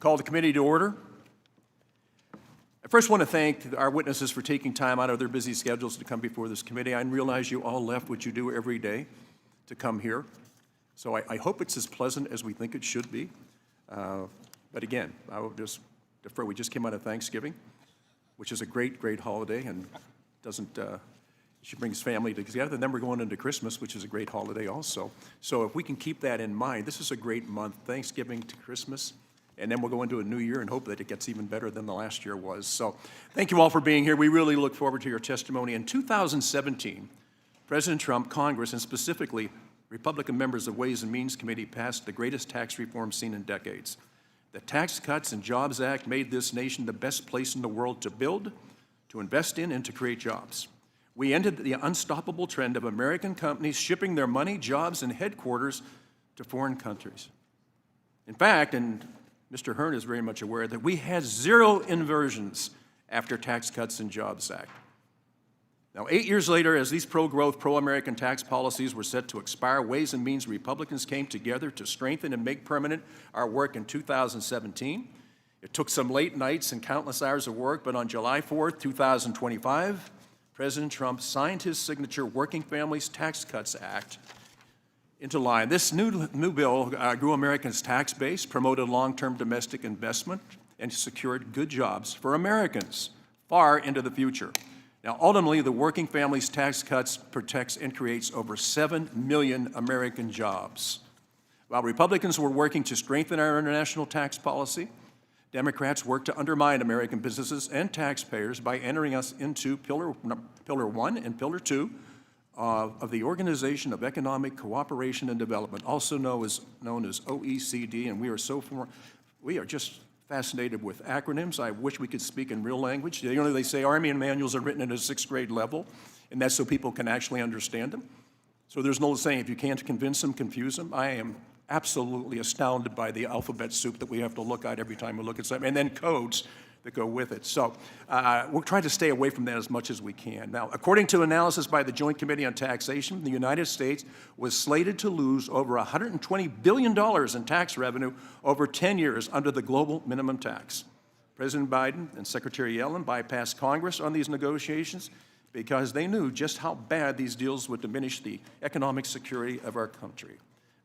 Call the committee to order. I first want to thank our witnesses for taking time out of their busy schedules to come before this committee. I realize you all left what you do every day to come here. So I hope it's as pleasant as we think it should be. But again, I will just defer. We just came out of Thanksgiving, which is a great, great holiday and she brings family together. And then we're going into Christmas, which is a great holiday also. So if we can keep that in mind, this is a great month, Thanksgiving to Christmas. And then we'll go into a new year and hope that it gets even better than the last year was. So thank you all for being here. We really look forward to your testimony. In 2017, President Trump, Congress, and specifically Republican members of Ways and Means Committee passed the greatest tax reform seen in decades. The Tax Cuts and Jobs Act made this nation the best place in the world to build, to invest in, and to create jobs. We ended the unstoppable trend of American companies shipping their money, jobs, and headquarters to foreign countries. In fact, and Mr. Hearn is very much aware that we had zero inversions after Tax Cuts and Jobs Act. Now, 8 years later, as these pro-growth, pro-American tax policies were set to expire, Ways and Means Republicans came together to strengthen and make permanent our work in 2017. It took some late nights and countless hours of work, but on July 4th, 2025, President Trump signed his signature Working Families Tax Cuts Act into law. This new bill grew Americans' tax base, promoted long-term domestic investment, and secured good jobs for Americans far into the future. Now, ultimately, the Working Families Tax Cuts protects and creates over 7 million American jobs. While Republicans were working to strengthen our international tax policy, Democrats worked to undermine American businesses and taxpayers by entering us into Pillar 1 and Pillar 2 of the Organization of Economic Cooperation and Development, also known as OECD, and we are just fascinated with acronyms. I wish we could speak in real language. They say Army manuals are written at a 6th grade level, and that's so people can actually understand them. So there's no saying, if you can't convince them, confuse them. I am absolutely astounded by the alphabet soup that we have to look at every time we look at something, and then codes that go with it. So we're trying to stay away from that as much as we can. Now, according to analysis by the Joint Committee on Taxation, the United States was slated to lose over $120 billion in tax revenue over 10 years under the global minimum tax. President Biden and Secretary Yellen bypassed Congress on these negotiations because they knew just how bad these deals would diminish the economic security of our country.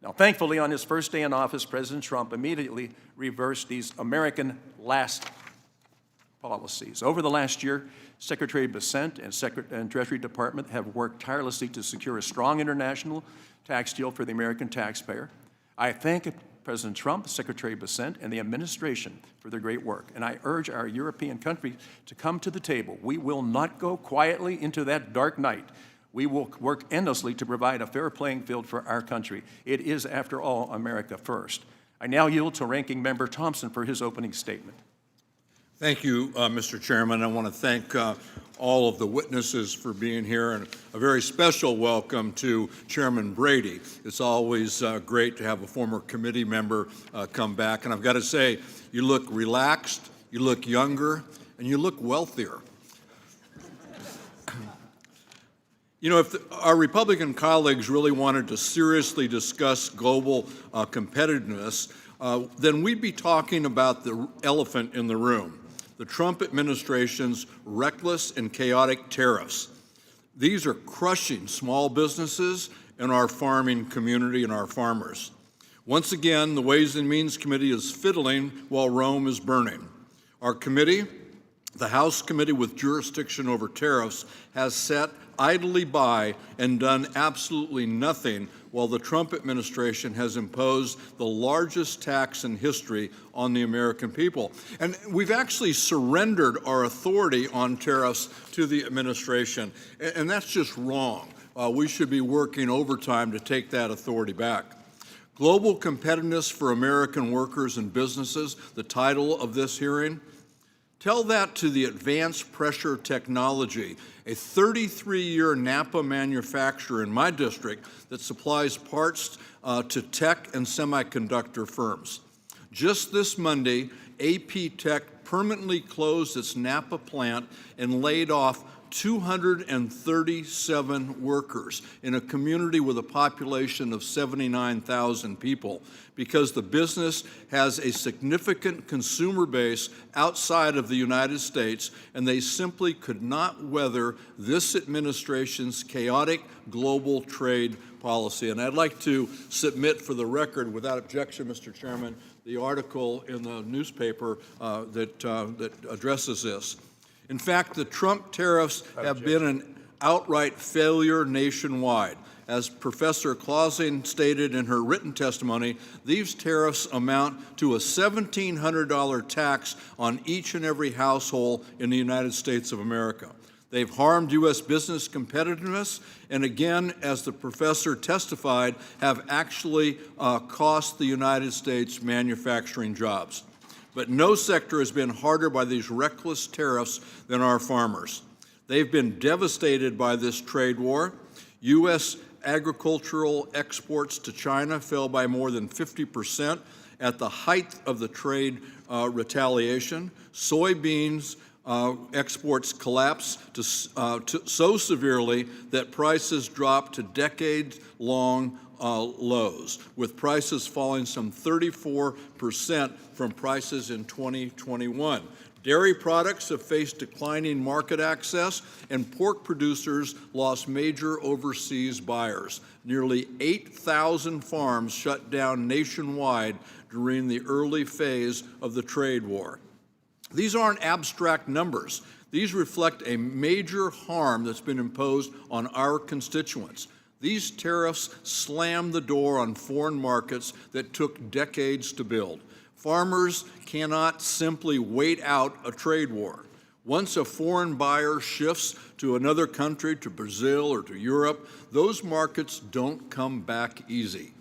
Now, thankfully, on his first day in office, President Trump immediately reversed these American last policies. Over the last year, Secretary Bessent and Treasury Department have worked tirelessly to secure a strong international tax deal for the American taxpayer. I thank President Trump, Secretary Bessent, and the administration for their great work, and I urge our European countries to come to the table. We will not go quietly into that dark night. We will work endlessly to provide a fair playing field for our country. It is, after all, America first. I now yield to Ranking Member Thompson for his opening statement. Thank you, Mr. Chairman. I want to thank all of the witnesses for being here, and a very special welcome to Chairman Brady. It's always great to have a former committee member come back, and I've got to say, you look relaxed, you look younger, and you look wealthier. You know, if our Republican colleagues really wanted to seriously discuss global competitiveness, then we'd be talking about the elephant in the room, the Trump administration's reckless and chaotic tariffs. These are crushing small businesses and our farming community and our farmers. Once again, the Ways and Means Committee is fiddling while Rome is burning. Our committee, the House Committee with jurisdiction over tariffs, has sat idly by and done absolutely nothing while the Trump administration has imposed the largest tax in history on the American people. And we've actually surrendered our authority on tariffs to the administration, and that's just wrong. We should be working overtime to take that authority back. Global Competitiveness for American Workers and Businesses, the title of this hearing. Tell that to the Advanced Pressure Technology, a 33-year Napa manufacturer in my district that supplies parts to tech and semiconductor firms. Just this Monday, AP Tech permanently closed its Napa plant and laid off 237 workers in a community with a population of 79,000 people because the business has a significant consumer base outside of the United States, and they simply could not weather this administration's chaotic global trade policy. And I'd like to submit for the record, without objection, Mr. Chairman, the article in the newspaper that addresses this. In fact, the Trump tariffs have been an outright failure nationwide. As Professor Clausing stated in her written testimony, these tariffs amount to a $1,700 tax on each and every household in the United States of America. They've harmed U.S. business competitiveness, and again, as the professor testified, have actually cost the United States manufacturing jobs. But no sector has been harder by these reckless tariffs than our farmers. They've been devastated by this trade war. U.S. agricultural exports to China fell by more than 50% at the height of the trade retaliation. Soybeans exports collapsed so severely that prices dropped to decade-long lows, with prices falling some 34% from prices in 2021. Dairy products have faced declining market access, and pork producers lost major overseas buyers. Nearly 8,000 farms shut down nationwide during the early phase of the trade war. These aren't abstract numbers. These reflect a major harm that's been imposed on our constituents. These tariffs slammed the door on foreign markets that took decades to build. Farmers cannot simply wait out a trade war. Once a foreign buyer shifts to another country, to Brazil or to Europe, those markets don't come back easy.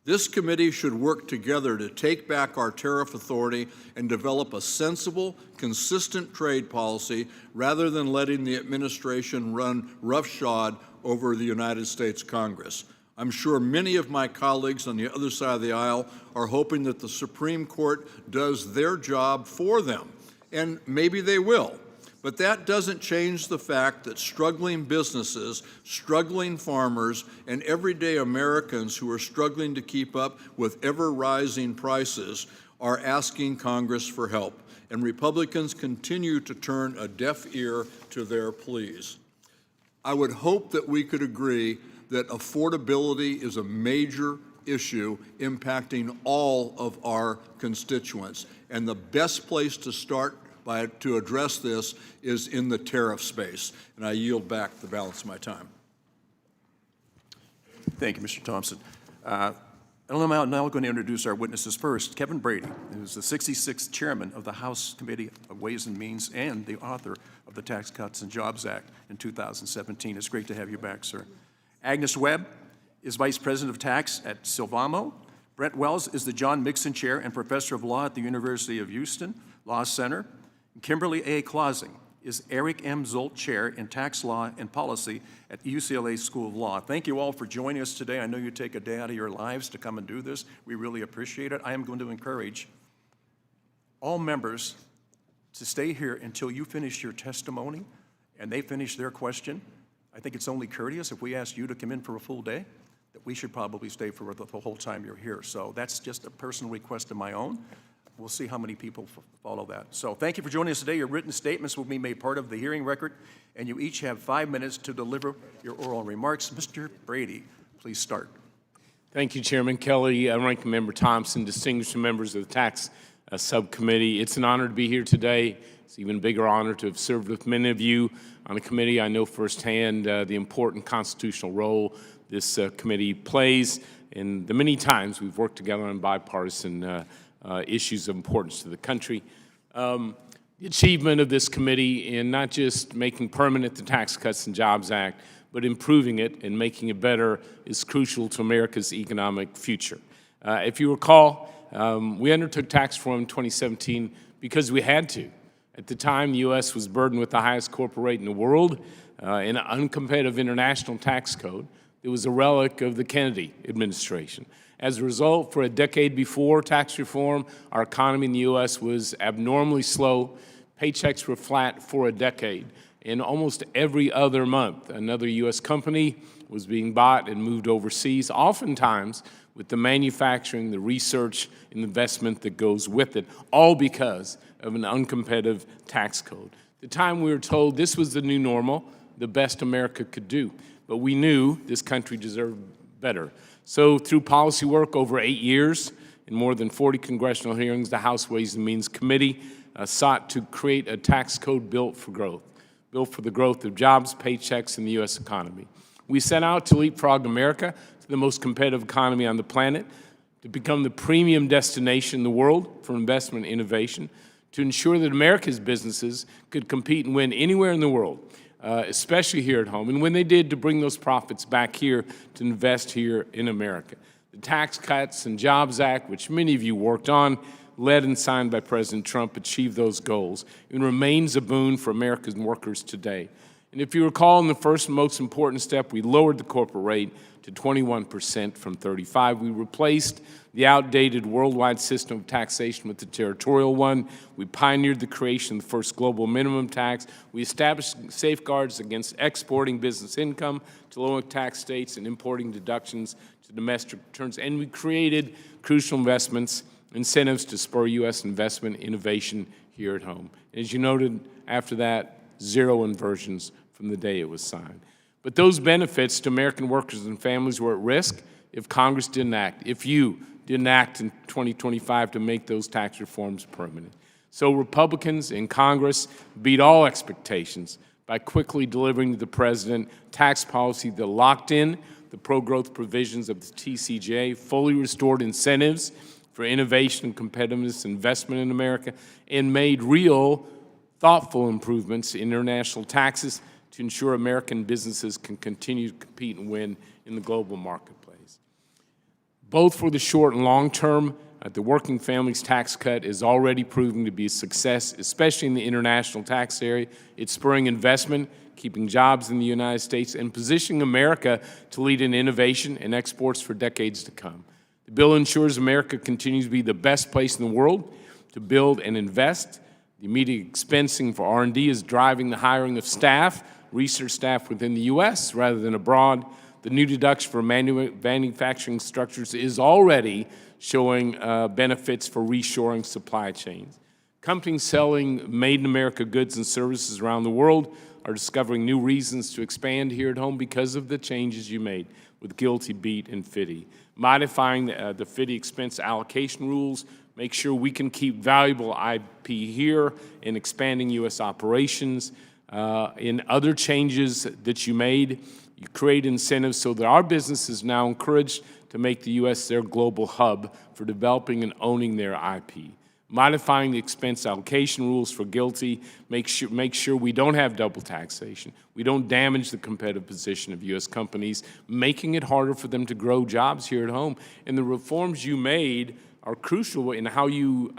This committee should work together to take back our tariff authority and develop a sensible, consistent trade policy rather than letting the administration run roughshod over the United States Congress. I'm sure many of my colleagues on the other side of the aisle are hoping that the Supreme Court does their job for them, and maybe they will. But that doesn't change the fact that struggling businesses, struggling farmers, and everyday Americans who are struggling to keep up with ever-rising prices are asking Congress for help, and Republicans continue to turn a deaf ear to their pleas. I would hope that we could agree that affordability is a major issue impacting all of our constituents, and the best place to start to address this is in the tariff space. And I yield back the balance of my time. Thank you, Mr. Thompson. I'm now going to introduce our witnesses first. Kevin Brady, who is the 66th chairman of the House Committee of Ways and Means and the author of the Tax Cuts and Jobs Act in 2017. It's great to have you back, sir. Agnes Webb is Vice President of Tax at Sylvamo. Brett Wells is the John Mixon Chair and Professor of Law at the University of Houston Law Center. And Kimberly A. Clausing is Eric M. Zolt Chair in Tax Law and Policy at UCLA School of Law. Thank you all for joining us today. I know you take a day out of your lives to come and do this. We really appreciate it. I am going to encourage all members to stay here until you finish your testimony and they finish their question. I think it's only courteous if we ask you to come in for a full day, that we should probably stay for the whole time you're here. So that's just a personal request of my own. We'll see how many people follow that. So thank you for joining us today. Your written statements will be made part of the hearing record, and you each have 5 minutes to deliver your oral remarks. Mr. Brady, please start. Thank you, Chairman Kelly, Ranking Member Thompson, distinguished members of the Tax Subcommittee. It's an honor to be here today. It's an even bigger honor to have served with many of you on the committee. I know firsthand the important constitutional role this committee plays and the many times we've worked together on bipartisan issues of importance to the country. The achievement of this committee in not just making permanent the Tax Cuts and Jobs Act, but improving it and making it better is crucial to America's economic future. If you recall, we undertook tax reform in 2017 because we had to. At the time, the U.S. was burdened with the highest corporate rate in the world, in an uncompetitive international tax code. It was a relic of the Kennedy administration. As a result, for a decade before tax reform, our economy in the U.S. was abnormally slow. Paychecks were flat for a decade. And almost every other month, another U.S. company was being bought and moved overseas, oftentimes with the manufacturing, the research, and investment that goes with it, all because of an uncompetitive tax code. At the time we were told this was the new normal, the best America could do. But we knew this country deserved better. So through policy work over 8 years and more than 40 congressional hearings, the House Ways and Means Committee sought to create a tax code built for growth, built for the growth of jobs, paychecks, and the U.S. economy. We set out to leapfrog America to the most competitive economy on the planet, to become the premium destination in the world for investment and innovation, to ensure that America's businesses could compete and win anywhere in the world, especially here at home, and when they did, to bring those profits back here to invest here in America. The Tax Cuts and Jobs Act, which many of you worked on, led and signed by President Trump, achieved those goals and remains a boon for America's workers today. And if you recall, in the first most important step, we lowered the corporate rate to 21% from 35%. We replaced the outdated worldwide system of taxation with the territorial one. We pioneered the creation of the first global minimum tax. We established safeguards against exporting business income to low-income tax states and importing deductions to domestic returns. And we created crucial investments, incentives to spur U.S. investment innovation here at home. As you noted, after that, zero inversions from the day it was signed. But those benefits to American workers and families were at risk if Congress didn't act, if you didn't act in 2025 to make those tax reforms permanent. So Republicans in Congress beat all expectations by quickly delivering to the president tax policy that locked in the pro-growth provisions of the TCJA, fully restored incentives for innovation and competitiveness investment in America, and made real, thoughtful improvements in international taxes to ensure American businesses can continue to compete and win in the global marketplace. Both for the short and long term, the Working Families Tax Cut is already proving to be a success, especially in the international tax area. It's spurring investment, keeping jobs in the United States, and positioning America to lead in innovation and exports for decades to come. The bill ensures America continues to be the best place in the world to build and invest. The immediate expensing for R&D is driving the hiring of staff, research staff within the U.S. rather than abroad. The new deduction for manufacturing structures is already showing benefits for reshoring supply chains. Companies selling made-in-America goods and services around the world are discovering new reasons to expand here at home because of the changes you made with GILTI, BEAT, and FDII. Modifying the FDII expense allocation rules, make sure we can keep valuable IP here and expanding U.S. operations. In other changes that you made, you create incentives so that our business is now encouraged to make the U.S. their global hub for developing and owning their IP. Modifying the expense allocation rules for GILTI, make sure we don't have double taxation. We don't damage the competitive position of U.S. companies, making it harder for them to grow jobs here at home. And the reforms you made are crucial in how you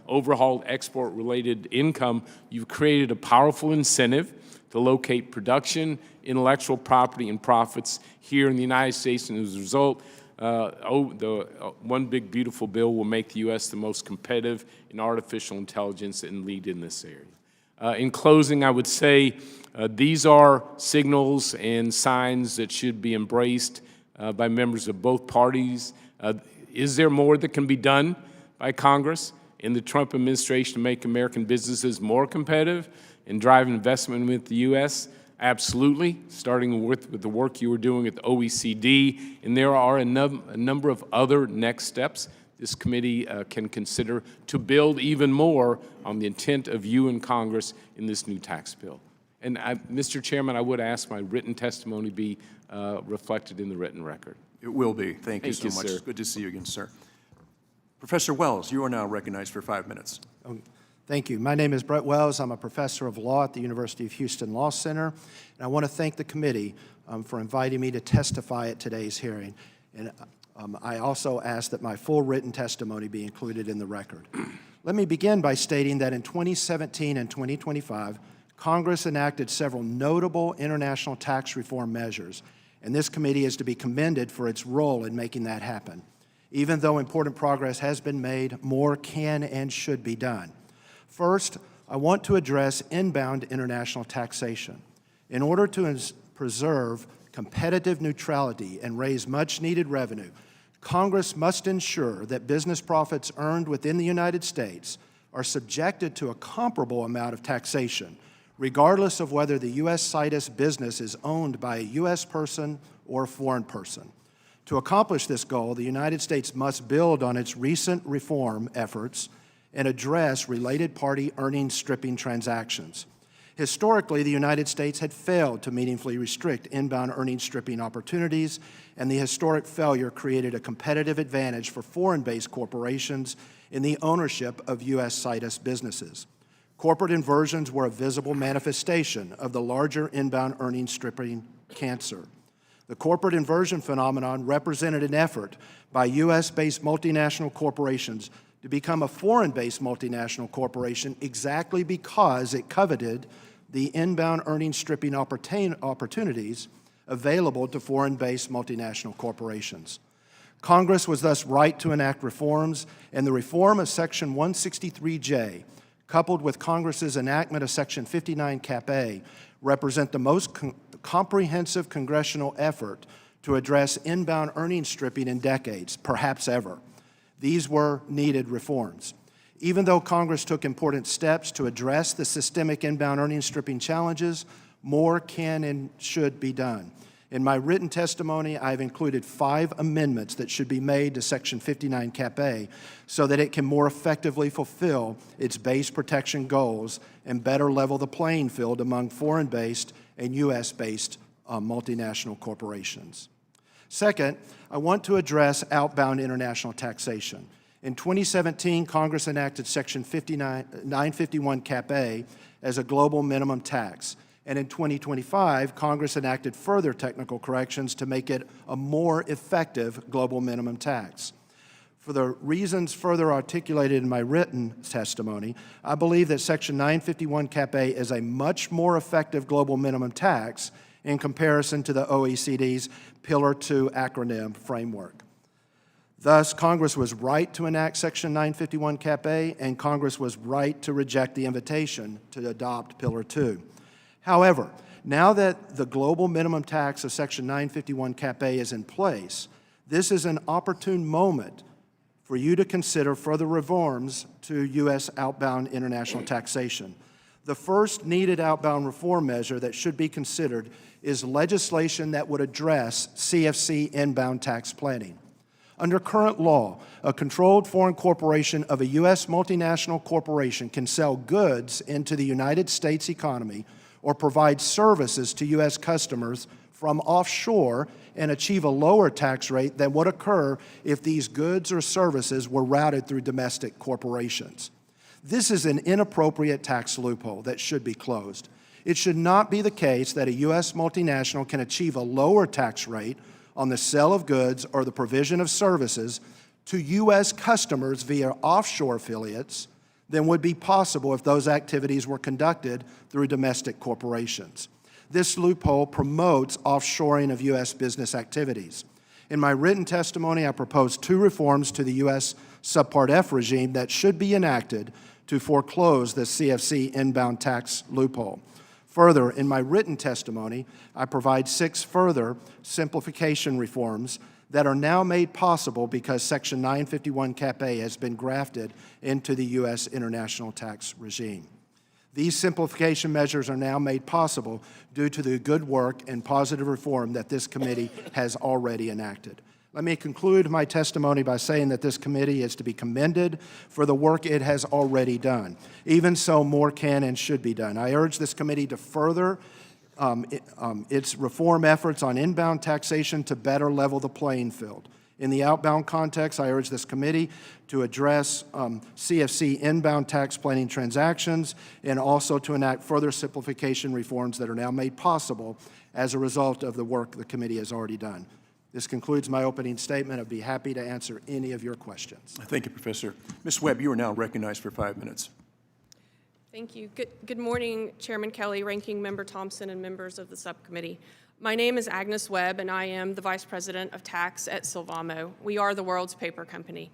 overhauled export-related income. You've created a powerful incentive to locate production, intellectual property, and profits here in the United States, and as a result, the One Big Beautiful Bill will make the U.S. the most competitive in artificial intelligence and lead in this area. In closing, I would say these are signals and signs that should be embraced by members of both parties. Is there more that can be done by Congress in the Trump administration to make American businesses more competitive and drive investment with the U.S.? Absolutely, starting with the work you were doing at the OECD, and there are a number of other next steps this committee can consider to build even more on the intent of you in Congress in this new tax bill. And Mr. Chairman, I would ask my written testimony be reflected in the written record. It will be. Thank you so much. Sir. Good to see you again, sir. Professor Wells, you are now recognized for 5 minutes. Thank you. My name is Bret Wells. I'm a professor of law at the University of Houston Law Center, and I want to thank the committee for inviting me to testify at today's hearing. And I also ask that my full written testimony be included in the record. Let me begin by stating that in 2017 and 2025, Congress enacted several notable international tax reform measures, and this committee is to be commended for its role in making that happen. Even though important progress has been made, more can and should be done. First, I want to address inbound international taxation. In order to preserve competitive neutrality and raise much-needed revenue, Congress must ensure that business profits earned within the United States are subjected to a comparable amount of taxation, regardless of whether the U.S. situs business is owned by a U.S. person or a foreign person. To accomplish this goal, the United States must build on its recent reform efforts and address related party earnings stripping transactions. Historically, the United States had failed to meaningfully restrict inbound earnings stripping opportunities, and the historic failure created a competitive advantage for foreign-based corporations in the ownership of U.S. situs businesses. Corporate inversions were a visible manifestation of the larger inbound earnings stripping cancer. The corporate inversion phenomenon represented an effort by U.S.-based multinational corporations to become a foreign-based multinational corporation exactly because it coveted the inbound earnings stripping opportunities available to foreign-based multinational corporations. Congress was thus right to enact reforms, and the reform of Section 163J, coupled with Congress's enactment of Section 59 Cap A, represent the most comprehensive congressional effort to address inbound earnings stripping in decades, perhaps ever. These were needed reforms. Even though Congress took important steps to address the systemic inbound earnings stripping challenges, more can and should be done. In my written testimony, I've included 5 amendments that should be made to Section 59 Cap A so that it can more effectively fulfill its base protection goals and better level the playing field among foreign-based and U.S.-based multinational corporations. Second, I want to address outbound international taxation. In 2017, Congress enacted Section 951 Cap A as a global minimum tax. And in 2025, Congress enacted further technical corrections to make it a more effective global minimum tax. For the reasons further articulated in my written testimony, I believe that Section 951 Cap A is a much more effective global minimum tax in comparison to the OECD's Pillar 2 acronym framework. Thus, Congress was right to enact Section 951 Cap A, and Congress was right to reject the invitation to adopt Pillar 2. However, now that the global minimum tax of Section 951 Cap A is in place, this is an opportune moment for you to consider further reforms to U.S. outbound international taxation. The first needed outbound reform measure that should be considered is legislation that would address CFC inbound tax planning. Under current law, a controlled foreign corporation of a U.S. multinational corporation can sell goods into the United States economy or provide services to U.S. customers from offshore and achieve a lower tax rate than would occur if these goods or services were routed through domestic corporations. This is an inappropriate tax loophole that should be closed. It should not be the case that a U.S. multinational can achieve a lower tax rate on the sale of goods or the provision of services to U.S. customers via offshore affiliates than would be possible if those activities were conducted through domestic corporations. This loophole promotes offshoring of U.S. business activities. In my written testimony, I proposed 2 reforms to the U.S. Subpart F regime that should be enacted to foreclose the CFC inbound tax loophole. Further, in my written testimony, I provide 6 further simplification reforms that are now made possible because Section 951 Cap A has been grafted into the U.S. international tax regime. These simplification measures are now made possible due to the good work and positive reform that this committee has already enacted. Let me conclude my testimony by saying that this committee is to be commended for the work it has already done. Even so, more can and should be done. I urge this committee to further its reform efforts on inbound taxation to better level the playing field. In the outbound context, I urge this committee to address CFC inbound tax planning transactions and also to enact further simplification reforms that are now made possible as a result of the work the committee has already done. This concludes my opening statement. I'd be happy to answer any of your questions. Thank you, Professor. Ms. Webb, you are now recognized for 5 minutes. Thank you. Good morning, Chairman Kelly, Ranking Member Thompson, and members of the subcommittee. My name is Agnes Webb, and I am the Vice President of Tax at Sylvamo. We are the world's paper company.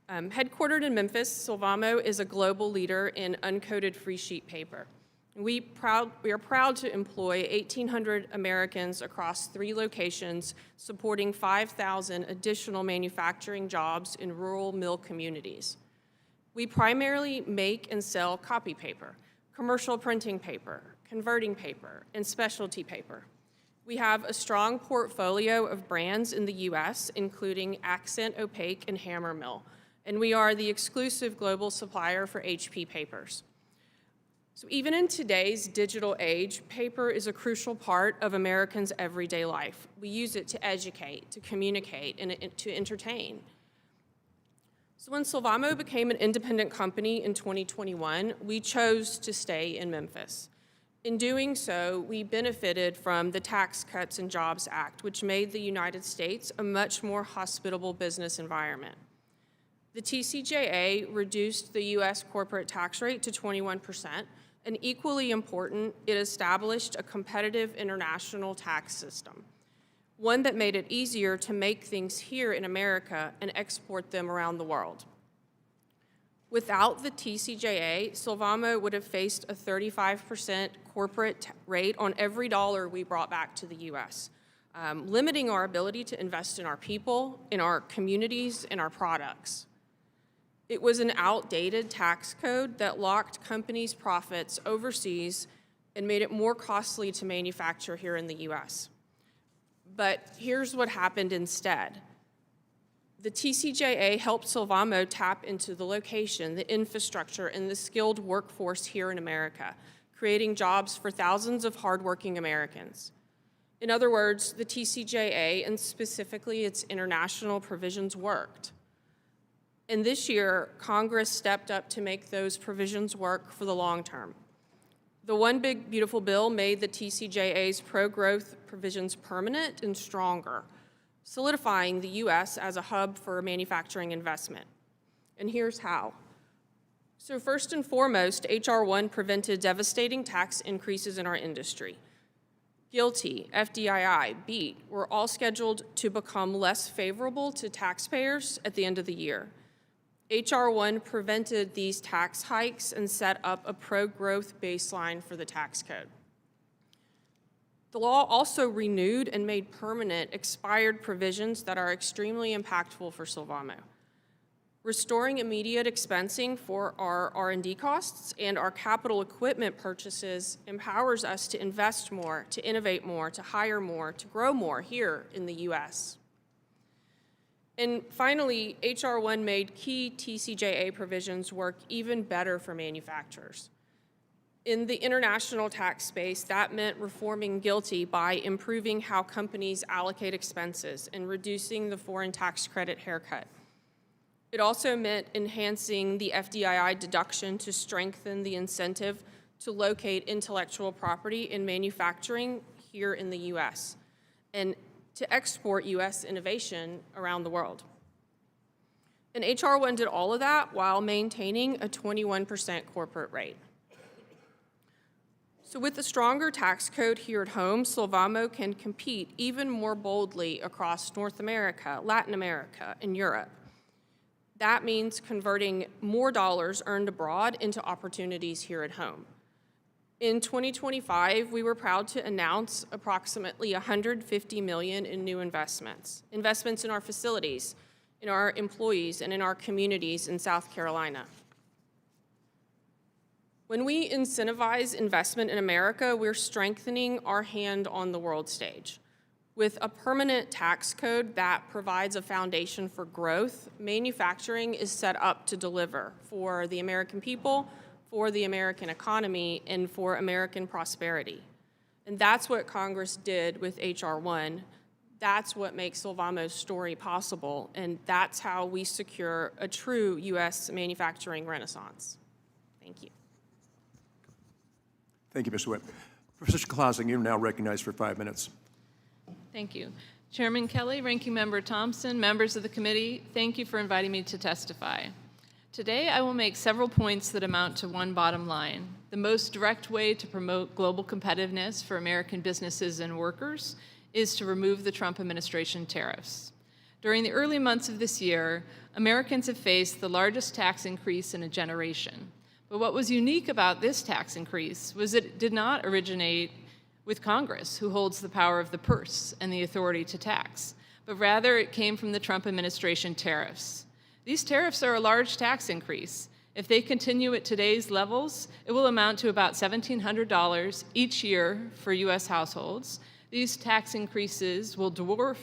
Headquartered in Memphis, Sylvamo is a global leader in uncoated freesheet paper. We are proud to employ 1,800 Americans across 3 locations, supporting 5,000 additional manufacturing jobs in rural mill communities. We primarily make and sell copy paper, commercial printing paper, converting paper, and specialty paper. We have a strong portfolio of brands in the U.S., including Accent, Opaque, and Hammer Mill, and we are the exclusive global supplier for HP papers. So even in today's digital age, paper is a crucial part of Americans' everyday life. We use it to educate, to communicate, and to entertain. So when Sylvamo became an independent company in 2021, we chose to stay in Memphis. In doing so, we benefited from the Tax Cuts and Jobs Act, which made the United States a much more hospitable business environment. The TCJA reduced the U.S. corporate tax rate to 21%, and equally important, it established a competitive international tax system, one that made it easier to make things here in America and export them around the world. Without the TCJA, Sylvamo would have faced a 35% corporate rate on every dollar we brought back to the U.S., limiting our ability to invest in our people, in our communities, in our products. It was an outdated tax code that locked companies' profits overseas and made it more costly to manufacture here in the U.S. But here's what happened instead. The TCJA helped Sylvamo tap into the location, the infrastructure, and the skilled workforce here in America, creating jobs for thousands of hardworking Americans. In other words, the TCJA, and specifically its international provisions, worked. And this year, Congress stepped up to make those provisions work for the long term. The One Big Beautiful Bill made the TCJA's pro-growth provisions permanent and stronger, solidifying the U.S. as a hub for manufacturing investment. And here's how. So first and foremost, H.R. 1 prevented devastating tax increases in our industry. GILTI, FDII, BEAT were all scheduled to become less favorable to taxpayers at the end of the year. H.R. 1 prevented these tax hikes and set up a pro-growth baseline for the tax code. The law also renewed and made permanent expired provisions that are extremely impactful for Sylvamo. Restoring immediate expensing for our R&D costs and our capital equipment purchases empowers us to invest more, to innovate more, to hire more, to grow more here in the U.S. And finally, H.R. 1 made key TCJA provisions work even better for manufacturers. In the international tax space, that meant reforming GILTI by improving how companies allocate expenses and reducing the foreign tax credit haircut. It also meant enhancing the FDII deduction to strengthen the incentive to locate intellectual property in manufacturing here in the U.S. and to export U.S. innovation around the world. And H.R. 1 did all of that while maintaining a 21% corporate rate. So with a stronger tax code here at home, Sylvamo can compete even more boldly across North America, Latin America, and Europe. That means converting more dollars earned abroad into opportunities here at home. In 2025, we were proud to announce approximately $150 million in new investments in our facilities, in our employees, and in our communities in South Carolina. When we incentivize investment in America, we're strengthening our hand on the world stage. With a permanent tax code that provides a foundation for growth, manufacturing is set up to deliver for the American people, for the American economy, and for American prosperity. And that's what Congress did with H.R. 1. That's what makes Sylvamo's story possible, and that's how we secure a true U.S. manufacturing renaissance. Thank you. Thank you, Ms. Webb. Professor Clausing, you're now recognized for 5 minutes. Thank you. Chairman Kelly, Ranking Member Thompson, members of the committee, thank you for inviting me to testify. Today, I will make several points that amount to one bottom line. the most direct way to promote global competitiveness for American businesses and workers is to remove the Trump administration tariffs. During the early months of this year, Americans have faced the largest tax increase in a generation. But what was unique about this tax increase was that it did not originate with Congress, who holds the power of the purse and the authority to tax, but rather it came from the Trump administration tariffs. These tariffs are a large tax increase. If they continue at today's levels, it will amount to about $1,700 each year for U.S. households. These tax increases will dwarf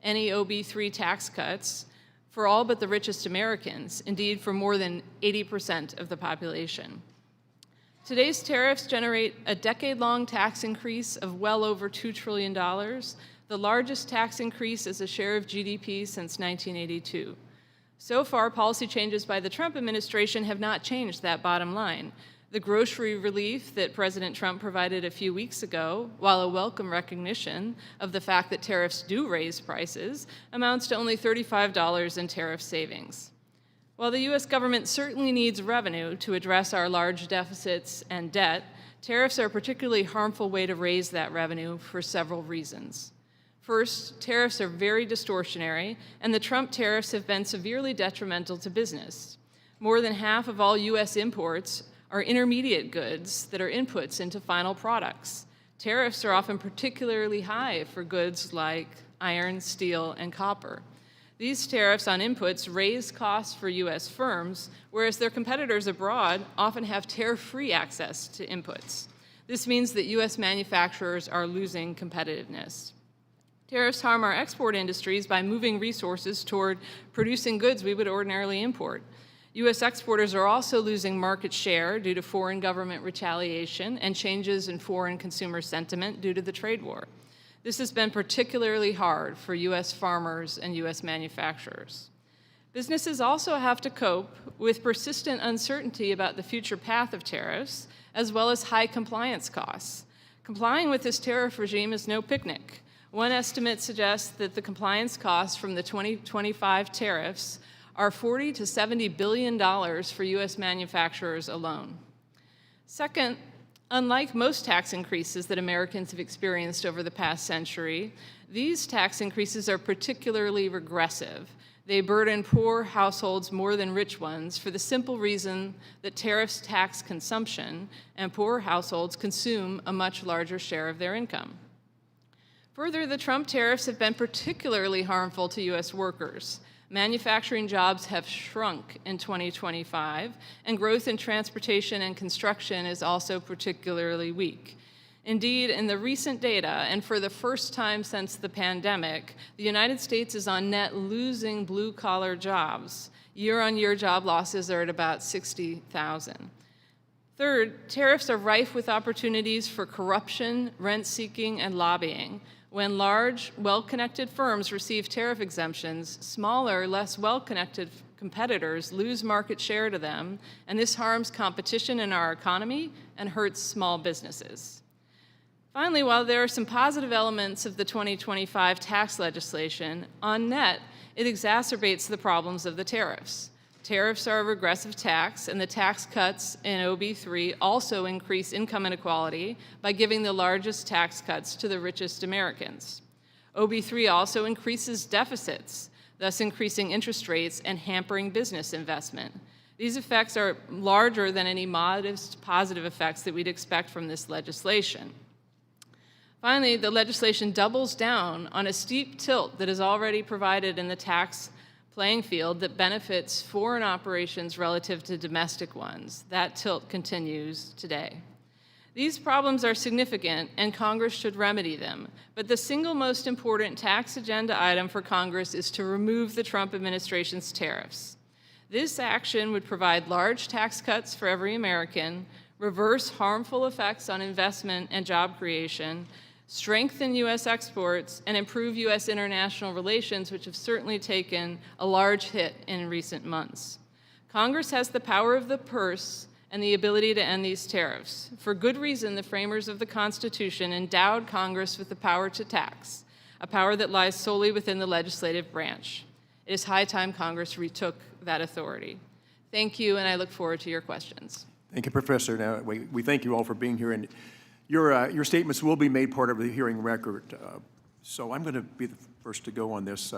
any OB3 tax cuts for all but the richest Americans, indeed for more than 80% of the population. Today's tariffs generate a decade-long tax increase of well over $2 trillion, the largest tax increase as a share of GDP since 1982. So far, policy changes by the Trump administration have not changed that bottom line. The grocery relief that President Trump provided a few weeks ago, while a welcome recognition of the fact that tariffs do raise prices, amounts to only $35 in tariff savings. While the U.S. government certainly needs revenue to address our large deficits and debt, tariffs are a particularly harmful way to raise that revenue for several reasons. First, tariffs are very distortionary, and the Trump tariffs have been severely detrimental to business. More than half of all U.S. imports are intermediate goods that are inputs into final products. Tariffs are often particularly high for goods like iron, steel, and copper. These tariffs on inputs raise costs for U.S. firms, whereas their competitors abroad often have tariff-free access to inputs. This means that U.S. manufacturers are losing competitiveness. Tariffs harm our export industries by moving resources toward producing goods we would ordinarily import. U.S. exporters are also losing market share due to foreign government retaliation and changes in foreign consumer sentiment due to the trade war. This has been particularly hard for U.S. farmers and U.S. manufacturers. Businesses also have to cope with persistent uncertainty about the future path of tariffs, as well as high compliance costs. Complying with this tariff regime is no picnic. One estimate suggests that the compliance costs from the 2025 tariffs are $40 to $70 billion for U.S. manufacturers alone. Second, unlike most tax increases that Americans have experienced over the past century, these tax increases are particularly regressive. They burden poor households more than rich ones for the simple reason that tariffs tax consumption, and poor households consume a much larger share of their income. Further, the Trump tariffs have been particularly harmful to U.S. workers. Manufacturing jobs have shrunk in 2025, and growth in transportation and construction is also particularly weak. Indeed, in the recent data, and for the first time since the pandemic, the United States is on net losing blue-collar jobs. Year-on-year job losses are at about 60,000. Third, tariffs are rife with opportunities for corruption, rent-seeking, and lobbying. When large, well-connected firms receive tariff exemptions, smaller, less well-connected competitors lose market share to them, and this harms competition in our economy and hurts small businesses. Finally, while there are some positive elements of the 2025 tax legislation, on net, it exacerbates the problems of the tariffs. Tariffs are a regressive tax, and the tax cuts in OB3 also increase income inequality by giving the largest tax cuts to the richest Americans. OB3 also increases deficits, thus increasing interest rates and hampering business investment. These effects are larger than any modest positive effects that we'd expect from this legislation. Finally, the legislation doubles down on a steep tilt that is already provided in the tax playing field that benefits foreign operations relative to domestic ones. That tilt continues today. These problems are significant, and Congress should remedy them. But the single most important tax agenda item for Congress is to remove the Trump administration's tariffs. This action would provide large tax cuts for every American, reverse harmful effects on investment and job creation, strengthen U.S. exports, and improve U.S. international relations, which have certainly taken a large hit in recent months. Congress has the power of the purse and the ability to end these tariffs. For good reason, the framers of the Constitution endowed Congress with the power to tax, a power that lies solely within the legislative branch. It is high time Congress retook that authority. Thank you, and I look forward to your questions. Thank you, Professor. Now, we thank you all for being here, and your statements will be made part of the hearing record. So I'm going to be the first to go on this,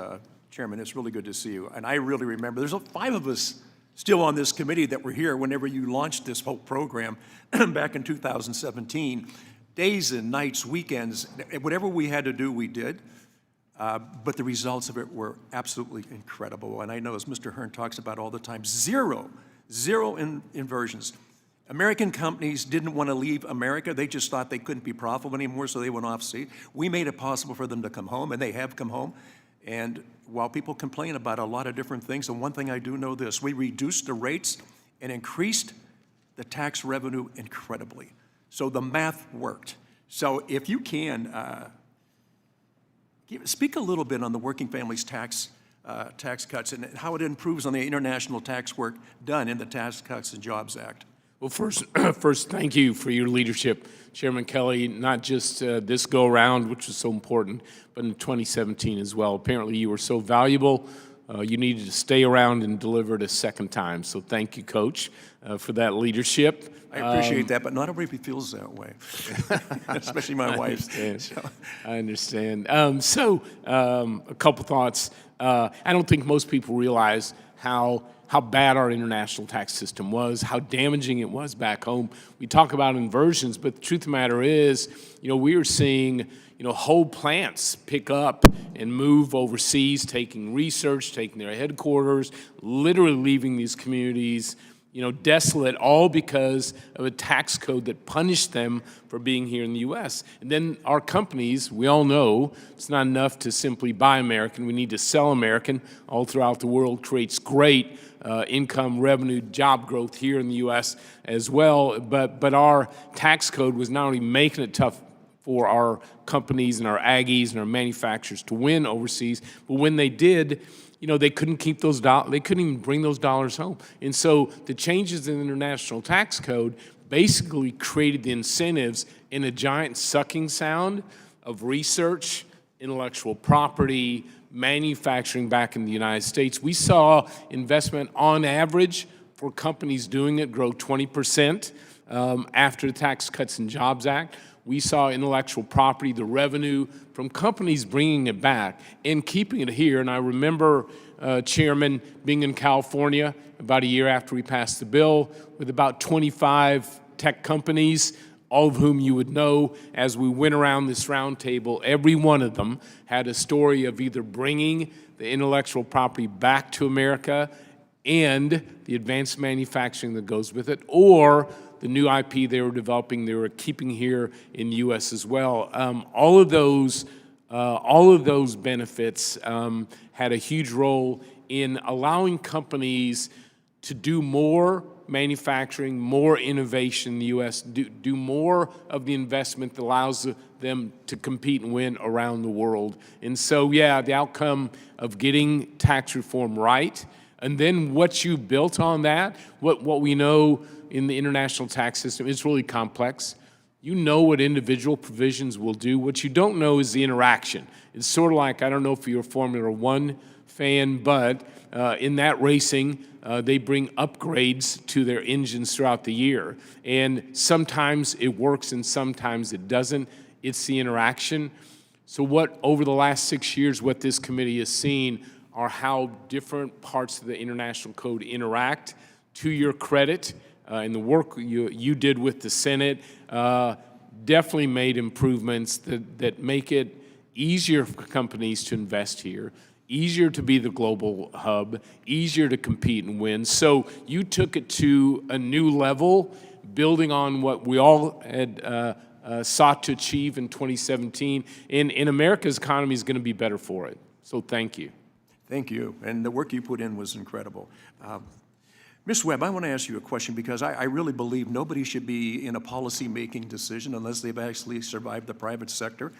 Chairman. It's really good to see you. And I really remember, there's 5 of us still on this committee that were here whenever you launched this whole program back in 2017. Days and nights, weekends, whatever we had to do, we did. But the results of it were absolutely incredible. And I know, as Mr. Hearn talks about all the time, zero inversions. American companies didn't want to leave America. They just thought they couldn't be profitable anymore, so they went off-sea. We made it possible for them to come home, and they have come home. And while people complain about a lot of different things, and one thing I do know this, we reduced the rates and increased the tax revenue incredibly. So the math worked. So if you can, speak a little bit on the Working Families tax cuts and how it improves on the international tax work done in the Tax Cuts and Jobs Act. Well, first, thank you for your leadership, Chairman Kelly, not just this go-around, which was so important, but in 2017 as well. Apparently, you were so valuable, you needed to stay around and deliver it a second time. So thank you, Coach, for that leadership. I appreciate that, but not everybody feels that way, especially my wife. I understand. A couple thoughts. I don't think most people realize how bad our international tax system was, how damaging it was back home. We talk about inversions, but the truth of the matter is, we are seeing, whole plants pick up and move overseas, taking research, taking their headquarters, literally leaving these communities, desolate, all because of a tax code that punished them for being here in the U.S. And then our companies, we all know, it's not enough to simply buy American. We need to sell American all throughout the world, creates great income, revenue, job growth here in the U.S. as well. But our tax code was not only making it tough for our companies and our Aggies and our manufacturers to win overseas, but when they did, they couldn't keep those dollars, they couldn't even bring those dollars home. And so the changes in the international tax code basically created the incentives in a giant sucking sound of research, intellectual property, manufacturing back in the United States. We saw investment on average for companies doing it grow 20% after the Tax Cuts and Jobs Act. We saw intellectual property, the revenue from companies bringing it back and keeping it here. And I remember, Chairman, being in California about a year after we passed the bill with about 25 tech companies, all of whom you would know. As we went around this round table, every one of them had a story of either bringing the intellectual property back to America and the advanced manufacturing that goes with it, or the new IP they were developing, they were keeping here in the U.S. as well. All of those benefits had a huge role in allowing companies to do more manufacturing, more innovation in the U.S., do more of the investment that allows them to compete and win around the world. And so, yeah, the outcome of getting tax reform right, and then what you built on that, what we know in the international tax system, is really complex. You know what individual provisions will do. What you don't know is the interaction. It's sort of like, I don't know if you're a Formula One fan, but in that racing, they bring upgrades to their engines throughout the year. And sometimes it works and sometimes it doesn't. It's the interaction. So over the last 6 years, what this committee has seen are how different parts of the international code interact. To your credit, and the work you did with the Senate definitely made improvements that make it easier for companies to invest here, easier to be the global hub, easier to compete and win. So you took it to a new level, building on what we all had sought to achieve in 2017. And America's economy is going to be better for it. So thank you. Thank you. And the work you put in was incredible. Ms. Webb, I want to ask you a question because I really believe nobody should be in a policy-making decision unless they've actually survived the private sector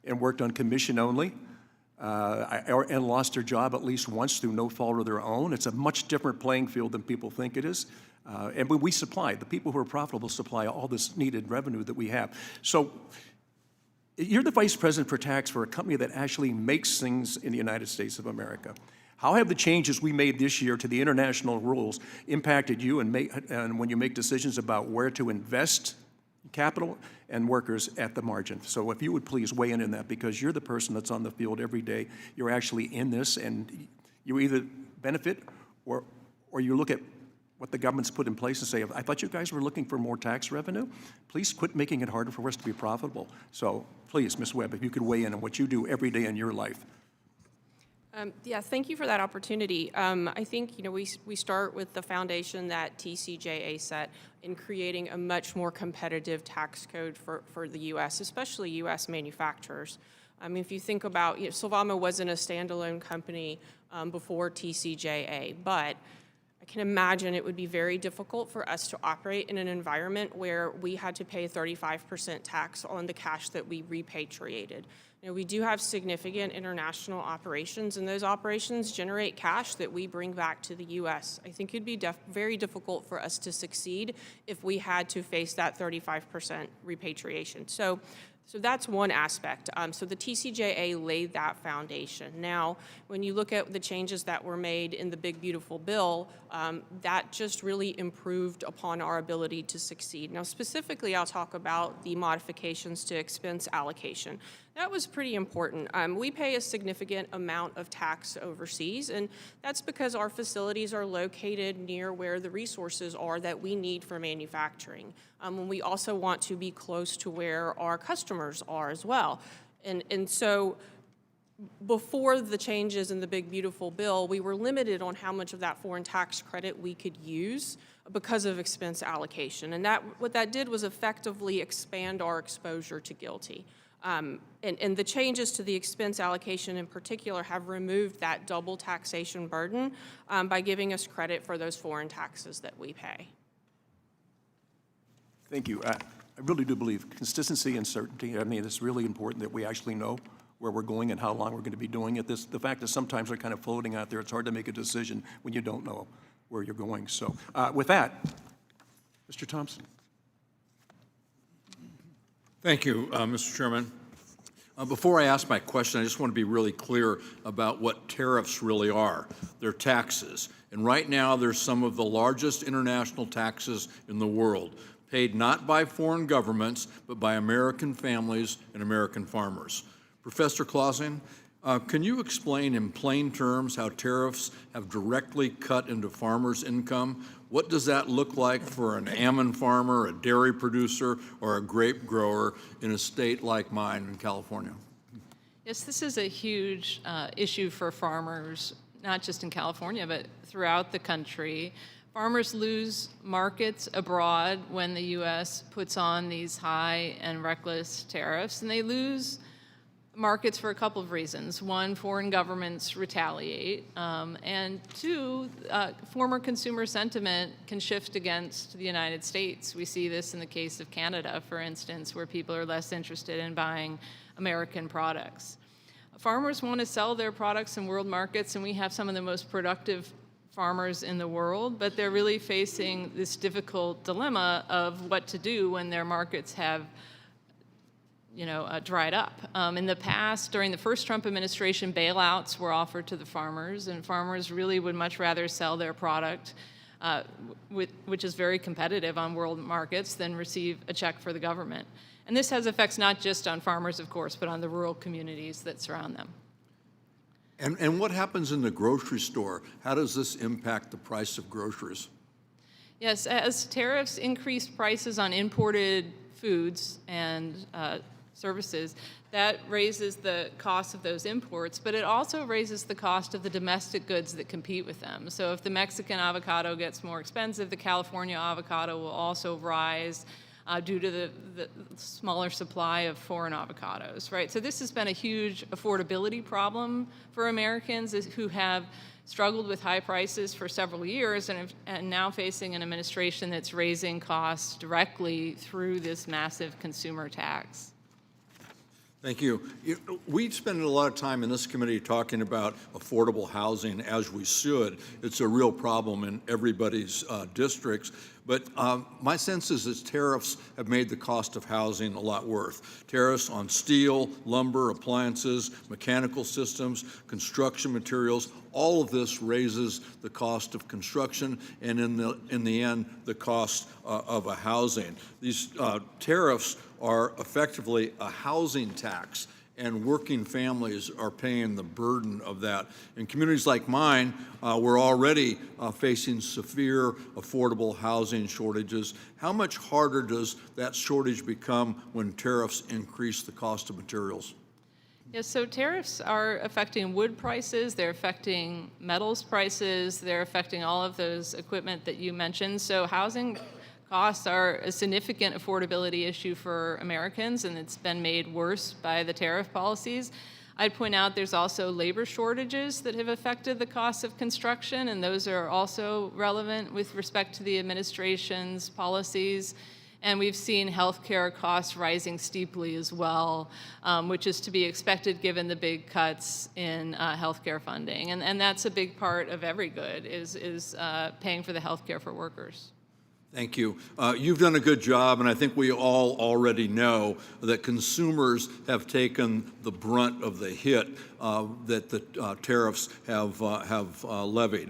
and worked on commission only and lost their job at least once through no fault of their own. It's a much different playing field than people think it is. And we supply, the people who are profitable supply all this needed revenue that we have. So you're the Vice President for Tax for a company that actually makes things in the United States of America. How have the changes we made this year to the international rules impacted you and when you make decisions about where to invest capital and workers at the margin? So if you would please weigh in that, because you're the person that's on the field every day. You're actually in this, and you either benefit or you look at what the government's put in place and say, I thought you guys were looking for more tax revenue. Please quit making it harder for us to be profitable. So please, Ms. Webb, if you could weigh in on what you do every day in your life. Yeah, thank you for that opportunity. I think, we start with the foundation that TCJA set in creating a much more competitive tax code for the U.S., especially U.S. manufacturers. I mean, if you think about, Sylvamo wasn't a standalone company before TCJA, but I can imagine it would be very difficult for us to operate in an environment where we had to pay 35% tax on the cash that we repatriated. We do have significant international operations, and those operations generate cash that we bring back to the U.S. I think it'd be very difficult for us to succeed if we had to face that 35% repatriation. So that's one aspect. So the TCJA laid that foundation. Now, when you look at the changes that were made in the Big Beautiful Bill, that just really improved upon our ability to succeed. Now, specifically, I'll talk about the modifications to expense allocation. That was pretty important. We pay a significant amount of tax overseas, and that's because our facilities are located near where the resources are that we need for manufacturing. And we also want to be close to where our customers are as well. And so before the changes in the Big Beautiful Bill, we were limited on how much of that foreign tax credit we could use because of expense allocation. And what that did was effectively expand our exposure to GILTI. And the changes to the expense allocation in particular have removed that double taxation burden by giving us credit for those foreign taxes that we pay. Thank you. I really do believe consistency and certainty. I mean, it's really important that we actually know where we're going and how long we're going to be doing it. The fact that sometimes we're kind of floating out there, it's hard to make a decision when you don't know where you're going. So with that, Mr. Thompson. Thank you, Mr. Chairman. Before I ask my question, I just want to be really clear about what tariffs really are. They're taxes. And right now, they're some of the largest international taxes in the world, paid not by foreign governments, but by American families and American farmers. Professor Clausing, can you explain in plain terms how tariffs have directly cut into farmers' income? What does that look like for an almond farmer, a dairy producer, or a grape grower in a state like mine in California? Yes, this is a huge issue for farmers, not just in California, but throughout the country. Farmers lose markets abroad when the U.S. puts on these high and reckless tariffs, and they lose markets for a couple of reasons. One, foreign governments retaliate, and two, former consumer sentiment can shift against the United States. We see this in the case of Canada, for instance, where people are less interested in buying American products. Farmers want to sell their products in world markets, and we have some of the most productive farmers in the world, but they're really facing this difficult dilemma of what to do when their markets have dried up. In the past, during the first Trump administration, bailouts were offered to the farmers, and farmers really would much rather sell their product, which is very competitive on world markets, than receive a check for the government. And this has effects not just on farmers, of course, but on the rural communities that surround them. And what happens in the grocery store? How does this impact the price of groceries? Yes, as tariffs increase prices on imported foods and services, that raises the cost of those imports, but it also raises the cost of the domestic goods that compete with them. So if the Mexican avocado gets more expensive, the California avocado will also rise due to the smaller supply of foreign avocados, right? So this has been a huge affordability problem for Americans who have struggled with high prices for several years and now facing an administration that's raising costs directly through this massive consumer tax. Thank you. We spend a lot of time in this committee talking about affordable housing, as we should. It's a real problem in everybody's districts. but my sense is that tariffs have made the cost of housing a lot worse. Tariffs on steel, lumber, appliances, mechanical systems, construction materials, all of this raises the cost of construction and in the end, the cost of a housing. These tariffs are effectively a housing tax, and working families are paying the burden of that. In communities like mine, we're already facing severe affordable housing shortages. How much harder does that shortage become when tariffs increase the cost of materials? Yeah, so tariffs are affecting wood prices, they're affecting metals prices, they're affecting all of those equipment that you mentioned. So housing costs are a significant affordability issue for Americans, and it's been made worse by the tariff policies. I'd point out there's also labor shortages that have affected the cost of construction, and those are also relevant with respect to the administration's policies. And we've seen healthcare costs rising steeply as well, which is to be expected given the big cuts in healthcare funding. And that's a big part of every good, is paying for the healthcare for workers. Thank you. You've done a good job, and I think we all already know that consumers have taken the brunt of the hit that the tariffs have levied.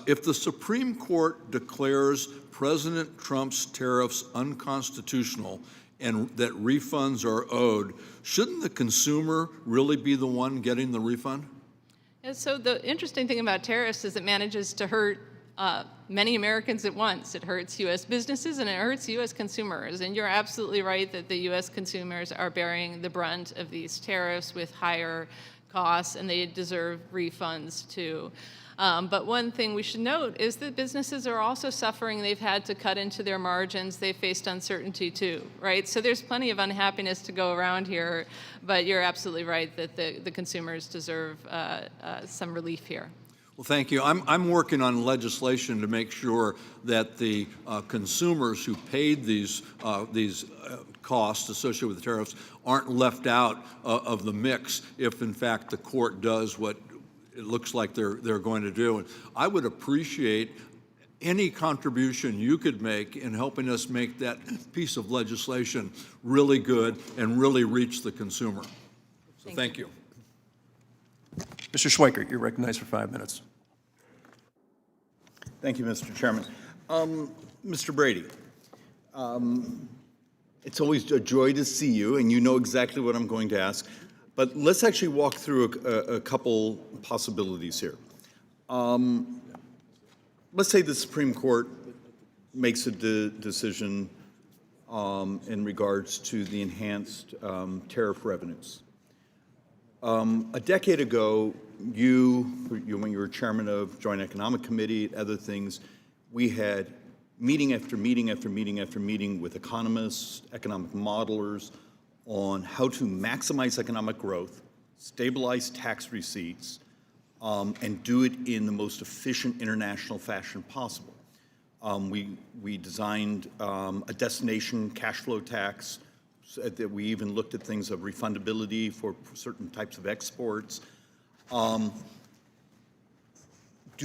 If the Supreme Court declares President Trump's tariffs unconstitutional and that refunds are owed, shouldn't the consumer really be the one getting the refund? And so the interesting thing about tariffs is it manages to hurt many Americans at once. It hurts U.S. businesses and it hurts U.S. consumers. And you're absolutely right that the U.S. consumers are bearing the brunt of these tariffs with higher costs, and they deserve refunds too. But one thing we should note is that businesses are also suffering. They've had to cut into their margins. They faced uncertainty too, right? So there's plenty of unhappiness to go around here, but you're absolutely right that the consumers deserve some relief here. Well, thank you. I'm working on legislation to make sure that the consumers who paid these costs associated with the tariffs aren't left out of the mix if, in fact, the court does what it looks like they're going to do. And I would appreciate any contribution you could make in helping us make that piece of legislation really good and really reach the consumer. So thank you. Mr. Schweikert, you're recognized for 5 minutes. Thank you, Mr. Chairman. Mr. Brady, it's always a joy to see you, and you know exactly what I'm going to ask. But let's actually walk through a couple possibilities here. Let's say the Supreme Court makes a decision in regards to the enhanced tariff revenues. A decade ago, when you were chairman of Joint Economic Committee, other things, we had meeting after meeting after meeting after meeting with economists, economic modelers on how to maximize economic growth, stabilize tax receipts, and do it in the most efficient international fashion possible. We designed a destination cash flow tax. That we even looked at things of refundability for certain types of exports. Do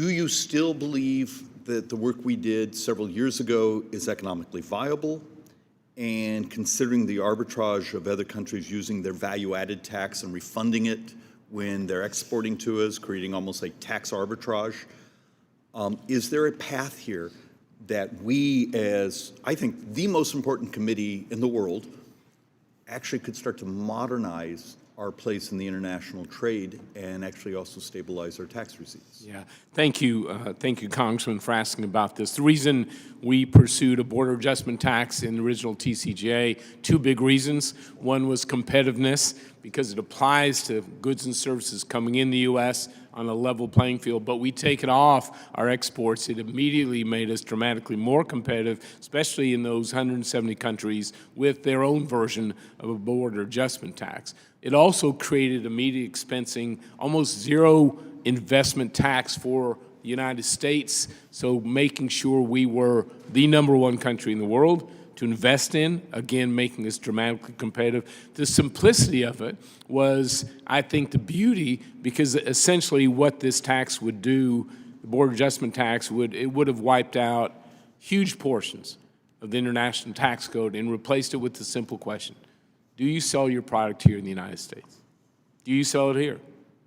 you still believe that the work we did several years ago is economically viable? And considering the arbitrage of other countries using their value-added tax and refunding it when they're exporting to us, creating almost like tax arbitrage, is there a path here that we, as I think the most important committee in the world, actually could start to modernize our place in the international trade and actually also stabilize our tax receipts? Yeah, thank you, Congressman, for asking about this. The reason we pursued a border adjustment tax in the original TCJA, two big reasons. One was competitiveness, because it applies to goods and services coming in the U.S. on a level playing field, but we take it off our exports. It immediately made us dramatically more competitive, especially in those 170 countries with their own version of a border adjustment tax. It also created immediate expensing, almost zero investment tax for the United States, so making sure we were the #1 country in the world to invest in, again, making us dramatically competitive. The simplicity of it was, I think, the beauty, because essentially what this tax would do, the border adjustment tax, would have wiped out huge portions of the international tax code and replaced it with the simple question: do you sell your product here in the United States? Do you sell it here?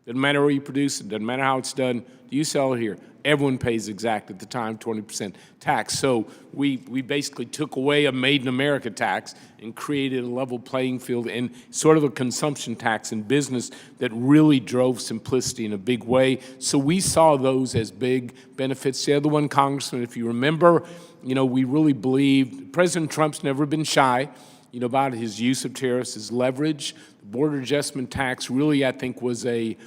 Doesn't matter where you produce it, doesn't matter how it's done, do you sell it here? Everyone pays exact, at the time, 20% tax. So we basically took away a Made in America tax and created a level playing field and sort of a consumption tax in business that really drove simplicity in a big way. So we saw those as big benefits. The other one, Congressman, if you remember, we really believed President Trump's never been shy, about his use of tariffs, his leverage. The border adjustment tax really, I think, was an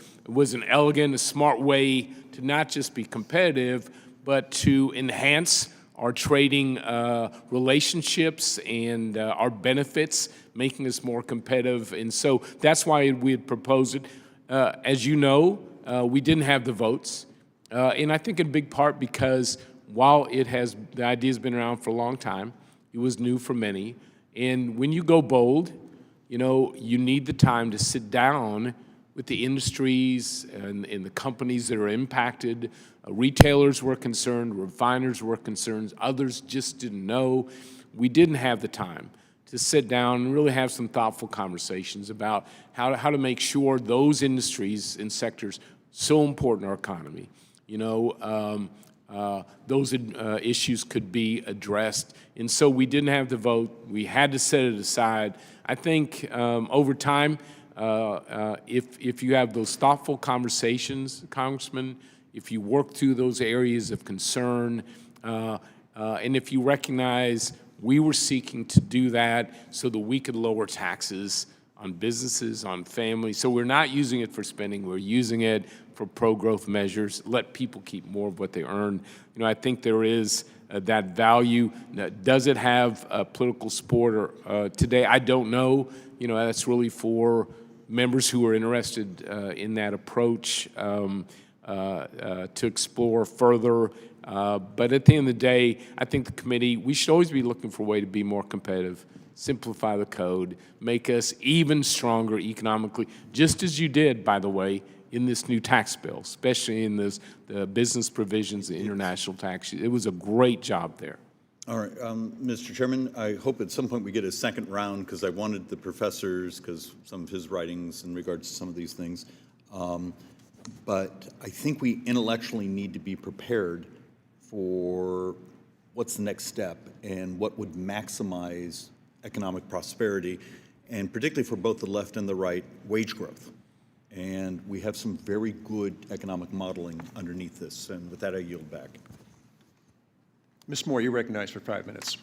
elegant, a smart way to not just be competitive, but to enhance our trading relationships and our benefits, making us more competitive. And so that's why we had proposed it. As you know, we didn't have the votes. And I think in big part because while the idea's been around for a long time, it was new for many. And when you go bold, you need the time to sit down with the industries and the companies that are impacted. Retailers were concerned, refiners were concerned, others just didn't know. We didn't have the time to sit down and really have some thoughtful conversations about how to make sure those industries and sectors so important in our economy, those issues could be addressed. And so we didn't have the vote. We had to set it aside. I think over time, if you have those thoughtful conversations, Congressman, if you work through those areas of concern, and if you recognize we were seeking to do that so that we could lower taxes on businesses, on families. So we're not using it for spending, we're using it for pro-growth measures, let people keep more of what they earn. I think there is that value. Now, does it have political support today? I don't know. That's really for members who are interested in that approach to explore further. But at the end of the day, I think the committee, we should always be looking for a way to be more competitive, simplify the code, make us even stronger economically, just as you did, by the way, in this new tax bill, especially in the business provisions, the international tax. It was a great job there. All right, Mr. Chairman, I hope at some point we get a second round because I wanted the professors, because some of his writings in regards to some of these things. But I think we intellectually need to be prepared for what's the next step and what would maximize economic prosperity, and particularly for both the left and the right, wage growth. And we have some very good economic modeling underneath this. And with that, I yield back. Ms. Moore, you're recognized for 5 minutes.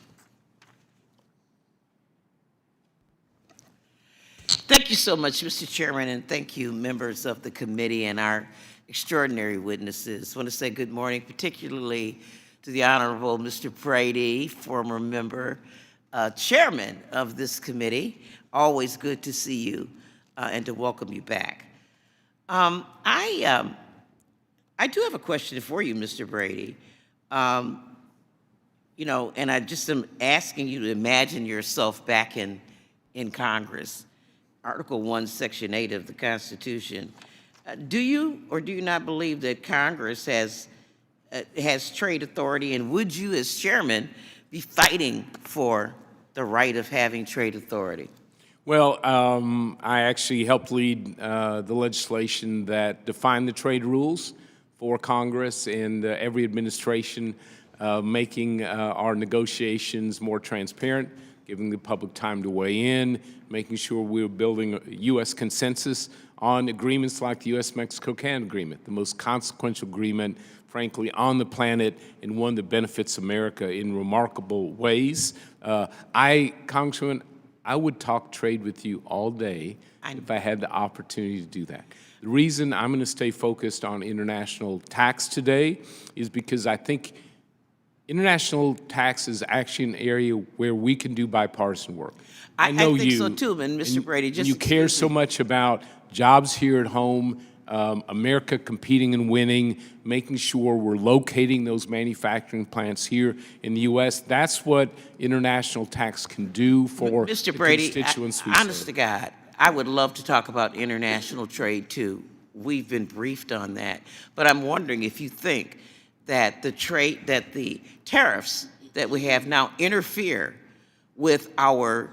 Thank you so much, Mr. Chairman, and thank you, members of the committee and our extraordinary witnesses. I want to say good morning, particularly to the Honorable Mr. Brady, former member, chairman of this committee. Always good to see you and to welcome you back. I do have a question for you, Mr. Brady. And I just am asking you to imagine yourself back in Congress. Article 1, Section 8 of the Constitution. Do you or do you not believe that Congress has trade authority, and would you, as chairman, be fighting for the right of having trade authority? Well, I actually helped lead the legislation that defined the trade rules for Congress and every administration, making our negotiations more transparent, giving the public time to weigh in, making sure we were building a U.S. consensus on agreements like the U.S.-Mexico-Canada agreement, the most consequential agreement, frankly, on the planet, and one that benefits America in remarkable ways. Congressman, I would talk trade with you all day if I had the opportunity to do that. The reason I'm going to stay focused on international tax today is because I think international tax is actually an area where we can do bipartisan work. I know I think you, so too, and Mr. Brady, just you care so much about jobs here at home, America competing and winning, making sure we're locating those manufacturing plants here in the U.S. That's what international tax can do for Mr. the Brady, constituents we honest serve. to God, I would love to talk about international trade too. We've been briefed on that, but I'm wondering if you think that the tariffs that we have now interfere with our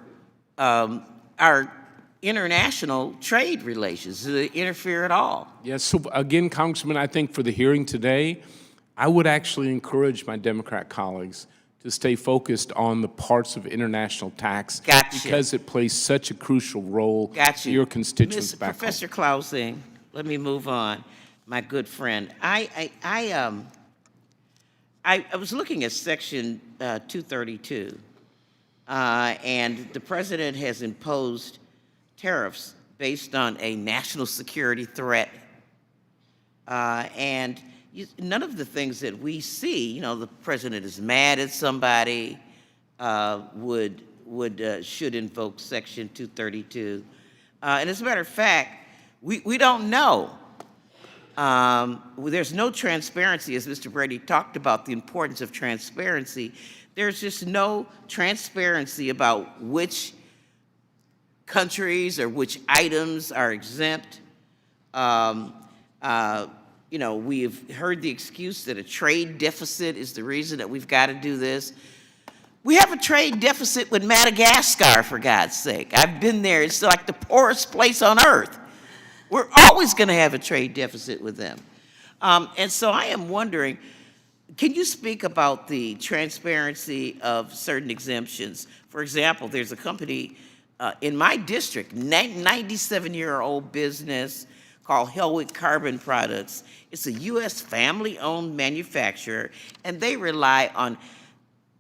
international trade relations? Does it interfere at all? Yes, so again, Congressman, I think for the hearing today, I would actually encourage my Democrat colleagues to stay focused on the parts of international tax Gotcha. because it plays such a crucial role Got to you. your constituents Ms. back Professor home. Clausing, let me move on. My good friend, I was looking at Section 232, and the president has imposed tariffs based on a national security threat, and none of the things that we see, the president is mad at somebody, should invoke Section 232. And as a matter of fact, we don't know. There's no transparency, as Mr. Brady talked about the importance of transparency. There's just no transparency about which countries or which items are exempt. We've heard the excuse that a trade deficit is the reason that we've got to do this. We have a trade deficit with Madagascar, for God's sake. I've been there. It's like the poorest place on earth. We're always going to have a trade deficit with them. And so I am wondering, can you speak about the transparency of certain exemptions? For example, there's a company in my district, 97-year-old business called Hellwick Carbon Products. It's a U.S. family-owned manufacturer, and they rely on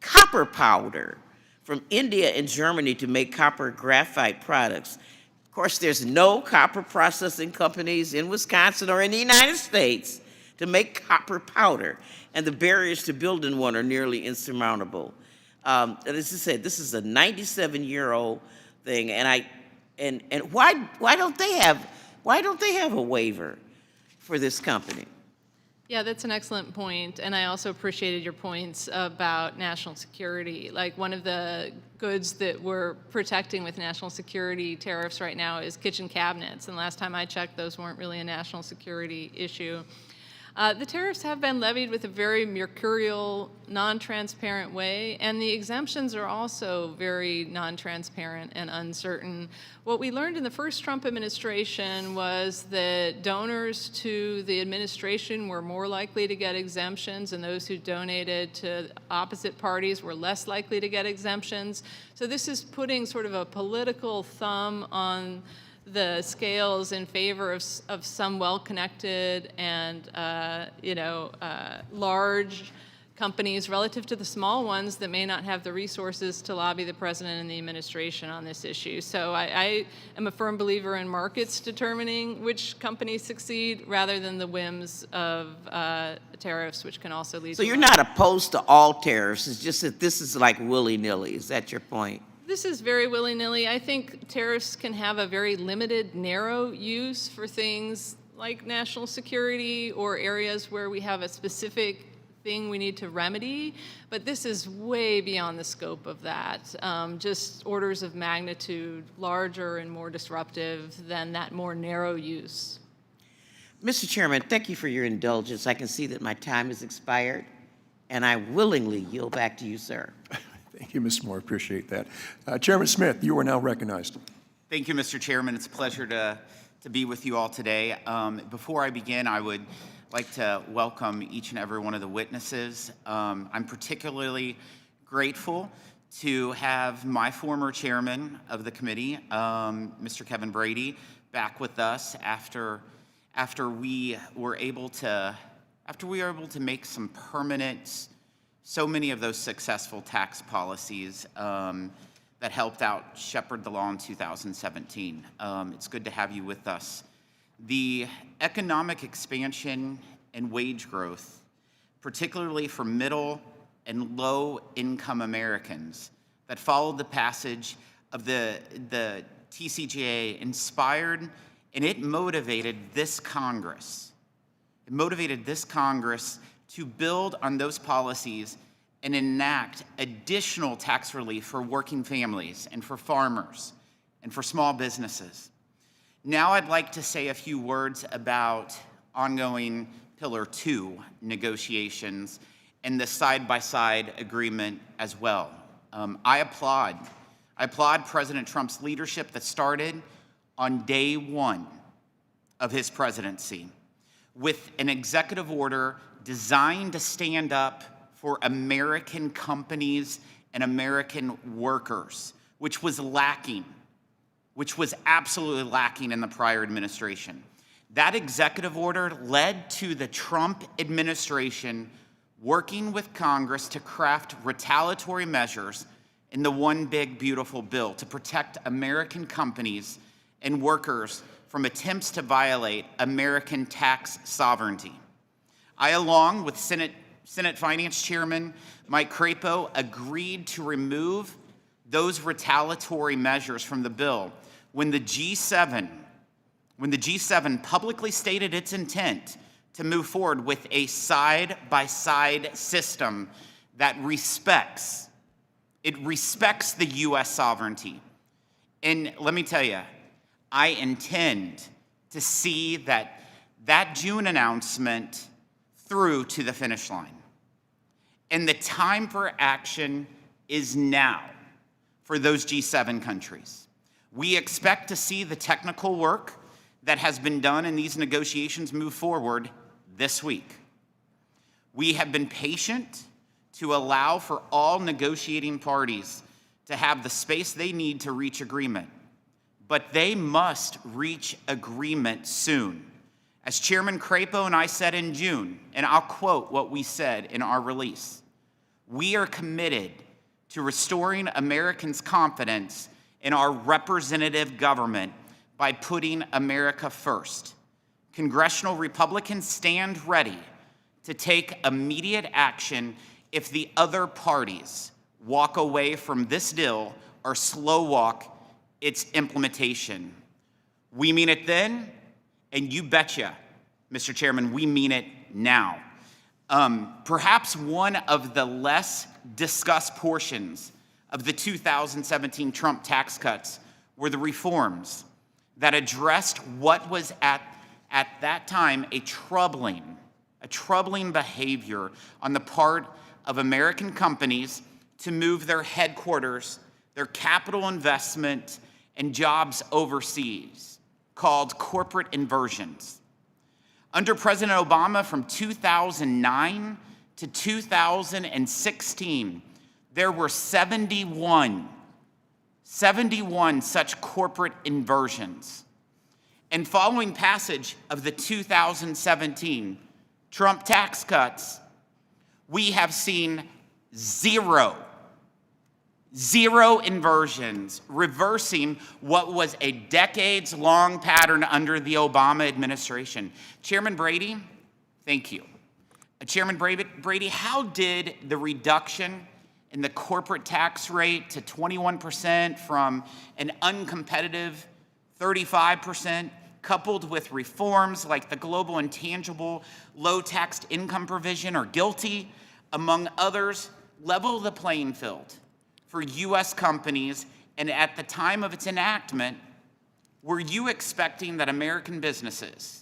copper powder from India and Germany to make copper graphite products. Of course, there's no copper processing companies in Wisconsin or in the United States to make copper powder, and the barriers to building one are nearly insurmountable. As I said, this is a 97-year-old thing, and why don't they have a waiver for this company? Yeah, that's an excellent point, and I also appreciated your points about national security. Like, one of the goods that we're protecting with national security tariffs right now is kitchen cabinets, and last time I checked, those weren't really a national security issue. The tariffs have been levied with a very mercurial, non-transparent way, and the exemptions are also very non-transparent and uncertain. What we learned in the first Trump administration was that donors to the administration were more likely to get exemptions, and those who donated to opposite parties were less likely to get exemptions. So this is putting sort of a political thumb on the scales in favor of some well-connected and large companies relative to the small ones that may not have the resources to lobby the president and the administration on this issue. So I am a firm believer in markets determining which companies succeed rather than the whims of tariffs, which can also lead to— So you're not opposed to all tariffs, it's just that this is like willy-nilly, is that your point? This is very willy-nilly. I think tariffs can have a very limited, narrow use for things like national security or areas where we have a specific thing we need to remedy, but this is way beyond the scope of that, just orders of magnitude larger and more disruptive than that more narrow use. Mr. Chairman, thank you for your indulgence. I can see that my time has expired, and I willingly yield back to you, sir. Thank you, Mr. Moore. Appreciate that. Chairman Smith, you are now recognized. Thank you, Mr. Chairman. It's a pleasure to be with you all today. Before I begin, I would like to welcome each and every one of the witnesses. I'm particularly grateful to have my former chairman of the committee, Mr. Kevin Brady, back with us after we were able to make some permanent. So many of those successful tax policies that helped out shepherd the law in 2017. It's good to have you with us. The economic expansion and wage growth, particularly for middle and low-income Americans, that followed the passage of the TCJA inspired and it motivated this Congress. It motivated this Congress to build on those policies and enact additional tax relief for working families and for farmers and for small businesses. Now I'd like to say a few words about ongoing Pillar 2 negotiations and the side-by-side agreement as well. I applaud President Trump's leadership that started on day one of his presidency with an executive order designed to stand up for American companies and American workers, which was absolutely lacking in the prior administration. That executive order led to the Trump administration working with Congress to craft retaliatory measures in the One Big Beautiful Bill to protect American companies and workers from attempts to violate American tax sovereignty. I, along with Senate Finance Chairman Mike Crapo, agreed to remove those retaliatory measures from the bill when the G7 publicly stated its intent to move forward with a side-by-side system that respects the U.S. sovereignty. And let me tell you, I intend to see that June announcement through to the finish line. And the time for action is now for those G7 countries. We expect to see the technical work that has been done in these negotiations move forward this week. We have been patient to allow for all negotiating parties to have the space they need to reach agreement, but they must reach agreement soon. As Chairman Crapo and I said in June, and I'll quote what we said in our release, we are committed to restoring Americans' confidence in our representative government by putting America first. Congressional Republicans stand ready to take immediate action if the other parties walk away from this deal or slow walk its implementation. We mean it then, and you betcha, Mr. Chairman, we mean it now. Perhaps one of the less discussed portions of the 2017 Trump tax cuts were the reforms that addressed what was at that time a troubling behavior on the part of American companies to move their headquarters, their capital investment, and jobs overseas, called corporate inversions. Under President Obama from 2009 to 2016, there were 71 such corporate inversions. And following passage of the 2017 Trump tax cuts, we have seen zero inversions, reversing what was a decades-long pattern under the Obama administration. Chairman Brady, thank you. Chairman Brady, how did the reduction in the corporate tax rate to 21% from an uncompetitive 35%, coupled with reforms like the global intangible low-taxed income provision or GILTI, among others, level the playing field for U.S. companies? And at the time of its enactment, were you expecting that American businesses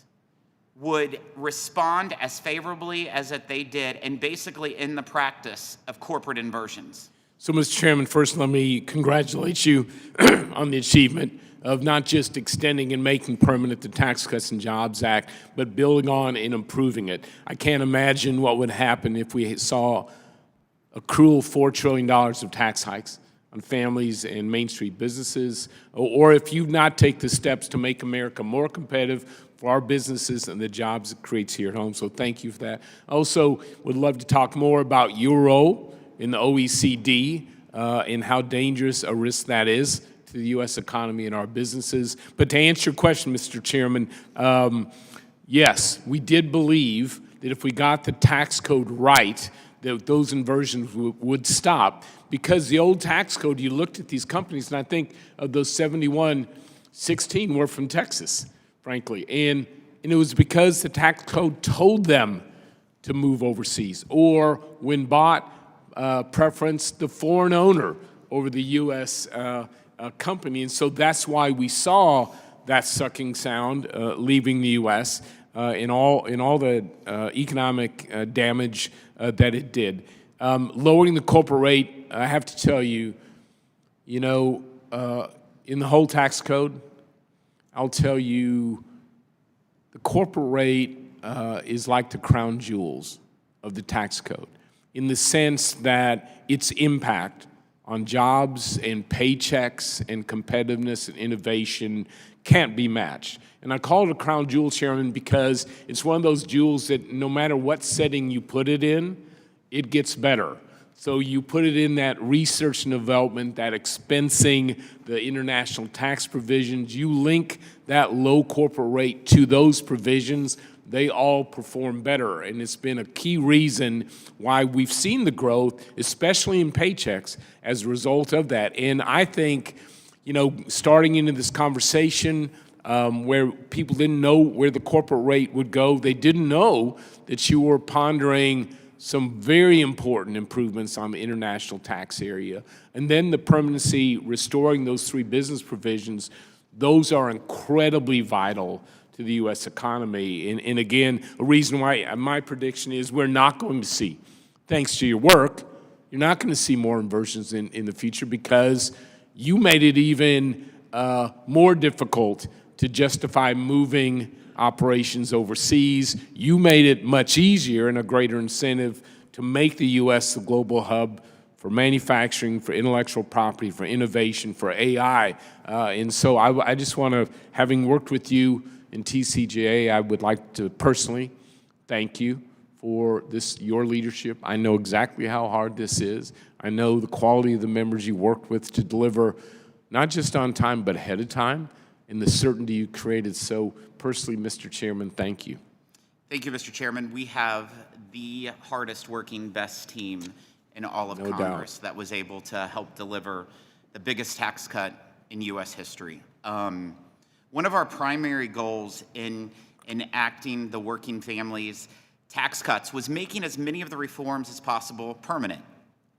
would respond as favorably as that they did, and basically in the practice of corporate inversions? So, Mr. Chairman, first let me congratulate you on the achievement of not just extending and making permanent the Tax Cuts and Jobs Act, but building on and improving it. I can't imagine what would happen if we saw a cruel $4 trillion of tax hikes on families and Main Street businesses, or if you not take the steps to make America more competitive for our businesses and the jobs it creates here at home. So thank you for that. I also would love to talk more about your role in the OECD and how dangerous a risk that is to the U.S. economy and our businesses. But to answer your question, Mr. Chairman, yes, we did believe that if we got the tax code right, that those inversions would stop. Because the old tax code, you looked at these companies, and I think of those 71, 16 were from Texas, frankly. And it was because the tax code told them to move overseas, or when bought, preferenced the foreign owner over the U.S. Company. And so that's why we saw that sucking sound leaving the U.S. In all the economic damage that it did. Lowering the corporate rate, I have to tell you, in the whole tax code, I'll tell you, the corporate rate is like the crown jewels of the tax code, in the sense that its impact on jobs and paychecks and competitiveness and innovation can't be matched. And I call it a crown jewel, Chairman, because it's one of those jewels that no matter what setting you put it in, it gets better. So you put it in that research and development, that expensing, the international tax provisions, you link that low corporate rate to those provisions, they all perform better. And it's been a key reason why we've seen the growth, especially in paychecks, as a result of that. And I think, starting into this conversation where people didn't know where the corporate rate would go, they didn't know that you were pondering some very important improvements on the international tax area. And then the permanency, restoring those 3 business provisions, those are incredibly vital to the U.S. economy. And again, a reason why my prediction is we're not going to see, thanks to your work, you're not going to see more inversions in the future, because you made it even more difficult to justify moving operations overseas. You made it much easier and a greater incentive to make the U.S. the global hub for manufacturing, for intellectual property, for innovation, for AI. And so I just want to, having worked with you in TCJA, I would like to personally thank you for your leadership. I know exactly how hard this is. I know the quality of the members you worked with to deliver not just on time, but ahead of time, and the certainty you created. So personally, Mr. Chairman, thank you. Thank you, Mr. Chairman. We have the hardest working, best team in all of Congress that was able to help deliver the biggest tax cut in U.S. history. One of our primary goals in enacting the working families tax cuts was making as many of the reforms as possible permanent.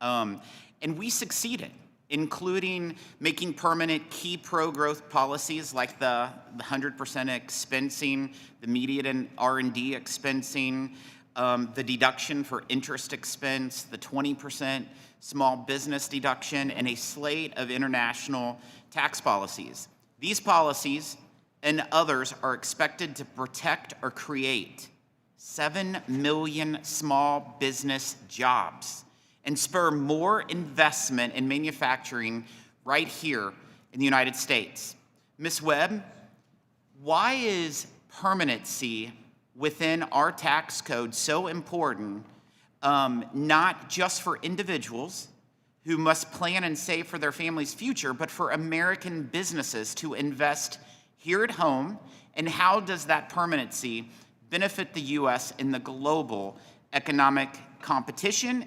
And we succeeded, including making permanent key pro-growth policies like the 100% expensing, the immediate and R&D expensing, the deduction for interest expense, the 20% small business deduction, and a slate of international tax policies. These policies and others are expected to protect or create 7 million small business jobs and spur more investment in manufacturing right here in the United States. Ms. Webb, why is permanency within our tax code so important, not just for individuals who must plan and save for their family's future, but for American businesses to invest here at home? And how does that permanency benefit the U.S. in the global economic competition?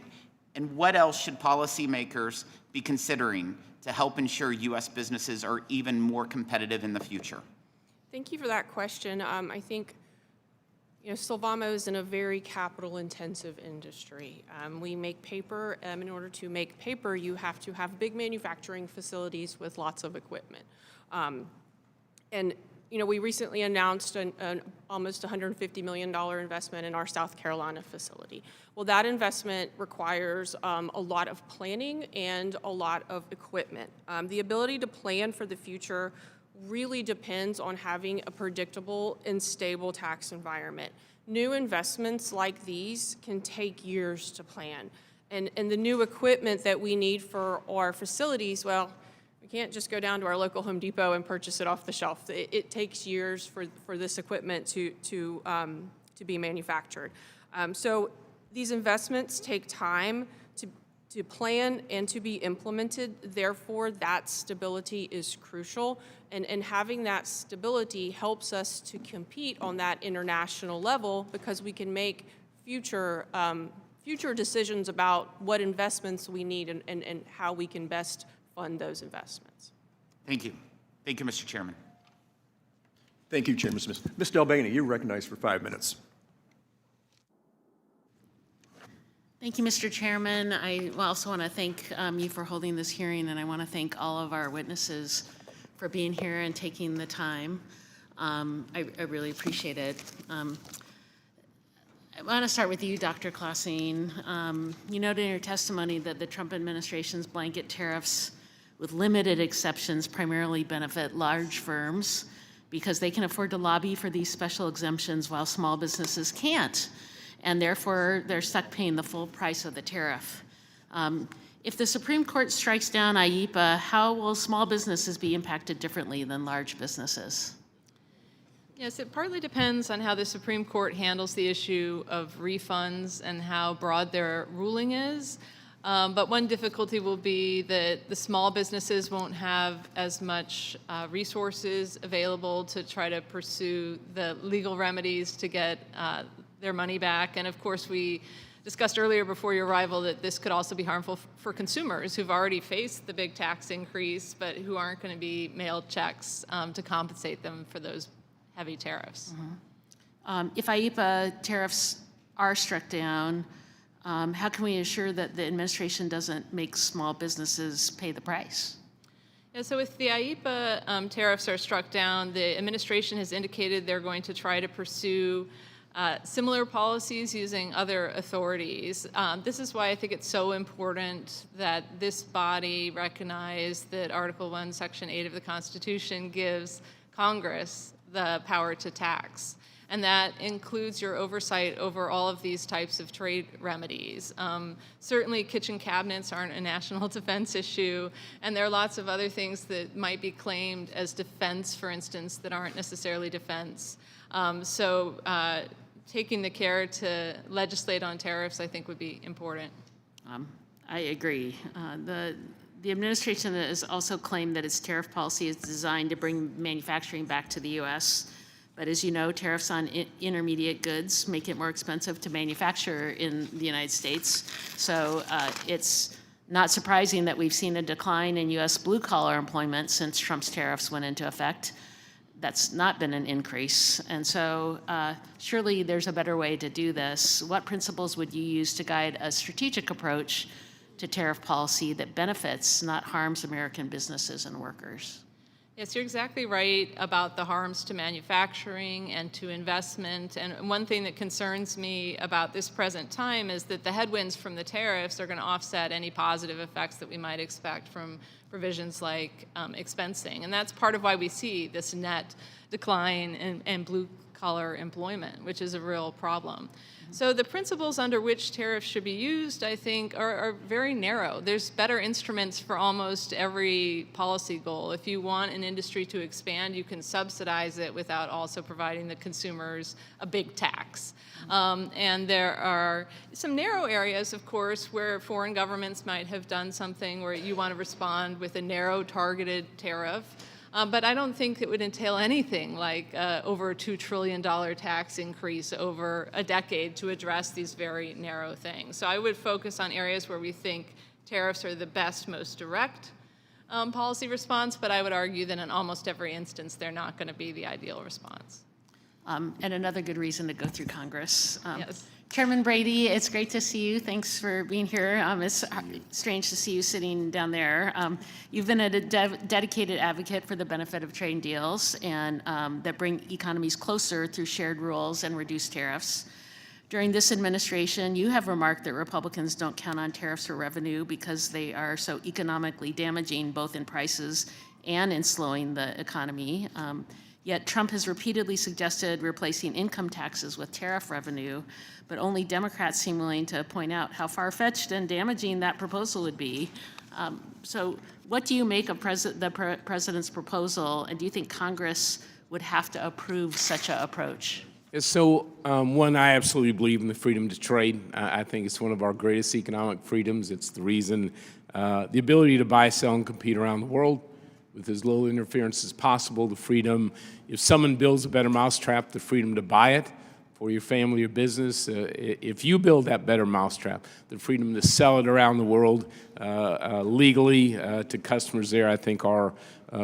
And what else should policymakers be considering to help ensure U.S. businesses are even more competitive in the future? Thank you for that question. I think Sylvamo is in a very capital-intensive industry. We make paper. In order to make paper, you have to have big manufacturing facilities with lots of equipment. And we recently announced an almost $150 million investment in our South Carolina facility. Well, that investment requires a lot of planning and a lot of equipment. The ability to plan for the future really depends on having a predictable and stable tax environment. New investments like these can take years to plan. And the new equipment that we need for our facilities, well, we can't just go down to our local Home Depot and purchase it off the shelf. It takes years for this equipment to be manufactured. So these investments take time to plan and to be implemented. Therefore, that stability is crucial. And having that stability helps us to compete on that international level, because we can make future decisions about what investments we need and how we can best fund those investments. Thank you. Thank you, Mr. Chairman. Thank you, Chairman Smith. Ms. Delbany, you're recognized for 5 minutes. Thank you, Mr. Chairman. I also want to thank you for holding this hearing, and I want to thank all of our witnesses for being here and taking the time. I really appreciate it. I want to start with you, Dr. Clausine. You noted in your testimony that the Trump administration's blanket tariffs, with limited exceptions, primarily benefit large firms because they can afford to lobby for these special exemptions while small businesses can't, and therefore they're stuck paying the full price of the tariff. If the Supreme Court strikes down IEEPA, how will small businesses be impacted differently than large businesses? Yes, it partly depends on how the Supreme Court handles the issue of refunds and how broad their ruling is. But one difficulty will be that the small businesses won't have as much resources available to try to pursue the legal remedies to get their money back. And of course, we discussed earlier before your arrival that this could also be harmful for consumers who've already faced the big tax increase, but who aren't going to be mailed checks to compensate them for those heavy tariffs. If IEEPA tariffs are struck down, how can we assure that the administration doesn't make small businesses pay the price? Yeah, so if the IEEPA tariffs are struck down, the administration has indicated they're going to try to pursue similar policies using other authorities. This is why I think it's so important that this body recognize that Article 1, Section 8 of the Constitution gives Congress the power to tax. And that includes your oversight over all of these types of trade remedies. Certainly kitchen cabinets aren't a national defense issue, and there are lots of other things that might be claimed as defense, for instance, that aren't necessarily defense. Taking the care to legislate on tariffs, I think, would be important. I agree. The administration has also claimed that its tariff policy is designed to bring manufacturing back to the U.S., but as you know, tariffs on intermediate goods make it more expensive to manufacture in the United States. So it's not surprising that we've seen a decline in U.S. blue-collar employment since Trump's tariffs went into effect. That's not been an increase. And so surely there's a better way to do this. What principles would you use to guide a strategic approach to tariff policy that benefits, not harms, American businesses and workers? Yes, you're exactly right about the harms to manufacturing and to investment. And one thing that concerns me about this present time is that the headwinds from the tariffs are going to offset any positive effects that we might expect from provisions like expensing. And that's part of why we see this net decline in blue-collar employment, which is a real problem. So the principles under which tariffs should be used, I think, are very narrow. There's better instruments for almost every policy goal. If you want an industry to expand, you can subsidize it without also providing the consumers a big tax. And there are some narrow areas, of course, where foreign governments might have done something where you want to respond with a narrow targeted tariff. But I don't think it would entail anything like over a $2 trillion tax increase over a decade to address these very narrow things. So I would focus on areas where we think tariffs are the best, most direct policy response, but I would argue that in almost every instance, they're not going to be the ideal response. And another good reason to go through Congress. Yes. Chairman Brady, it's great to see you. Thanks for being here. It's strange to see you sitting down there. You've been a dedicated advocate for the benefit of trade deals and that bring economies closer through shared rules and reduced tariffs. During this administration, you have remarked that Republicans don't count on tariffs for revenue because they are so economically damaging, both in prices and in slowing the economy. Yet Trump has repeatedly suggested replacing income taxes with tariff revenue, but only Democrats seem willing to point out how far-fetched and damaging that proposal would be. So what do you make of the president's proposal, and do you think Congress would have to approve such an approach? So, one, I absolutely believe in the freedom to trade. I think it's one of our greatest economic freedoms. It's the reason, the ability to buy, sell, and compete around the world with as little interference as possible, the freedom, if someone builds a better mousetrap, the freedom to buy it for your family or business. If you build that better mousetrap, the freedom to sell it around the world legally to customers there, I think are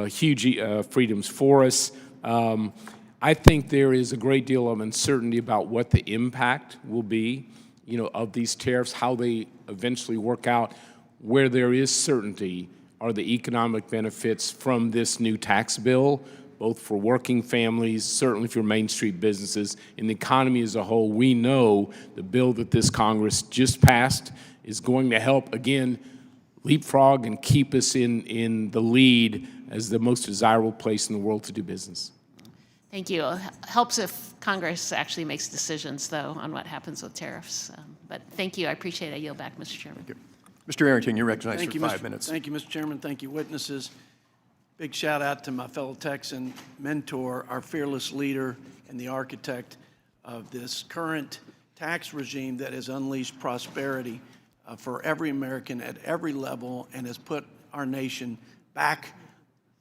huge freedoms for us. I think there is a great deal of uncertainty about what the impact will be, of these tariffs, how they eventually work out. Where there is certainty are the economic benefits from this new tax bill both for working families, certainly for Main Street businesses, and the economy as a whole. We know the bill that this Congress just passed is going to help, again, leapfrog and keep us in the lead as the most desirable place in the world to do business. Thank you. It helps if Congress actually makes decisions, though, on what happens with tariffs. But thank you. I appreciate it. I yield back, Mr. Chairman. Mr. Arrington, you're recognized Thank for you, 5 minutes. Thank you, Mr. Chairman. Thank you, witnesses. Big shout out to my fellow Texan mentor, our fearless leader and the architect of this current tax regime that has unleashed prosperity for every American at every level and has put our nation back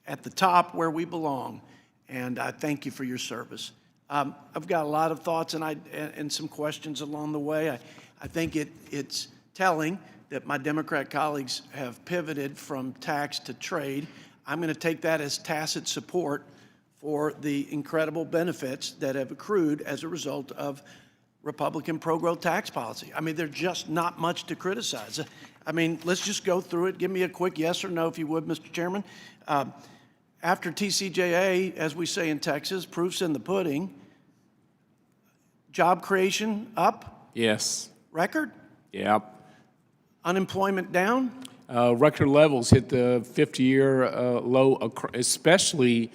at the top where we belong. And I thank you for your service. I've got a lot of thoughts and some questions along the way. I think it's telling that my Democrat colleagues have pivoted from tax to trade. I'm going to take that as tacit support for the incredible benefits that have accrued as a result of Republican pro-growth tax policy. I mean, there's just not much to criticize. I mean, let's just go through it. Give me a quick yes or no, if you would, Mr. Chairman. After TCJA, as we say in Texas, proof's in the pudding. Job creation up? Yes. Record? Yep. Unemployment down? Record levels hit the 50-year low, especially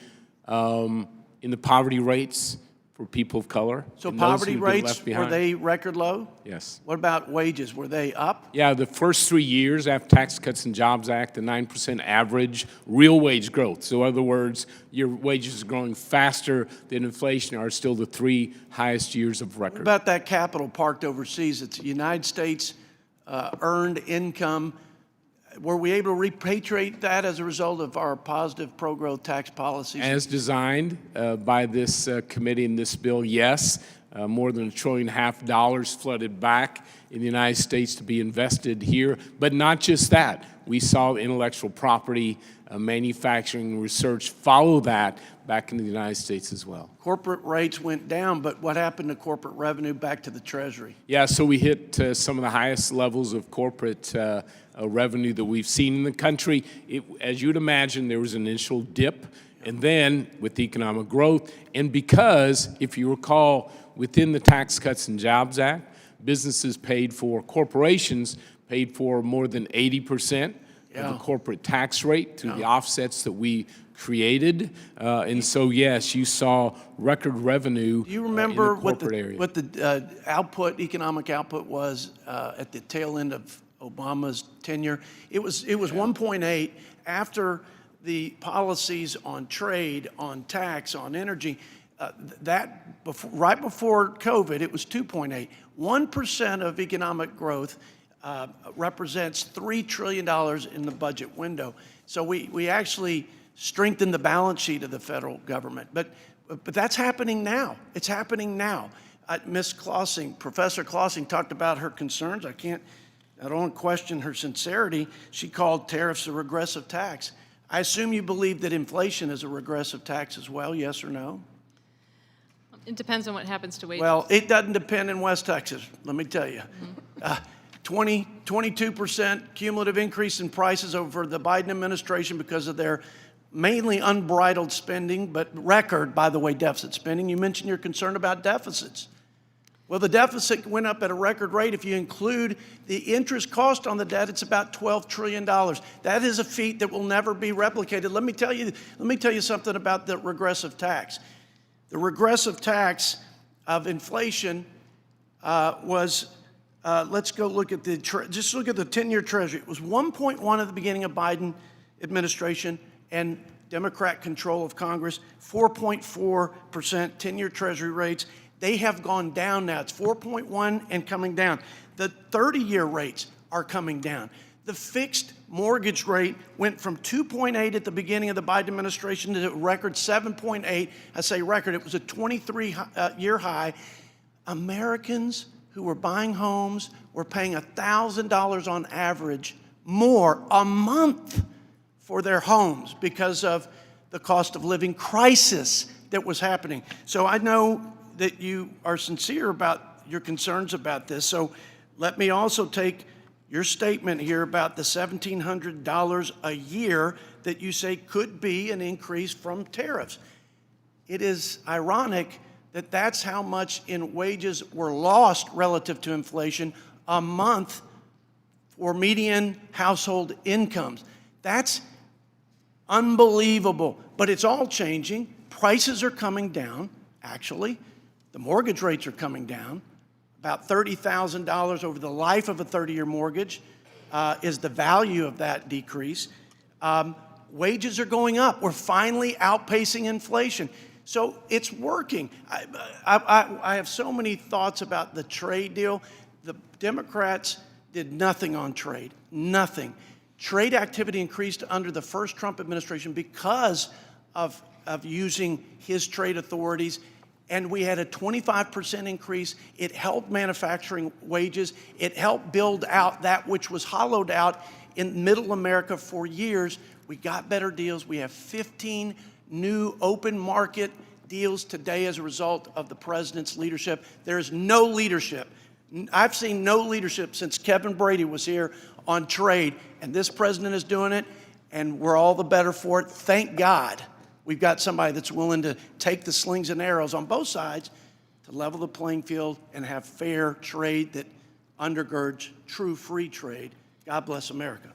in the poverty rates for people of color. So and those poverty who've been rates, left were behind. they record low? Yes. What about wages? Were they up? Yeah, the first 3 years after Tax Cuts and Jobs Act, the 9% average real wage growth. So in other words, your wages are growing faster than inflation are still the 3 highest years of record. What about that capital parked overseas? It's United States earned income. Were we able to repatriate that as a result of our positive pro-growth tax policies? As designed by this committee in this bill, yes. More than $1.5 trillion flooded back in the United States to be invested here. But not just that. We saw intellectual property, manufacturing, research follow that back into the United States as well. Corporate rates went down, but what happened to corporate revenue back to the Treasury? Yeah, so we hit some of the highest levels of corporate revenue that we've seen in the country. As you'd imagine, there was an initial dip, and then with economic growth, and because, if you recall, within the Tax Cuts and Jobs Act, businesses paid for, corporations paid for more than 80% of the corporate tax rate through the offsets that we created. And so, yes, you saw record revenue. Do you remember in the corporate area. what the output, economic output was at the tail end of Obama's tenure? It was 1.8 after the policies on trade, on tax, on energy. Right before COVID, it was 2.8. 1% of economic growth represents $3 trillion in the budget window. So we actually strengthened the balance sheet of the federal government. But that's happening now. It's happening now. Ms. Clausing, Professor Clausing talked about her concerns. I don't question her sincerity. She called tariffs a regressive tax. I assume you believe that inflation is a regressive tax as well, yes or no? It depends on what happens to wages. Well, it doesn't depend in West Texas, let me tell you. 22% cumulative increase in prices over the Biden administration because of their mainly unbridled spending, but record, by the way, deficit spending. You mentioned you're concerned about deficits. Well, the deficit went up at a record rate. If you include the interest cost on the debt, it's about $12 trillion. That is a feat that will never be replicated. Let me tell you something about the regressive tax. The regressive tax of inflation was, let's go look at just look at the 10-year Treasury. It was 1.1 at the beginning of Biden administration and Democrat control of Congress, 4.4% 10-year Treasury rates. They have gone down now. It's 4.1 and coming down. The 30-year rates are coming down. The fixed mortgage rate went from 2.8 at the beginning of the Biden administration to a record 7.8. I say record, it was a 23-year high. Americans who were buying homes were paying $1,000 on average more a month for their homes because of the cost of living crisis that was happening. So I know that you are sincere about your concerns about this. So let me also take your statement here about the $1,700 a year that you say could be an increase from tariffs. it is ironic that that's how much in wages were lost relative to inflation a month for median household incomes. That's unbelievable, but it's all changing. Prices are coming down, actually. The mortgage rates are coming down. About $30,000 over the life of a 30-year mortgage is the value of that decrease. Wages are going up. We're finally outpacing inflation. So it's working. I have so many thoughts about the trade deal. The Democrats did nothing on trade, nothing. Trade activity increased under the first Trump administration because of using his trade authorities, and we had a 25% increase. It helped manufacturing wages. It helped build out that which was hollowed out in middle America for years. We got better deals. We have 15 new open market deals today as a result of the president's leadership. There is no leadership. I've seen no leadership since Kevin Brady was here on trade, and this president is doing it, and we're all the better for it. Thank God we've got somebody that's willing to take the slings and arrows on both sides to level the playing field and have fair trade that undergirds true free trade. God bless America.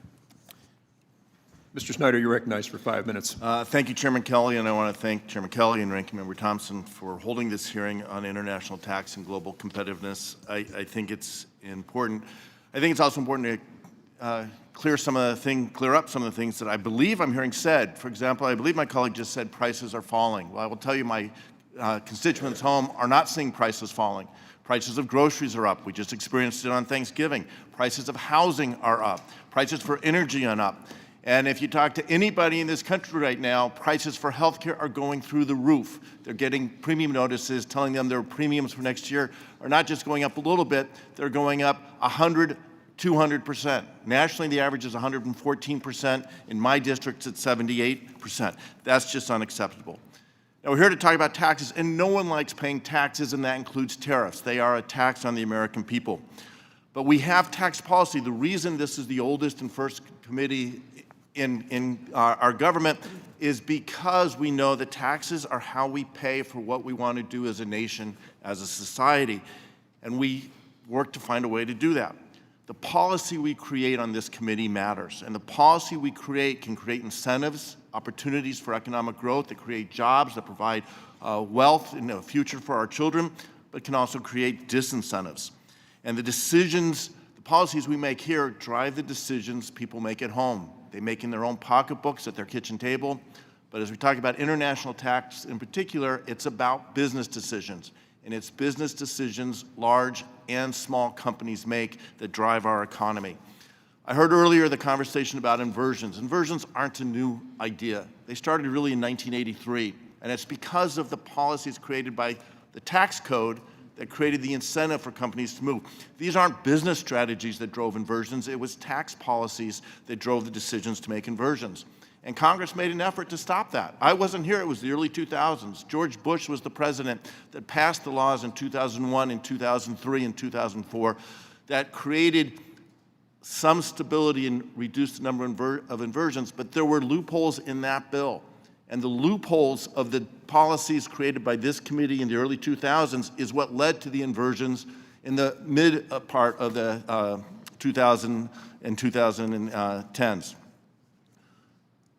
Mr. Snyder, you're recognized for 5 minutes. Thank you, Chairman Kelly, and I want to thank Chairman Kelly and Ranking Member Thompson for holding this hearing on international tax and global competitiveness. I think it's important. I think it's also important to clear up some of the things that I believe I'm hearing said. For example, I believe my colleague just said prices are falling. Well, I will tell you my constituents home are not seeing prices falling. Prices of groceries are up. We just experienced it on Thanksgiving. Prices of housing are up. Prices for energy are up. And if you talk to anybody in this country right now, prices for healthcare are going through the roof. They're getting premium notices telling them their premiums for next year are not just going up a little bit, they're going up 100, 200%. Nationally, the average is 114%. In my district, it's at 78%. That's just unacceptable. Now, we're here to talk about taxes, and no one likes paying taxes, and that includes tariffs. They are a tax on the American people. But we have tax policy. The reason this is the oldest and first committee in our government is because we know that taxes are how we pay for what we want to do as a nation, as a society, and we work to find a way to do that. The policy we create on this committee matters, and the policy we create can create incentives, opportunities for economic growth, that create jobs, that provide wealth in the future for our children, but can also create disincentives. And the policies we make here drive the decisions people make at home. They make in their own pocketbooks at their kitchen table. But as we talk about international tax in particular, it's about business decisions. And it's business decisions large and small companies make that drive our economy. I heard earlier the conversation about inversions. Inversions aren't a new idea. They started really in 1983. And it's because of the policies created by the tax code that created the incentive for companies to move. These aren't business strategies that drove inversions. It was tax policies that drove the decisions to make inversions. And Congress made an effort to stop that. I wasn't here. It was the early 2000s. George Bush was the president that passed the laws in 2001, in 2003, and 2004 that created some stability and reduced the number of inversions, but there were loopholes in that bill. And the loopholes of the policies created by this committee in the early 2000s is what led to the inversions in the mid part of the 2000 and 2010s.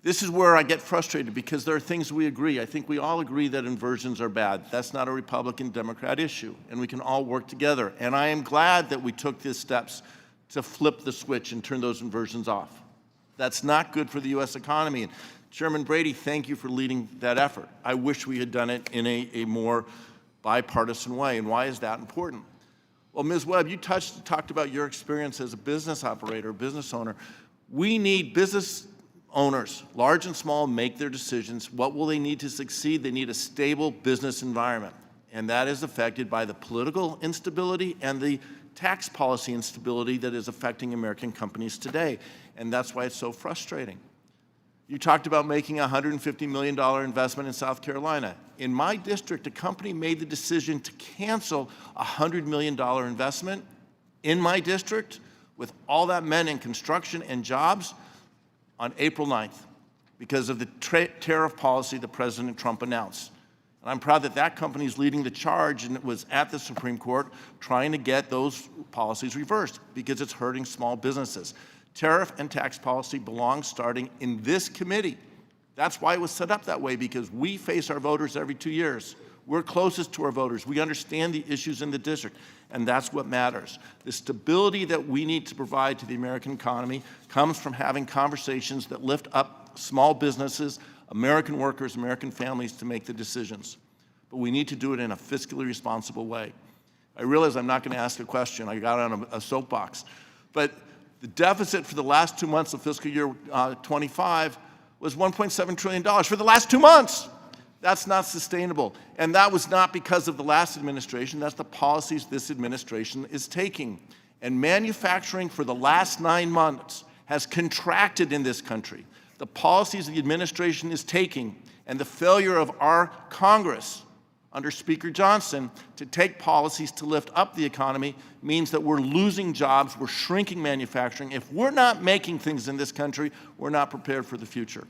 This is where I get frustrated because there are things we agree. I think we all agree that inversions are bad. That's not a Republican-Democrat issue, and we can all work together. And I am glad that we took these steps to flip the switch and turn those inversions off. That's not good for the U.S. economy. And Chairman Brady, thank you for leading that effort. I wish we had done it in a more bipartisan way. And why is that important? Well, Ms. Webb, you talked about your experience as a business operator, business owner. We need business owners, large and small, make their decisions. What will they need to succeed? They need a stable business environment. And that is affected by the political instability and the tax policy instability that is affecting American companies today. And that's why it's so frustrating. You talked about making a $150 million investment in South Carolina. In my district, a company made the decision to cancel a $100 million investment in my district with all that meant in construction and jobs on April 9th because of the tariff policy that President Trump announced. And I'm proud that that company is leading the charge, and it was at the Supreme Court trying to get those policies reversed because it's hurting small businesses. Tariff and tax policy belongs starting in this committee. That's why it was set up that way, because we face our voters every 2 years. We're closest to our voters. We understand the issues in the district, and that's what matters. The stability that we need to provide to the American economy comes from having conversations that lift up small businesses, American workers, American families to make the decisions. But we need to do it in a fiscally responsible way. I realize I'm not going to ask a question. I got on a soapbox. But the deficit for the last 2 months of fiscal year 25 was $1.7 trillion for the last 2 months. That's not sustainable. And that was not because of the last administration. That's the policies this administration is taking. And manufacturing for the last 9 months has contracted in this country. The policies the administration is taking and the failure of our Congress under Speaker Johnson to take policies to lift up the economy means that we're losing jobs, we're shrinking manufacturing. If we're not making things in this country, we're not prepared for the future.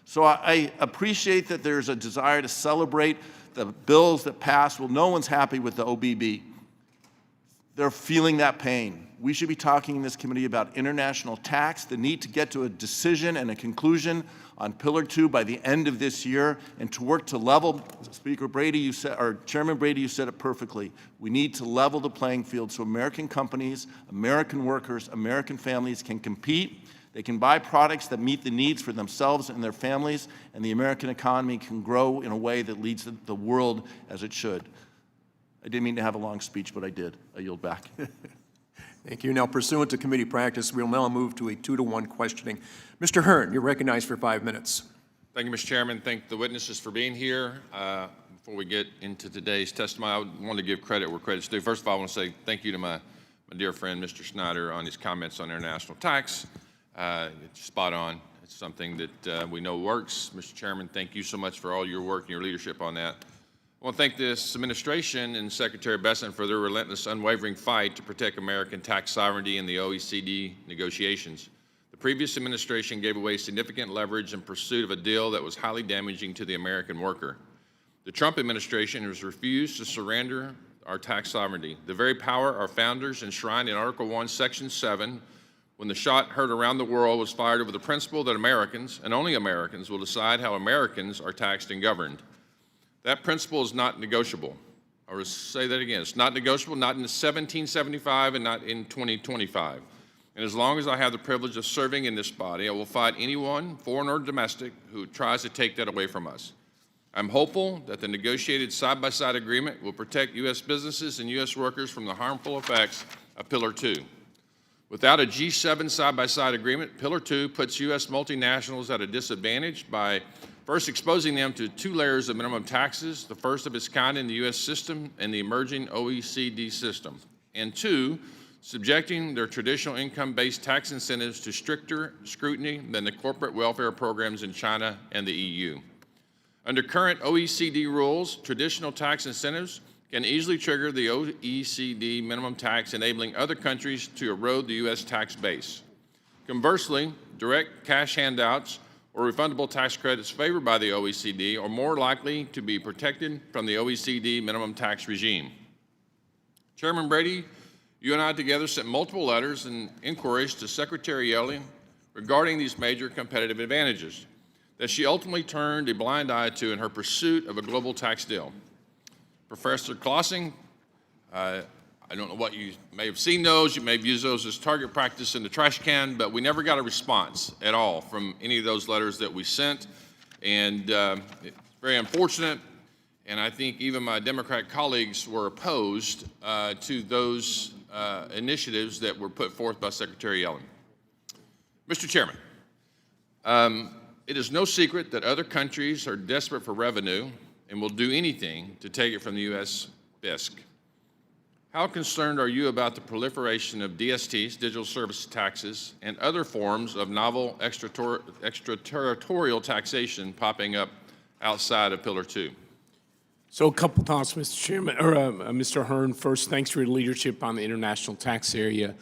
So I appreciate that there's a desire to celebrate the bills that pass. Well, no one's happy with the OBB. They're feeling that pain. We should be talking in this committee about international tax, the need to get to a decision and a conclusion on Pillar 2 by the end of this year, and to work to level, Speaker Brady, you said, or Chairman Brady, you said it perfectly. We need to level the playing field so American companies, American workers, American families can compete. They can buy products that meet the needs for themselves and their families, and the American economy can grow in a way that leads the world as it should. I didn't mean to have a long speech, but I did. I yield back. Thank you. Now, pursuant to committee practice, we'll now move to a 2-to-1 questioning. Mr. Hearn, you're recognized for 5 minutes. Thank you, Mr. Chairman. Thank the witnesses for being here. Before we get into today's testimony, I want to give credit where credit's due. First of all, I want to say thank you to my dear friend, Mr. Snyder, on his comments on international tax. It's spot on. It's something that we know works. Mr. Chairman, thank you so much for all your work and your leadership on that. I want to thank this administration and Secretary Bessent for their relentless, unwavering fight to protect American tax sovereignty in the OECD negotiations. The previous administration gave away significant leverage in pursuit of a deal that was highly damaging to the American worker. The Trump administration has refused to surrender our tax sovereignty, the very power our founders enshrined in Article 1, Section 7, when the shot heard around the world was fired over the principle that Americans, and only Americans, will decide how Americans are taxed and governed. That principle is not negotiable. I will say that again. It's not negotiable, not in 1775 and not in 2025. And as long as I have the privilege of serving in this body, I will fight anyone, foreign or domestic, who tries to take that away from us. I'm hopeful that the negotiated side-by-side agreement will protect U.S. businesses and U.S. workers from the harmful effects of Pillar 2. Without a G7 side-by-side agreement, Pillar 2 puts U.S. multinationals at a disadvantage by first exposing them to 2 layers of minimum taxes, the first of its kind in the U.S. system and the emerging OECD system, and 2, subjecting their traditional income-based tax incentives to stricter scrutiny than the corporate welfare programs in China and the EU. Under current OECD rules, traditional tax incentives can easily trigger the OECD minimum tax, enabling other countries to erode the U.S. tax base. Conversely, direct cash handouts or refundable tax credits favored by the OECD are more likely to be protected from the OECD minimum tax regime. Chairman Brady, you and I together sent multiple letters and inquiries to Secretary Yellen regarding these major competitive advantages that she ultimately turned a blind eye to in her pursuit of a global tax deal. Professor Clausing, I don't know what you may have seen those. You may have used those as target practice in the trash can, but we never got a response at all from any of those letters that we sent. And it's very unfortunate. And I think even my Democrat colleagues were opposed to those initiatives that were put forth by Secretary Yellen. Mr. Chairman, it is no secret that other countries are desperate for revenue and will do anything to take it from the U.S. fisc. How concerned are you about the proliferation of DSTs, digital service taxes, and other forms of novel extraterritorial taxation popping up outside of Pillar 2? So a couple thoughts, Mr. Chairman, or Mr. Hearn. First, thanks for your leadership on the international tax area.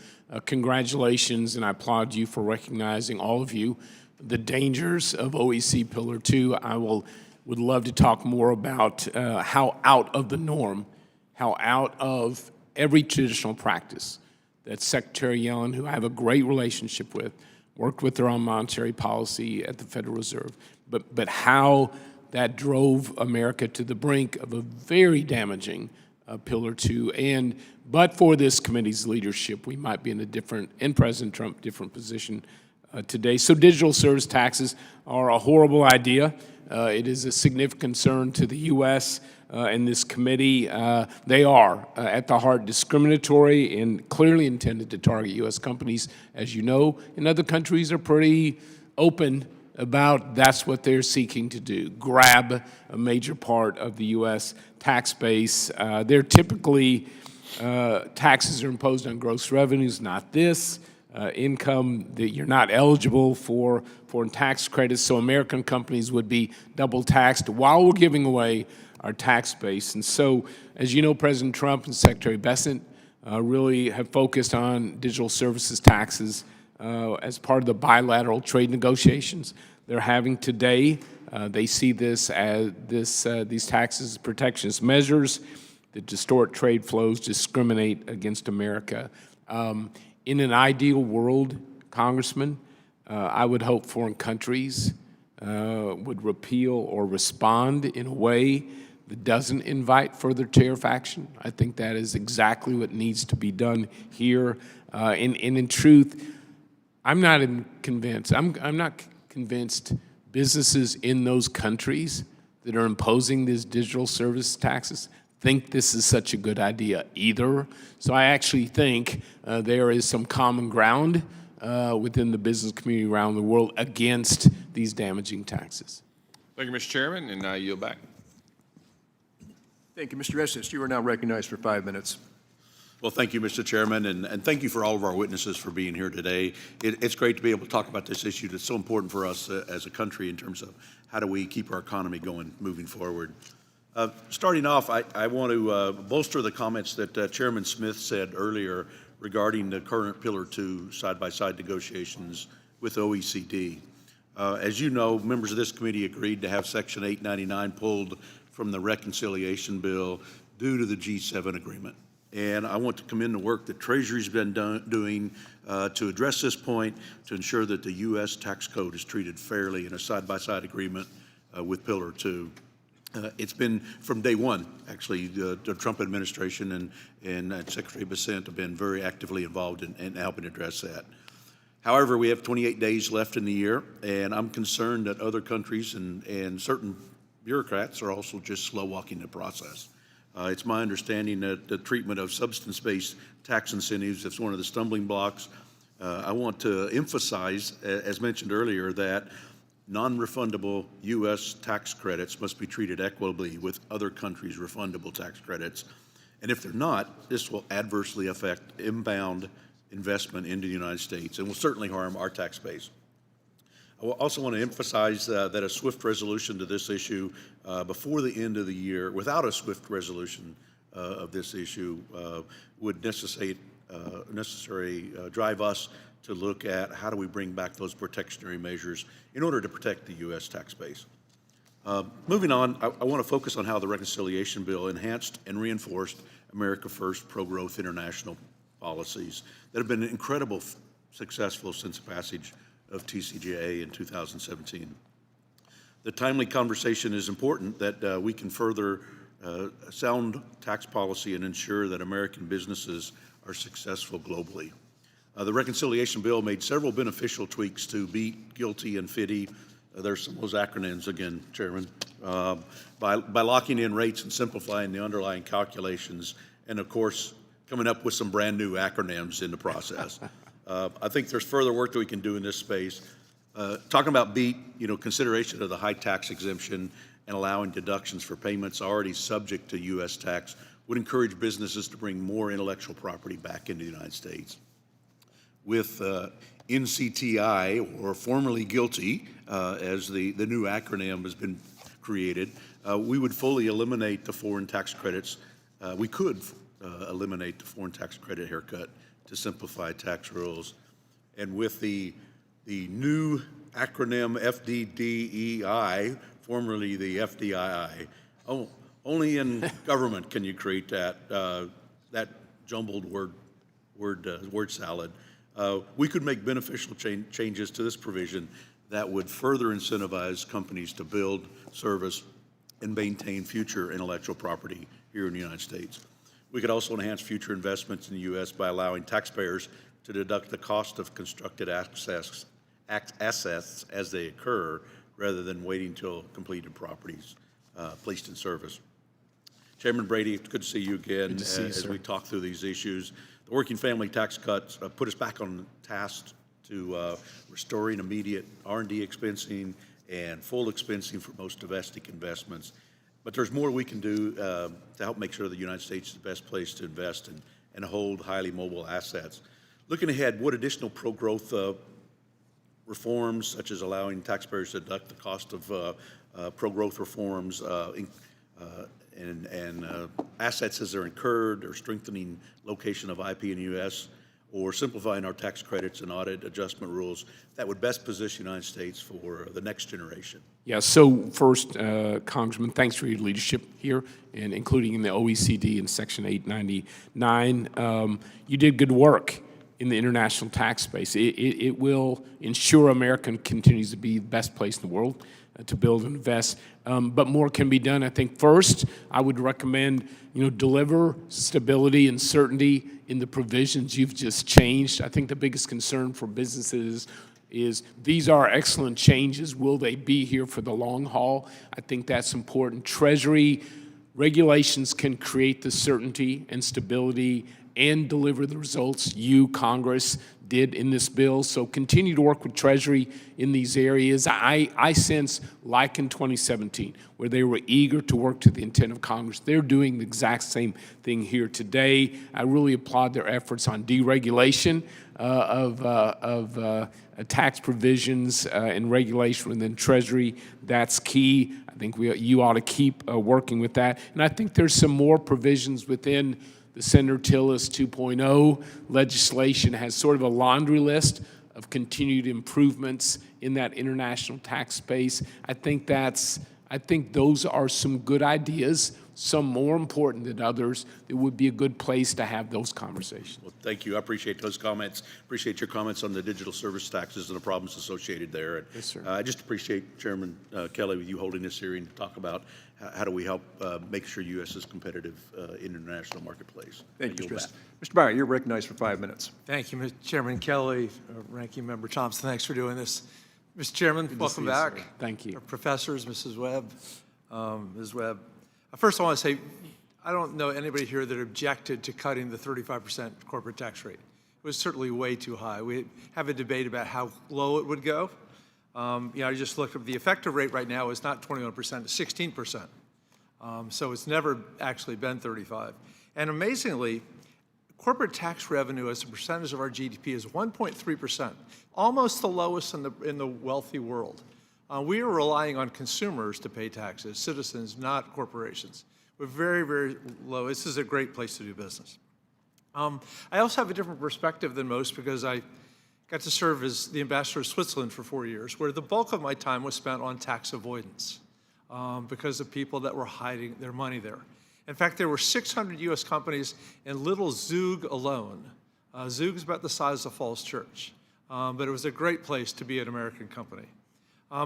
Congratulations, and I applaud you for recognizing, all of you, the dangers of OECD Pillar 2. I will would love to talk more about how out of the norm, how out of every traditional practice that Secretary Yellen, who I have a great relationship with, worked with her on monetary policy at the Federal Reserve, but how that drove America to the brink of a very damaging Pillar 2. And but for this committee's leadership, we might be in a different, and President Trump, different position today. So digital service taxes are a horrible idea. It is a significant concern to the U.S. And this committee. They are, at the heart, discriminatory and clearly intended to target U.S. companies, as you know. And other countries are pretty open about that's what they're seeking to do, grab a major part of the U.S. tax base. They're typically, taxes are imposed on gross revenues, not this. Income that you're not eligible for foreign tax credits, so American companies would be double taxed while we're giving away our tax base. And so, as you know, President Trump and Secretary Bessent really have focused on digital services taxes as part of the bilateral trade negotiations they're having today. They see this as these taxes as protectionist measures that distort trade flows, discriminate against America. In an ideal world, Congressman, I would hope foreign countries would repeal or respond in a way that doesn't invite further tariff action. I think that is exactly what needs to be done here. And in truth, I'm not convinced. I'm not convinced businesses in those countries that are imposing these digital service taxes think this is such a good idea either. So I actually think there is some common ground within the business community around the world against these damaging taxes. Thank you, Mr. Chairman, and I yield back. Thank you, Mr. Estes. You are now recognized for 5 minutes. Well, thank you, Mr. Chairman, and thank you for all of our witnesses for being here today. It's great to be able to talk about this issue that's so important for us as a country in terms of how do we keep our economy going, moving forward. Starting off, I want to bolster the comments that Chairman Smith said earlier regarding the current Pillar 2 side-by-side negotiations with OECD. As you know, members of this committee agreed to have Section 899 pulled from the reconciliation bill due to the G7 agreement. And I want to commend the work that Treasury's been doing to address this point, to ensure that the U.S. tax code is treated fairly in a side-by-side agreement with Pillar 2. It's been from day one, actually, the Trump administration and Secretary Bessent have been very actively involved in helping address that. However, we have 28 days left in the year, and I'm concerned that other countries and certain bureaucrats are also just slow-walking the process. It's my understanding that the treatment of substance-based tax incentives is one of the stumbling blocks. I want to emphasize, as mentioned earlier, that non-refundable U.S. tax credits must be treated equitably with other countries' refundable tax credits. And if they're not, this will adversely affect inbound investment into the United States and will certainly harm our tax base. I also want to emphasize that a swift resolution to this issue before the end of the year, without a swift resolution of this issue, would drive us to look at how do we bring back those protectionary measures in order to protect the U.S. tax base. Moving on, I want to focus on how the reconciliation bill enhanced and reinforced America First pro-growth international policies that have been incredibly successful since the passage of TCJA in 2017. The timely conversation is important that we can further sound tax policy and ensure that American businesses are successful globally. The reconciliation bill made several beneficial tweaks to BEAT, GILTI, and FDII. There's some of those acronyms again, Chairman. By locking in rates and simplifying the underlying calculations, and of course, coming up with some brand new acronyms in the process. I think there's further work that we can do in this space. Talking about BEAT, consideration of the high tax exemption and allowing deductions for payments already subject to U.S. tax would encourage businesses to bring more intellectual property back into the United States. With NCTI, or formerly GILTI, as the new acronym has been created, we would fully eliminate the foreign tax credits. We could eliminate the foreign tax credit haircut to simplify tax rules. And with the new acronym FDDEI formerly the FDII. Oh, only in government can you create that jumbled word salad. We could make beneficial changes to this provision that would further incentivize companies to build, service, and maintain future intellectual property here in the United States. We could also enhance future investments in the U.S. by allowing taxpayers to deduct the cost of constructed assets as they occur, rather than waiting until completed properties placed in service. Chairman Brady, good to see you again as we talk through these issues. The working family tax cuts put us back on task to restoring immediate R&D expensing and full expensing for most domestic investments. But there's more we can do to help make sure the United States is the best place to invest and hold highly mobile assets. Looking ahead, what additional pro-growth reforms, such as allowing taxpayers to deduct the cost of pro-growth reforms and assets as they're incurred, or strengthening location of IP in the U.S., or simplifying our tax credits and audit adjustment rules that would best position the United States for the next generation? Yeah, so first, Congressman, thanks for your leadership here, and including in the OECD in Section 899. You did good work in the international tax space. It will ensure America continues to be the best place in the world to build and invest, but more can be done. I think first, I would recommend, deliver stability and certainty in the provisions you've just changed. I think the biggest concern for businesses is these are excellent changes. Will they be here for the long haul? I think that's important. Treasury regulations can create the certainty and stability and deliver the results you, Congress, did in this bill. So continue to work with Treasury in these areas. I sense, like in 2017, where they were eager to work to the intent of Congress, they're doing the exact same thing here today. I really applaud their efforts on deregulation of tax provisions and regulation within Treasury. That's key. I think you ought to keep working with that. And I think there's some more provisions within the Senator Tillis 2.0 legislation has sort of a laundry list of continued improvements in that international tax space. I think those are some good ideas, some more important than others. It would be a good place to have those conversations. Well, thank you. I appreciate those comments. Appreciate your comments on the digital service taxes and the problems associated there. And, yes, sir. I just appreciate Chairman Kelly with you holding this hearing to talk about how do we help make sure U.S. is competitive in the international marketplace. Thank you, Mr. Byer. You're recognized for 5 minutes. Thank you, Mr. Chairman Kelly, Ranking Member Thompson. Thanks for doing this. Mr. Chairman, welcome back. Thank you. Our professors, Mrs. Webb, Ms. Webb. First, I want to say, I don't know anybody here that objected to cutting the 35% corporate tax rate. It was certainly way too high. We have a debate about how low it would go. I just looked at the effective rate right now is not 21%, it's 16%. So it's never actually been 35. And amazingly, corporate tax revenue as a percentage of our GDP is 1.3%, almost the lowest in the wealthy world. We are relying on consumers to pay taxes, citizens, not corporations. We're very, very low. This is a great place to do business. I also have a different perspective than most because I got to serve as the ambassador of Switzerland for 4 years, where the bulk of my time was spent on tax avoidance because of people that were hiding their money there. In fact, there were 600 U.S. companies in little Zug alone. Zug is about the size of Falls Church, but it was a great place to be an American company.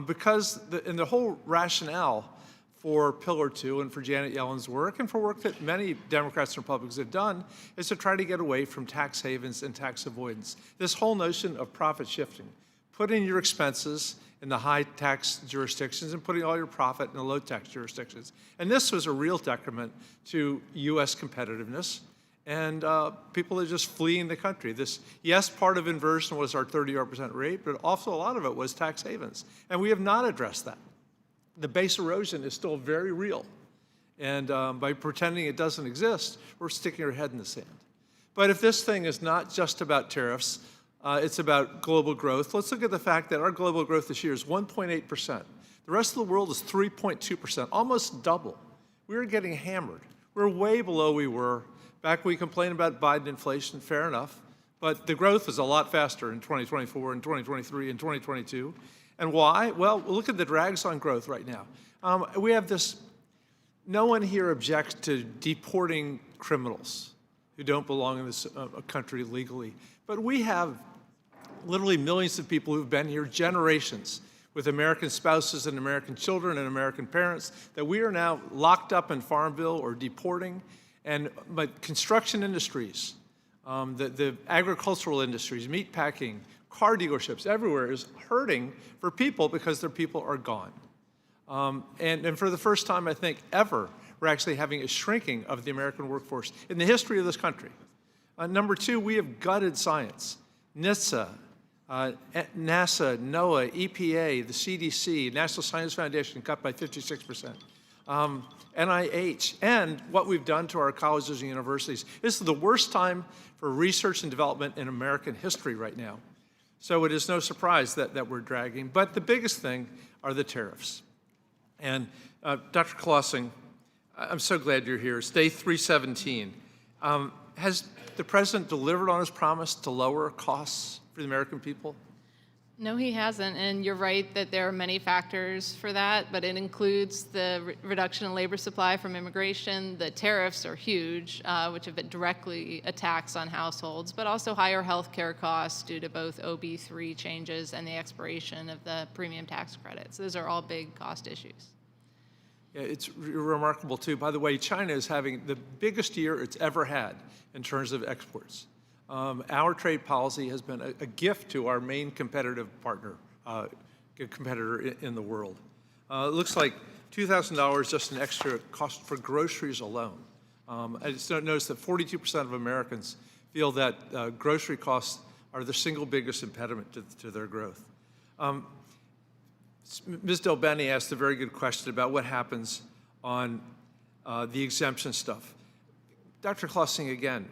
Because the whole rationale for Pillar 2 and for Janet Yellen's work and for work that many Democrats and Republicans have done is to try to get away from tax havens and tax avoidance. This whole notion of profit shifting, putting your expenses in the high tax jurisdictions and putting all your profit in the low tax jurisdictions. And this was a real decrement to U.S. competitiveness and people are just fleeing the country. Yes, part of inversion was our 30% rate, but also a lot of it was tax havens. And we have not addressed that. The base erosion is still very real. And by pretending it doesn't exist, we're sticking our head in the sand. But if this thing is not just about tariffs, it's about global growth. Let's look at the fact that our global growth this year is 1.8%. The rest of the world is 3.2%, almost double. We're getting hammered. We're way below we were. Back when we complained about Biden inflation, fair enough. But the growth is a lot faster in 2024 and 2023 and 2022. And why? Well, look at the drags on growth right now. We have this, no one here objects to deporting criminals who don't belong in this country legally. But we have literally millions of people who've been here generations with American spouses and American children and American parents that we are now locked up in Farmville or deporting. But construction industries, the agricultural industries, meat packing, car dealerships, everywhere is hurting for people because their people are gone. And for the first time, I think, ever, we're actually having a shrinking of the American workforce in the history of this country. Number two, we have gutted science. NHTSA, NASA, NOAA, EPA, the CDC, National Science Foundation cut by 56%. NIH, and what we've done to our colleges and universities. This is the worst time for research and development in American history right now. So it is no surprise that we're dragging. But the biggest thing are the tariffs. And Dr. Clausing, I'm so glad you're here. It's day 317. Has the president delivered on his promise to lower costs for the American people? No, he hasn't, and you're right that there are many factors for that, but it includes the reduction in labor supply from immigration. The tariffs are huge, which have been directly attacks on households, but also higher health care costs due to both OB3 changes and the expiration of the premium tax credits. Those are all big cost issues. Yeah, it's remarkable, too. By the way, China is having the biggest year it's ever had in terms of exports. Our trade policy has been a gift to our main competitive partner, competitor in the world. It looks like $2,000 just an extra cost for groceries alone. I just noticed that 42% of Americans feel that grocery costs are the single biggest impediment to their growth. Ms. Del Bene asked a very good question about what happens on the exemption stuff. Dr. Clausing, again,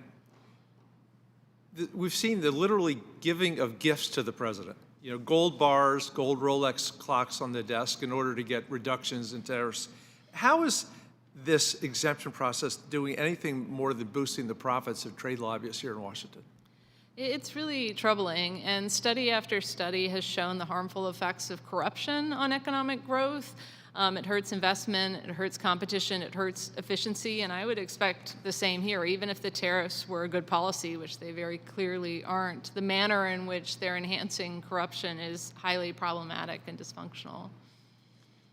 we've seen the literally giving of gifts to the president. You know, gold bars, gold Rolex clocks on the desk in order to get reductions in tariffs. How is this exemption process doing anything more than boosting the profits of trade lobbyists here in Washington? It's really troubling, and study after study has shown the harmful effects of corruption on economic growth. It hurts investment, it hurts competition, it hurts efficiency, and I would expect the same here, even if the tariffs were a good policy, which they very clearly aren't. The manner in which they're enhancing corruption is highly problematic and dysfunctional.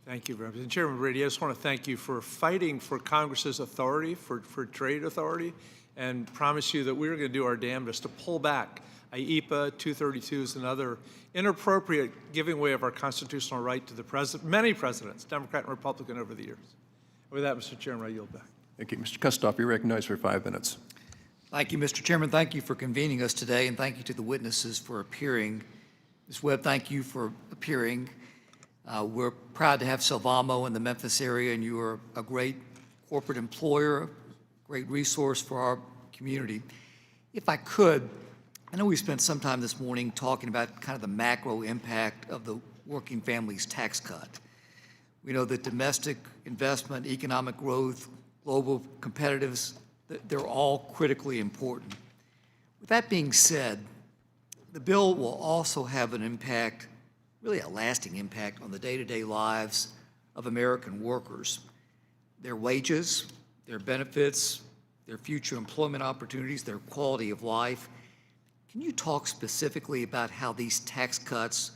Thank you, Representative Chairman Brady. I just want to thank you for fighting for Congress's authority, for trade authority, and promise you that we're going to do our damnedest to pull back IEPA, 232s, and other inappropriate giving away of our constitutional right to the president, many presidents, Democrat and Republican, over the years. With that, Mr. Chairman, I yield back. Thank you. Mr. Kustoff, you're recognized for 5 minutes. Thank you, Mr. Chairman. Thank you for convening us today, and thank you to the witnesses for appearing. Ms. Webb, thank you for appearing. We're proud to have Sylvamo in the Memphis area, and you are a great corporate employer, great resource for our community. If I could, I know we spent some time this morning talking about kind of the macro impact of the working families tax cut. We know that domestic investment, economic growth, global competitiveness, they're all critically important. With that being said, the bill will also have an impact, really a lasting impact, on the day-to-day lives of American workers. Their wages, their benefits, their future employment opportunities, their quality of life. Can you talk specifically about how these tax cuts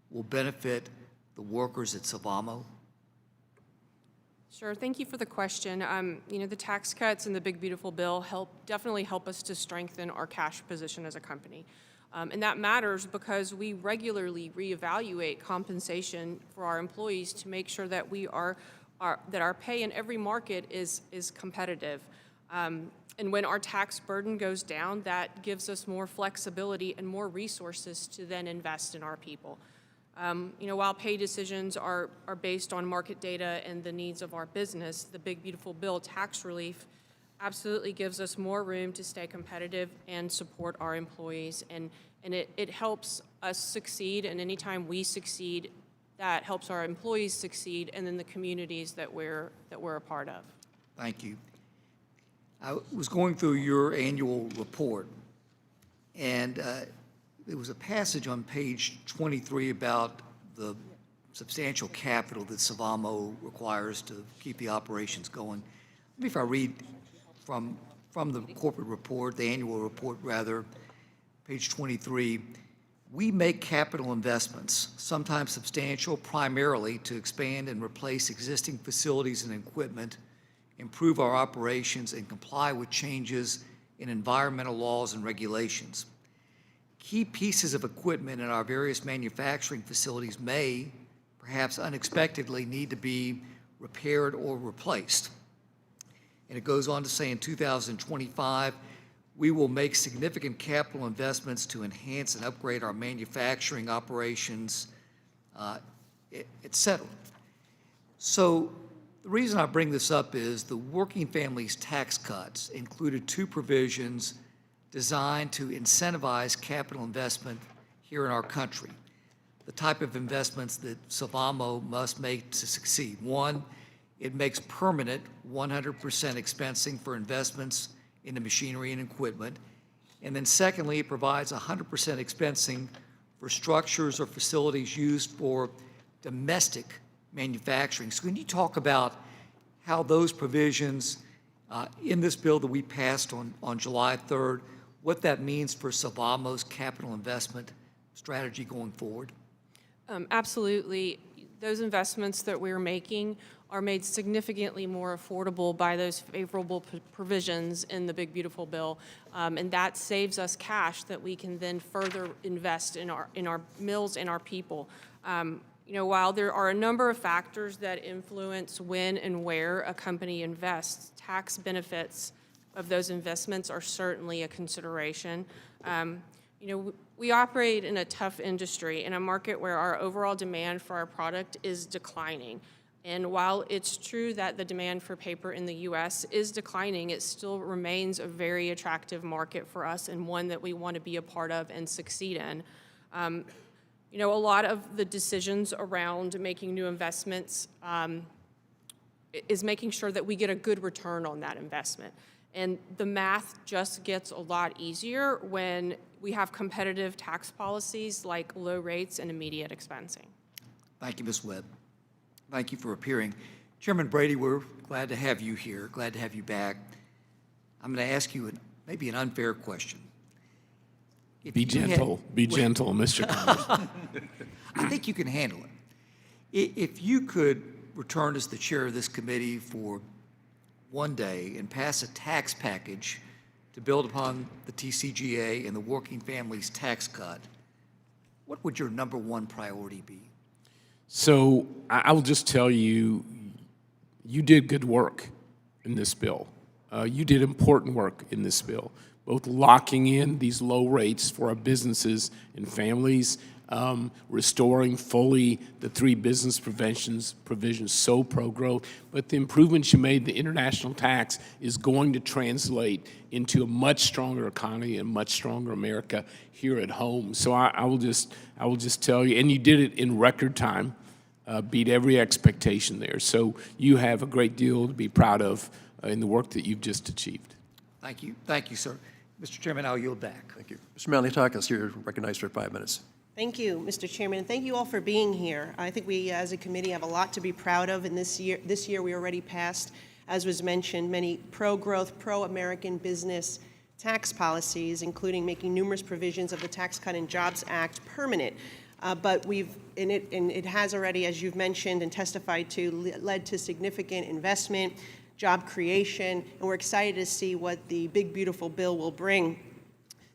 will benefit the workers at Sylvamo? Sure. Thank you for the question. You know, the tax cuts and the Big Beautiful Bill definitely help us to strengthen our cash position as a company. And that matters because we regularly reevaluate compensation for our employees to make sure that that our pay in every market is competitive. And when our tax burden goes down, that gives us more flexibility and more resources to then invest in our people. You know, while pay decisions are based on market data and the needs of our business, the Big Beautiful Bill tax relief absolutely gives us more room to stay competitive and support our employees. And it helps us succeed, and anytime we succeed, that helps our employees succeed and then the communities that we're a part of. Thank you. I was going through your annual report, and there was a passage on page 23 about the substantial capital that Sylvamo requires to keep the operations going. Maybe if I read from the corporate report, the annual report rather, page 23, we make capital investments, sometimes substantial, primarily to expand and replace existing facilities and equipment, improve our operations, and comply with changes in environmental laws and regulations. Key pieces of equipment in our various manufacturing facilities may, perhaps unexpectedly, need to be repaired or replaced. And it goes on to say in 2025, we will make significant capital investments to enhance and upgrade our manufacturing operations, et cetera. So the reason I bring this up is the Working Families Tax Cuts included two provisions designed to incentivize capital investment here in our country, the type of investments that Sylvamo must make to succeed. One, it makes permanent 100% expensing for investments in the machinery and equipment. And then secondly, it provides 100% expensing for structures or facilities used for domestic manufacturing. So can you talk about how those provisions in this bill that we passed on July 3rd, what that means for Sylvamo's capital investment strategy going forward? Absolutely. Those investments that we're making are made significantly more affordable by those favorable provisions in the Big Beautiful Bill, and that saves us cash that we can then further invest in our mills and our people. You know, while there are a number of factors that influence when and where a company invests, tax benefits of those investments are certainly a consideration. You know, we operate in a tough industry, in a market where our overall demand for our product is declining. And while it's true that the demand for paper in the U.S. is declining, it still remains a very attractive market for us and one that we want to be a part of and succeed in. You know, a lot of the decisions around making new investments is making sure that we get a good return on that investment. And the math just gets a lot easier when we have competitive tax policies like low rates and immediate expensing. Thank you, Ms. Webb. Thank you for appearing. Chairman Brady, we're glad to have you here, glad to have you back. I'm going to ask you maybe an unfair question. Be gentle, Mr. Congress. I think you can handle it. If you could return as the chair of this committee for one day and pass a tax package to build upon the TCJA and the Working Families Tax Cut, what would your number one priority be? So I will just tell you, you did good work in this bill. You did important work in this bill, both locking in these low rates for our businesses and families, restoring fully the three business provisions so pro-growth, but the improvements you made, the international tax, is going to translate into a much stronger economy and much stronger America here at home. So I will just tell you, and you did it in record time, beat every expectation there. So you have a great deal to be proud of in the work that you've just achieved. Thank you, sir. Mr. Chairman, I'll yield back. Thank you. Mr. Malliotakis, you're recognized for 5 minutes. Thank you, Mr. Chairman, and thank you all for being here. I think we, as a committee, have a lot to be proud of. And this year we already passed, as was mentioned, many pro-growth, pro-American business tax policies, including making numerous provisions of the Tax Cut and Jobs Act permanent. But it has already, as you've mentioned and testified to, led to significant investment, job creation, and we're excited to see what the Big Beautiful Bill will bring.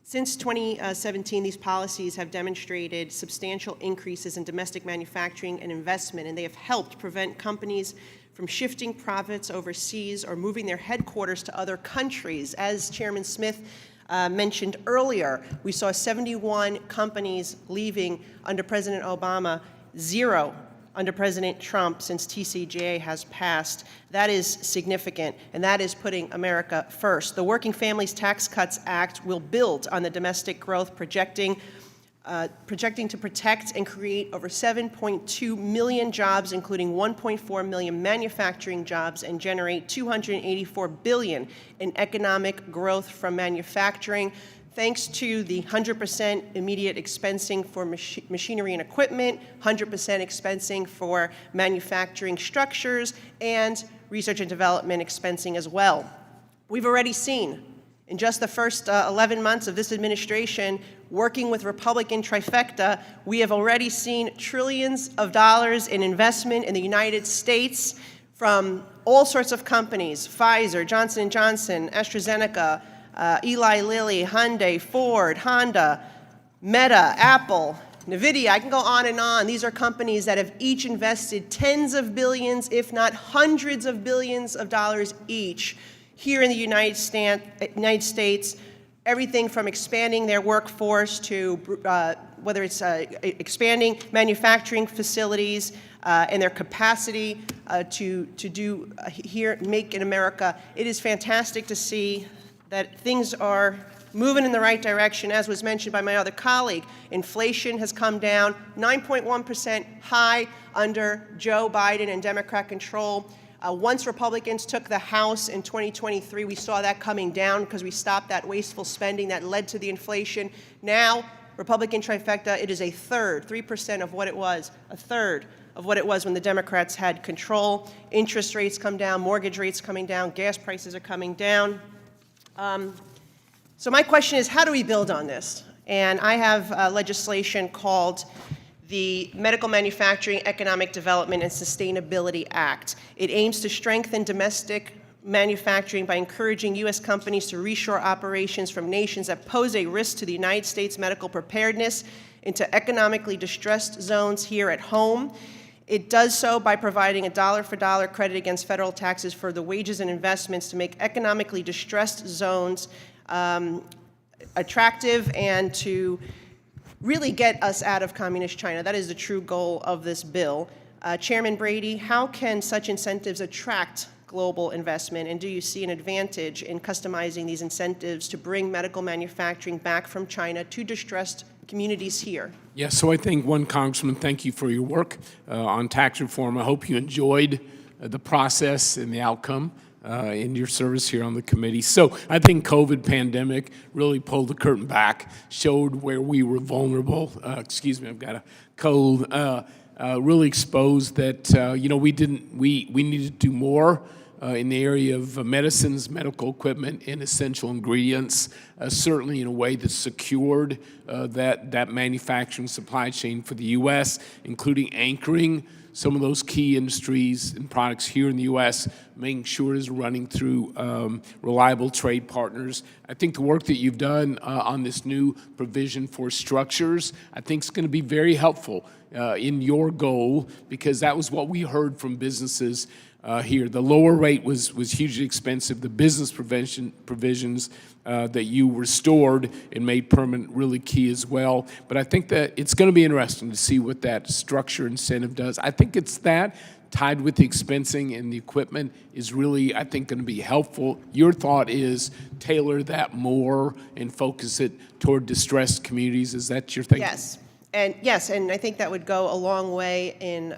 Since 2017, these policies have demonstrated substantial increases in domestic manufacturing and investment, and they have helped prevent companies from shifting profits overseas or moving their headquarters to other countries. As Chairman Smith mentioned earlier, we saw 71 companies leaving under President Obama, 0 under President Trump since TCJA has passed. That is significant, and that is putting America first. The Working Families Tax Cuts Act will build on the domestic growth, projecting to protect and create over 7.2 million jobs, including 1.4 million manufacturing jobs, and generate $284 billion in economic growth from manufacturing. thanks to the 100% immediate expensing for machinery and equipment, 100% expensing for manufacturing structures, and research and development expensing as well. We've already seen, in just the first 11 months of this administration, working with Republican trifecta, we have already seen trillions of dollars in investment in the United States from all sorts of companies: Pfizer, Johnson & Johnson, AstraZeneca, Eli Lilly, Hyundai, Ford, Honda, Meta, Apple, NVIDIA. I can go on and on. These are companies that have each invested tens of billions, if not hundreds of billions of dollars each here in the United States, everything from expanding their workforce to whether it's expanding manufacturing facilities and their capacity to do here, make in America. It is fantastic to see that things are moving in the right direction. As was mentioned by my other colleague, inflation has come down 9.1% high under Joe Biden and Democrat control. Once Republicans took the House in 2023, we saw that coming down because we stopped that wasteful spending that led to the inflation. Now, Republican trifecta, it is a third, 3% of what it was, a third of what it was when the Democrats had control. Interest rates come down, mortgage rates coming down, gas prices are coming down. So my question is, how do we build on this? And I have legislation called the Medical Manufacturing, Economic Development, and Sustainability Act. It aims to strengthen domestic manufacturing by encouraging U.S. companies to reshore operations from nations that pose a risk to the United States medical preparedness into economically distressed zones here at home. It does so by providing a dollar-for-dollar credit against federal taxes for the wages and investments to make economically distressed zones attractive and to really get us out of communist China. That is the true goal of this bill. Chairman Brady, how can such incentives attract global investment, and do you see an advantage in customizing these incentives to bring medical manufacturing back from China to distressed communities here? Yes, so I think, one, Congressman, thank you for your work on tax reform. I hope you enjoyed the process and the outcome in your service here on the committee. So I think COVID pandemic really pulled the curtain back, showed where we were vulnerable. Excuse me, I've got a cold. Really exposed that we needed to do more in the area of medicines, medical equipment, and essential ingredients, certainly in a way that secured that manufacturing supply chain for the U.S., including anchoring some of those key industries and products here in the U.S., making sure it is running through reliable trade partners. I think the work that you've done on this new provision for structures, I think is going to be very helpful in your goal, because that was what we heard from businesses here. The lower rate was hugely expensive. The business provisions that you restored and made permanent really key as well. But I think that it's going to be interesting to see what that structure incentive does. I think it's that tied with the expensing and the equipment is really, I think, going to be helpful. Your thought is tailor that more and focus it toward distressed communities. Is that your thinking? Yes, and I think that would go a long way in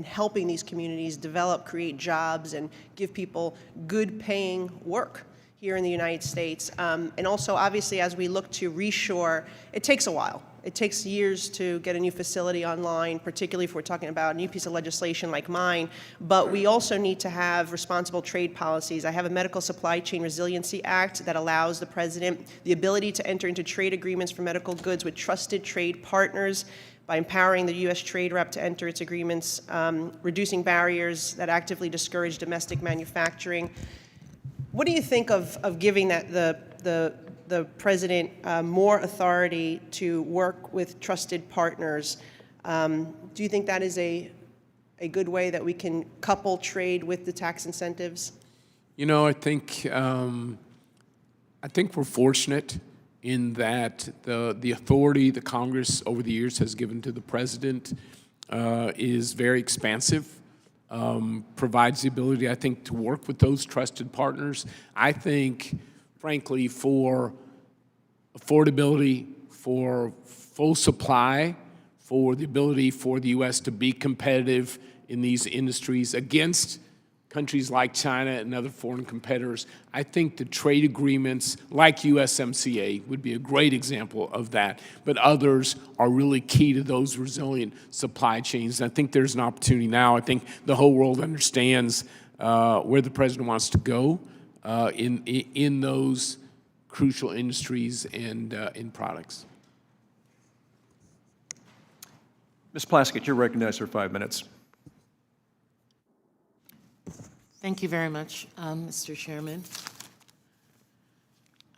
helping these communities develop, create jobs, and give people good paying work here in the United States. And also, obviously, as we look to reshore, it takes a while. It takes years to get a new facility online, particularly if we're talking about a new piece of legislation like mine. But we also need to have responsible trade policies. I have a Medical Supply Chain Resiliency Act that allows the President the ability to enter into trade agreements for medical goods with trusted trade partners by empowering the U.S. Trade Rep to enter its agreements, reducing barriers that actively discourage domestic manufacturing. What do you think of giving that the President more authority to work with trusted partners? Do you think that is a good way that we can couple trade with the tax incentives? You know, I think we're fortunate in that the authority the Congress over the years has given to the President is very expansive. Provides the ability, I think, to work with those trusted partners. I think, frankly, for affordability, for full supply, for the ability for the U.S. to be competitive in these industries against countries like China and other foreign competitors. I think the trade agreements like USMCA would be a great example of that, but others are really key to those resilient supply chains. And I think there's an opportunity now. I think the whole world understands where the president wants to go in those crucial industries and in products. Ms. Plaskett, you're recognized for 5 minutes. Thank you very much, Mr. Chairman.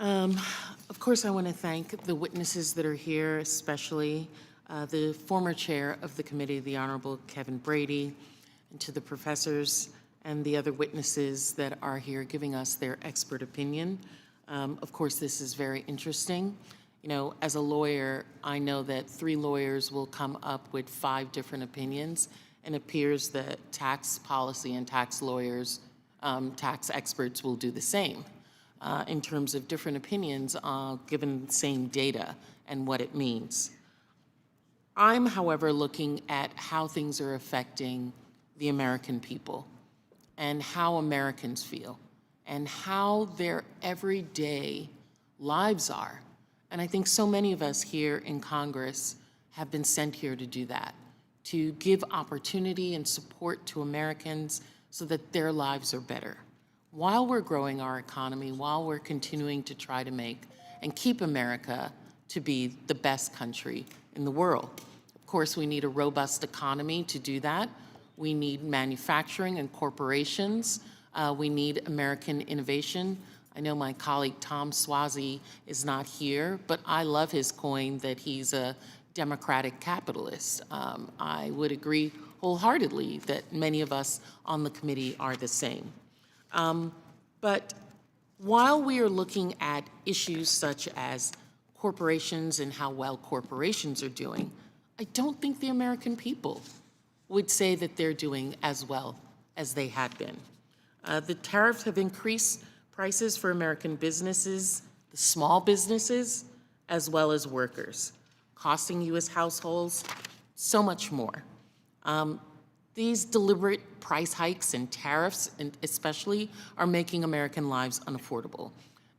Of course, I want to thank the witnesses that are here, especially the former chair of the committee, the Honorable Kevin Brady, and to the professors and the other witnesses that are here giving us their expert opinion. Of course, this is very interesting. You know, as a lawyer, I know that 3 lawyers will come up with 5 different opinions, and it appears that tax policy and tax lawyers, tax experts will do the same in terms of different opinions given the same data and what it means. I'm, however, looking at how things are affecting the American people and how Americans feel and how their everyday lives are. And I think so many of us here in Congress have been sent here to do that, to give opportunity and support to Americans so that their lives are better. While we're growing our economy, while we're continuing to try to make and keep America to be the best country in the world. Of course, we need a robust economy to do that. We need manufacturing and corporations. We need American innovation. I know my colleague Tom Swazi is not here, but I love his coin that he's a democratic capitalist. I would agree wholeheartedly that many of us on the committee are the same. But while we are looking at issues such as corporations and how well corporations are doing, I don't think the American people would say that they're doing as well as they had been. The tariffs have increased prices for American businesses, the small businesses, as well as workers, costing U.S. households so much more. These deliberate price hikes and tariffs, and especially, are making American lives unaffordable.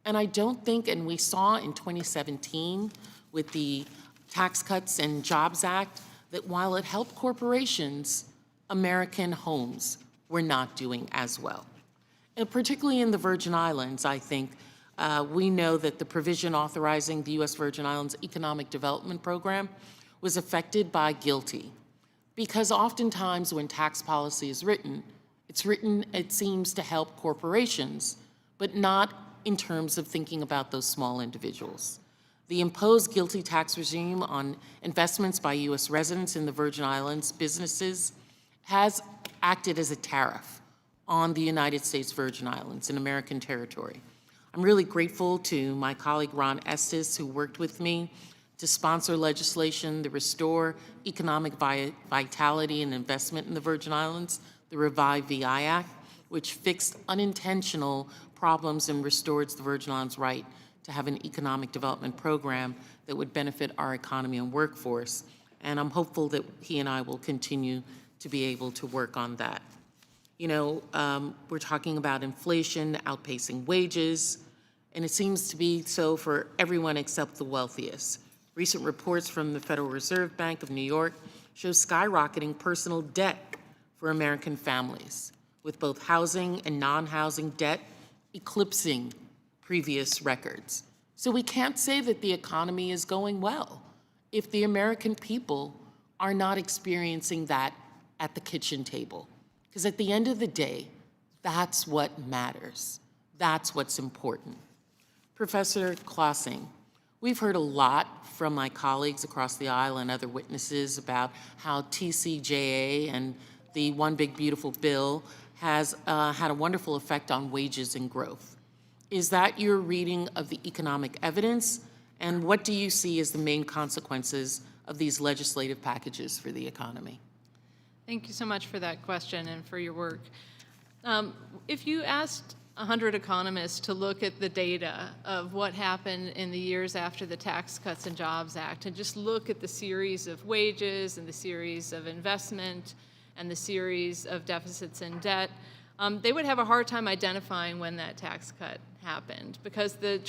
And I don't think, and we saw in 2017 with the Tax Cuts and Jobs Act, that while it helped corporations, American homes were not doing as well. And particularly in the Virgin Islands, I think we know that the provision authorizing the U.S. Virgin Islands Economic Development Program was affected by GILTI. Because oftentimes when tax policy is written, it seems to help corporations, but not in terms of thinking about those small individuals. The imposed GILTI tax regime on investments by U.S. residents in the Virgin Islands businesses has acted as a tariff on the United States Virgin Islands, an American territory. I'm really grateful to my colleague Ron Estes, who worked with me to sponsor legislation to restore economic vitality and investment in the Virgin Islands, the Revive VI Act, which fixed unintentional problems and restored the Virgin Islands' right to have an economic development program that would benefit our economy and workforce. And I'm hopeful that he and I will continue to be able to work on that. You know, we're talking about inflation outpacing wages, and it seems to be so for everyone except the wealthiest. Recent reports from the Federal Reserve Bank of New York show skyrocketing personal debt for American families, with both housing and non-housing debt eclipsing previous records. So we can't say that the economy is going well if the American people are not experiencing that at the kitchen table. Because at the end of the day, that's what matters. That's what's important. Professor Clausing, we've heard a lot from my colleagues across the aisle and other witnesses about how TCJA and the One Big Beautiful Bill has had a wonderful effect on wages and growth. Is that your reading of the economic evidence? And what do you see as the main consequences of these legislative packages for the economy? Thank you so much for that question and for your work. If you asked 100 economists to look at the data of what happened in the years after the Tax Cuts and Jobs Act and just look at the series of wages and the series of investment and the series of deficits and debt, they would have a hard time identifying when that tax cut happened because the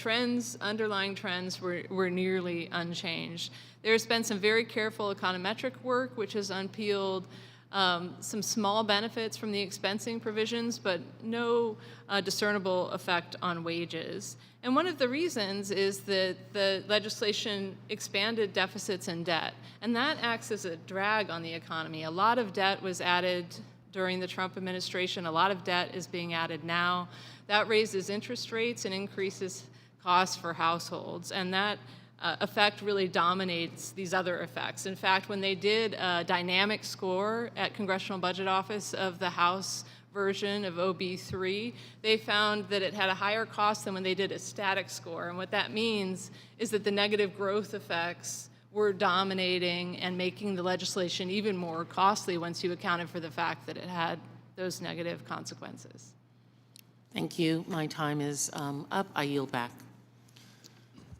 underlying trends were nearly unchanged. There's been some very careful econometric work which has unpeeled some small benefits from the expensing provisions, but no discernible effect on wages. And one of the reasons is that the legislation expanded deficits and debt, and that acts as a drag on the economy. A lot of debt was added during the Trump administration. A lot of debt is being added now. That raises interest rates and increases costs for households, and that effect really dominates these other effects. In fact, when they did a dynamic score at Congressional Budget Office of the House version of OB3, they found that it had a higher cost than when they did a static score. And what that means is that the negative growth effects were dominating and making the legislation even more costly once you accounted for the fact that it had those negative consequences. Thank you. My time is up. I yield back.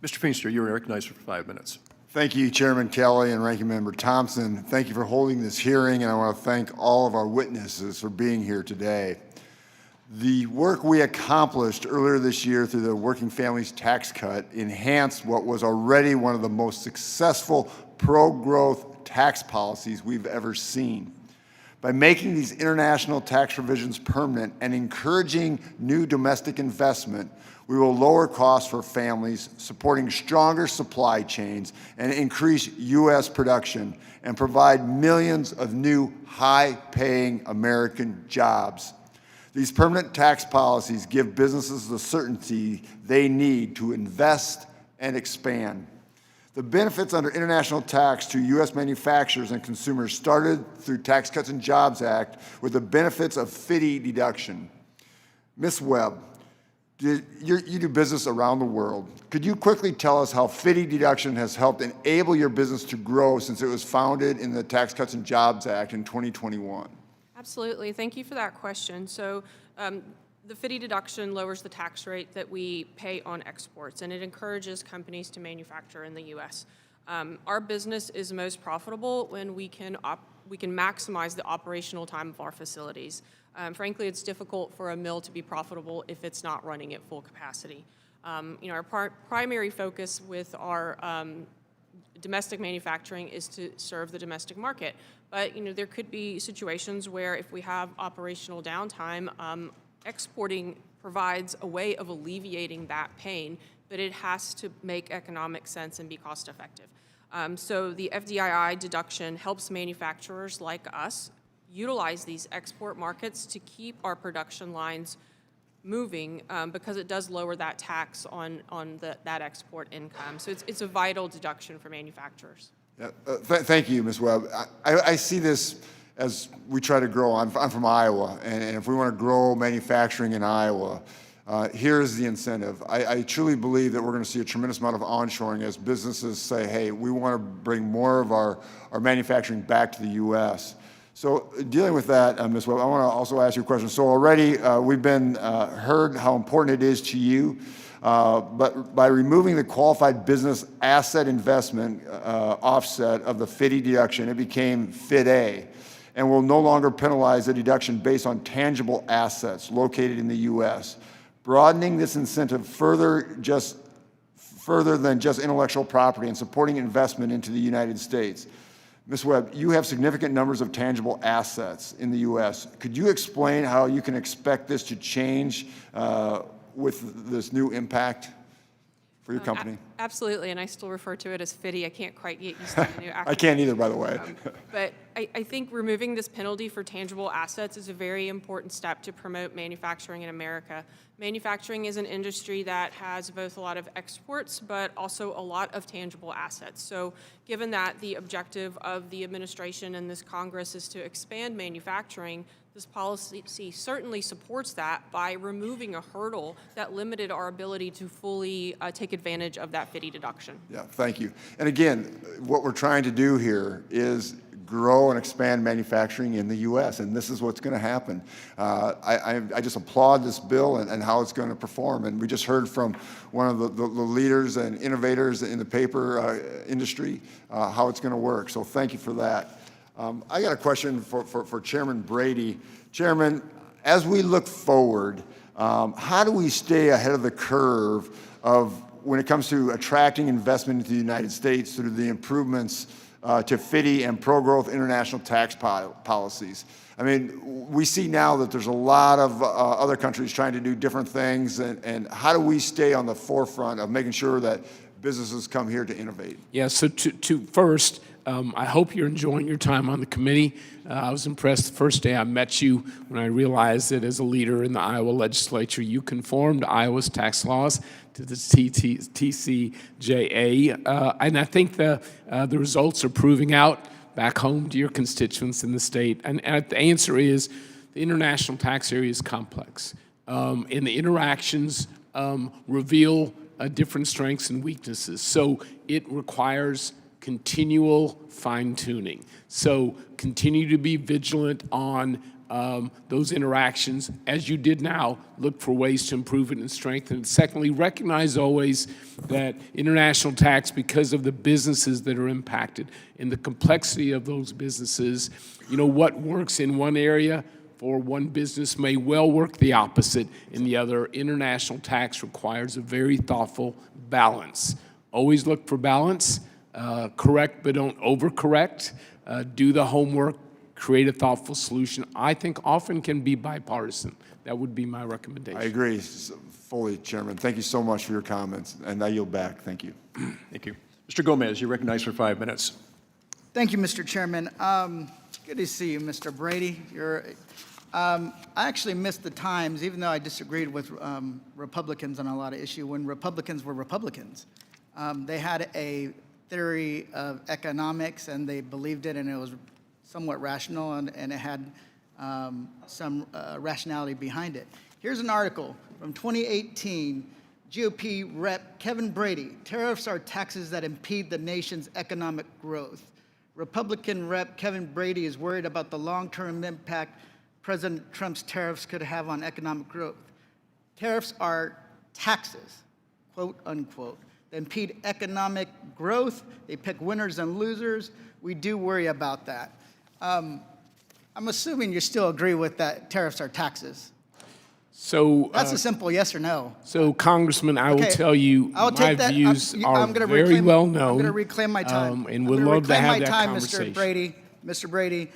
Mr. Feenstra, you are recognized for 5 minutes. Thank you, Chairman Kelly and Ranking Member Thompson. Thank you for holding this hearing, and I want to thank all of our witnesses for being here today. The work we accomplished earlier this year through the Working Families Tax Cut enhanced what was already one of the most successful pro-growth tax policies we've ever seen. By making these international tax provisions permanent and encouraging new domestic investment, we will lower costs for families, supporting stronger supply chains and increase U.S. production and provide millions of new high-paying American jobs. These permanent tax policies give businesses the certainty they need to invest and expand. The benefits under international tax to U.S. manufacturers and consumers started through Tax Cuts and Jobs Act with the benefits of FDII deduction. Ms. Webb, you do business around the world. Could you quickly tell us how FDII deduction has helped enable your business to grow since it was founded in the Tax Cuts and Jobs Act in 2021? Absolutely. Thank you for that question. So the FDII deduction lowers the tax rate that we pay on exports, and it encourages companies to manufacture in the U.S. Our business is most profitable when we can maximize the operational time of our facilities. Frankly, it's difficult for a mill to be profitable if it's not running at full capacity. Our primary focus with our domestic manufacturing is to serve the domestic market. But there could be situations where if we have operational downtime, exporting provides a way of alleviating that pain, but it has to make economic sense and be cost effective. So the FDII deduction helps manufacturers like us utilize these export markets to keep our production lines moving because it does lower that tax on that export income. So it's a vital deduction for manufacturers. Yeah, thank you, Ms. Webb. I see this as we try to grow. I'm from Iowa, and if we want to grow manufacturing in Iowa, here's the incentive. I truly believe that we're going to see a tremendous amount of onshoring as businesses say, hey, we want to bring more of our manufacturing back to the U.S. So dealing with that, Ms. Webb, I want to also ask you a question. So already we've been heard how important it is to you, but by removing the qualified business asset investment offset of the FDII deduction, it became FDII and will no longer penalize the deduction based on tangible assets located in the U.S., broadening this incentive further than just intellectual property and supporting investment into the United States. Ms. Webb, you have significant numbers of tangible assets in the U.S. Could you explain how you can expect this to change with this new impact for your company? Absolutely, and I still refer to it as FDII. I can't quite get used to the new acronym. I can't either, by the way. But I think removing this penalty for tangible assets is a very important step to promote manufacturing in America. Manufacturing is an industry that has both a lot of exports, but also a lot of tangible assets. So given that the objective of the administration and this Congress is to expand manufacturing, this policy certainly supports that by removing a hurdle that limited our ability to fully take advantage of that FDII deduction. Yeah, thank you. And again, what we're trying to do here is grow and expand manufacturing in the U.S., and this is what's going to happen. I just applaud this bill and how it's going to perform. And we just heard from one of the leaders and innovators in the paper industry how it's going to work. So thank you for that. I got a question for Chairman Brady. Chairman, as we look forward, how do we stay ahead of the curve of when it comes to attracting investment into the United States through the improvements to FDII and pro-growth international tax policies? I mean, we see now that there's a lot of other countries trying to do different things, and how do we stay on the forefront of making sure that businesses come here to innovate? Yeah, so first, I hope you're enjoying your time on the committee. I was impressed the first day I met you when I realized that as a leader in the Iowa legislature, you conformed Iowa's tax laws to the TCJA. And I think the results are proving out back home to your constituents in the state. And the answer is the international tax area is complex. And the interactions reveal different strengths and weaknesses. So it requires continual fine-tuning. So continue to be vigilant on those interactions. As you did now, look for ways to improve it and strengthen it. Secondly, recognize always that international tax, because of the businesses that are impacted and the complexity of those businesses, you know, what works in one area for one business may well work the opposite in the other. International tax requires a very thoughtful balance. Always look for balance. Correct, but don't overcorrect. Do the homework. Create a thoughtful solution. I think often can be bipartisan. That would be my recommendation. I agree fully, Chairman. Thank you so much for your comments, and I yield back. Thank you. Thank you. Mr. Gomez, you're recognized for 5 minutes. Thank you, Mr. Chairman. Good to see you, Mr. Brady. I actually missed the times, even though I disagreed with Republicans on a lot of issues, when Republicans were Republicans. They had a theory of economics, and they believed it, and it was somewhat rational, and it had some rationality behind it. Here's an article from 2018, GOP Rep. Kevin Brady, tariffs are taxes that impede the nation's economic growth. Republican Rep. Kevin Brady is worried about the long-term impact President Trump's tariffs could have on economic growth. Tariffs are taxes, quote unquote, that impede economic growth. They pick winners and losers. We do worry about that. I'm assuming you still agree with that tariffs are taxes. So that's a simple yes or no. So, Congressman, I will tell you my views are very well known. I'm going to reclaim my time. And would love to have that conversation. Mr. Brady,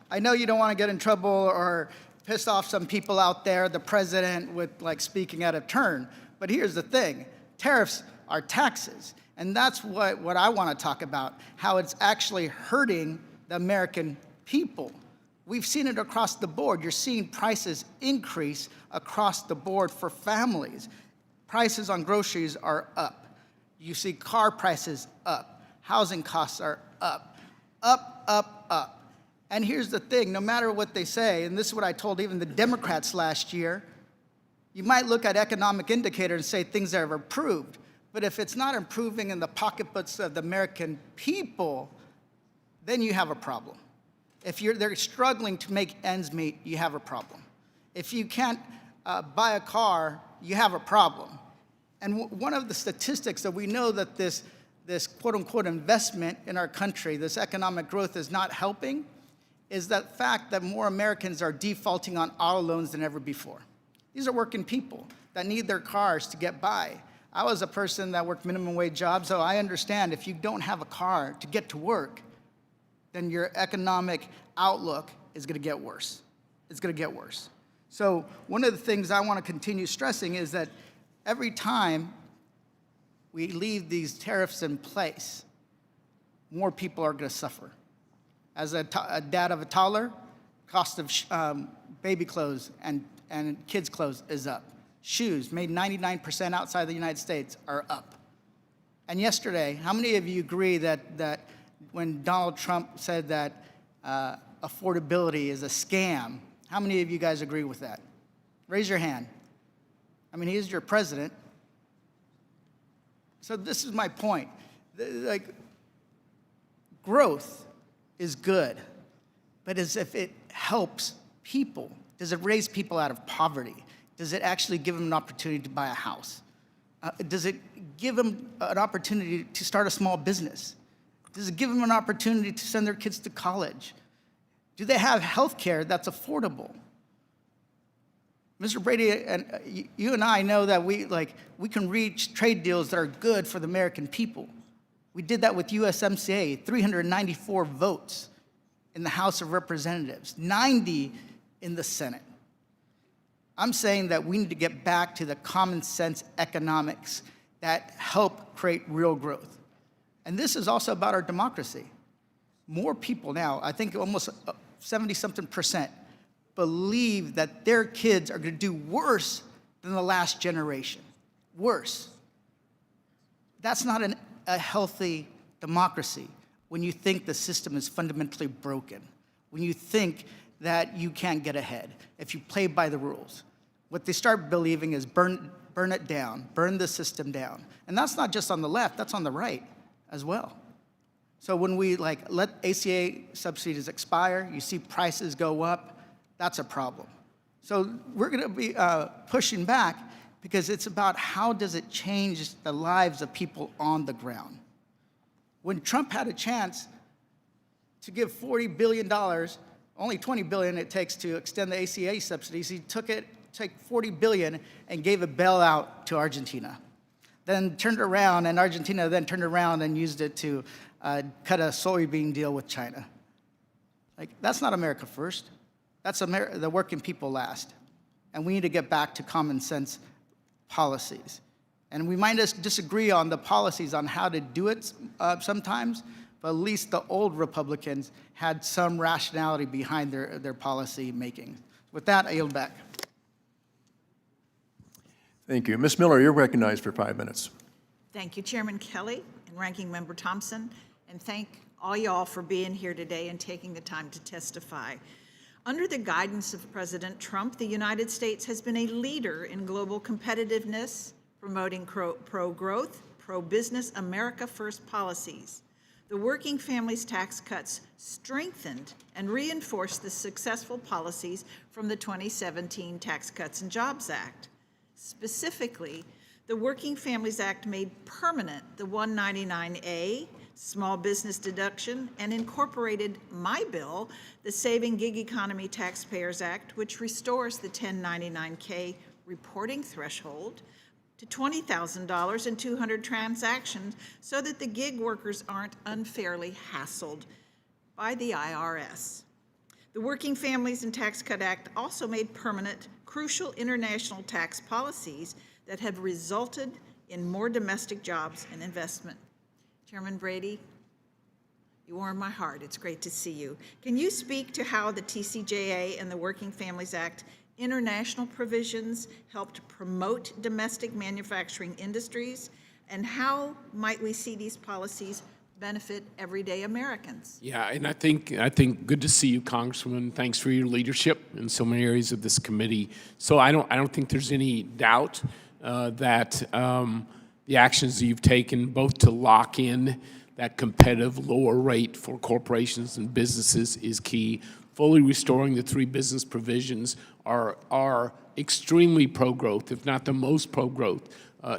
I know you don't want to get in trouble or piss off some people out there, the president, with like speaking out of turn. But here's the thing. Tariffs are taxes. And that's what I want to talk about, how it's actually hurting the American people. We've seen it across the board. You're seeing prices increase across the board for families. Prices on groceries are up. You see car prices up. Housing costs are up. Up. And here's the thing, no matter what they say, and this is what I told even the Democrats last year, you might look at economic indicators and say things have improved. But if it's not improving in the pocketbooks of the American people, then you have a problem. If they're struggling to make ends meet, you have a problem. If you can't buy a car, you have a problem. And one of the statistics that we know that this quote-unquote investment in our country, this economic growth is not helping, is that fact that more Americans are defaulting on auto loans than ever before. These are working people that need their cars to get by. I was a person that worked minimum wage jobs, so I understand if you don't have a car to get to work, then your economic outlook is going to get worse. It's going to get worse. So one of the things I want to continue stressing is that every time we leave these tariffs in place, more people are going to suffer. As a dad of a toddler, cost of baby clothes and kids' clothes is up. Shoes made 99% outside the United States are up. And yesterday, how many of you agree that when Donald Trump said that affordability is a scam, how many of you guys agree with that? Raise your hand. I mean, he's your president. So this is my point. Like, growth is good, but as if it helps people. Does it raise people out of poverty? Does it actually give them an opportunity to buy a house? Does it give them an opportunity to start a small business? Does it give them an opportunity to send their kids to college? Do they have health care that's affordable? Mr. Brady, and you and I know that we can reach trade deals that are good for the American people. We did that with USMCA, 394 votes in the House of Representatives, 90 in the Senate. I'm saying that we need to get back to the common sense economics that help create real growth. And this is also about our democracy. More people now, I think almost 70-something%, believe that their kids are going to do worse than the last generation. Worse. That's not a healthy democracy when you think the system is fundamentally broken, when you think that you can't get ahead if you play by the rules. What they start believing is burn it down, burn the system down. And that's not just on the left, that's on the right as well. So when we let ACA subsidies expire, you see prices go up, that's a problem. So we're gonna be pushing back because it's about how does it change the lives of people on the ground. When Trump had a chance to give $40 billion, only $20 billion it takes to extend the ACA subsidies, he took $40 billion and gave a bailout to Argentina. Then turned around, and Argentina then turned around and used it to cut a soybean deal with China. That's not America first. That's the working people last. And we need to get back to common sense policies. And we might disagree on the policies on how to do it sometimes, but at least the old Republicans had some rationality behind their policy making. With that, I yield back. Thank you. Ms. Miller, you're recognized for 5 minutes. Thank you, Chairman Kelly and Ranking Member Thompson, and thank all y'all for being here today and taking the time to testify. Under the guidance of President Trump, the United States has been a leader in global competitiveness, promoting pro-growth, pro-business, America First policies. The Working Families Tax Cuts strengthened and reinforced the successful policies from the 2017 Tax Cuts and Jobs Act. Specifically, the Working Families Act made permanent the 199A small business deduction and incorporated my bill, the Saving Gig Economy Taxpayers Act, which restores the 1099K reporting threshold to $20,000 in 200 transactions so that the gig workers aren't unfairly hassled by the IRS. The Working Families and Tax Cut Act also made permanent crucial international tax policies that have resulted in more domestic jobs and investment. Chairman Brady, you warm my heart. It's great to see you. Can you speak to how the TCJA and the Working Families Act international provisions helped promote domestic manufacturing industries, and how might we see these policies benefit everyday Americans? Yeah, and I think good to see you, Congresswoman. Thanks for your leadership in so many areas of this committee. So I don't think there's any doubt that the actions that you've taken, both to lock in that competitive lower rate for corporations and businesses, is key. Fully restoring the three business provisions are extremely pro-growth, if not the most pro-growth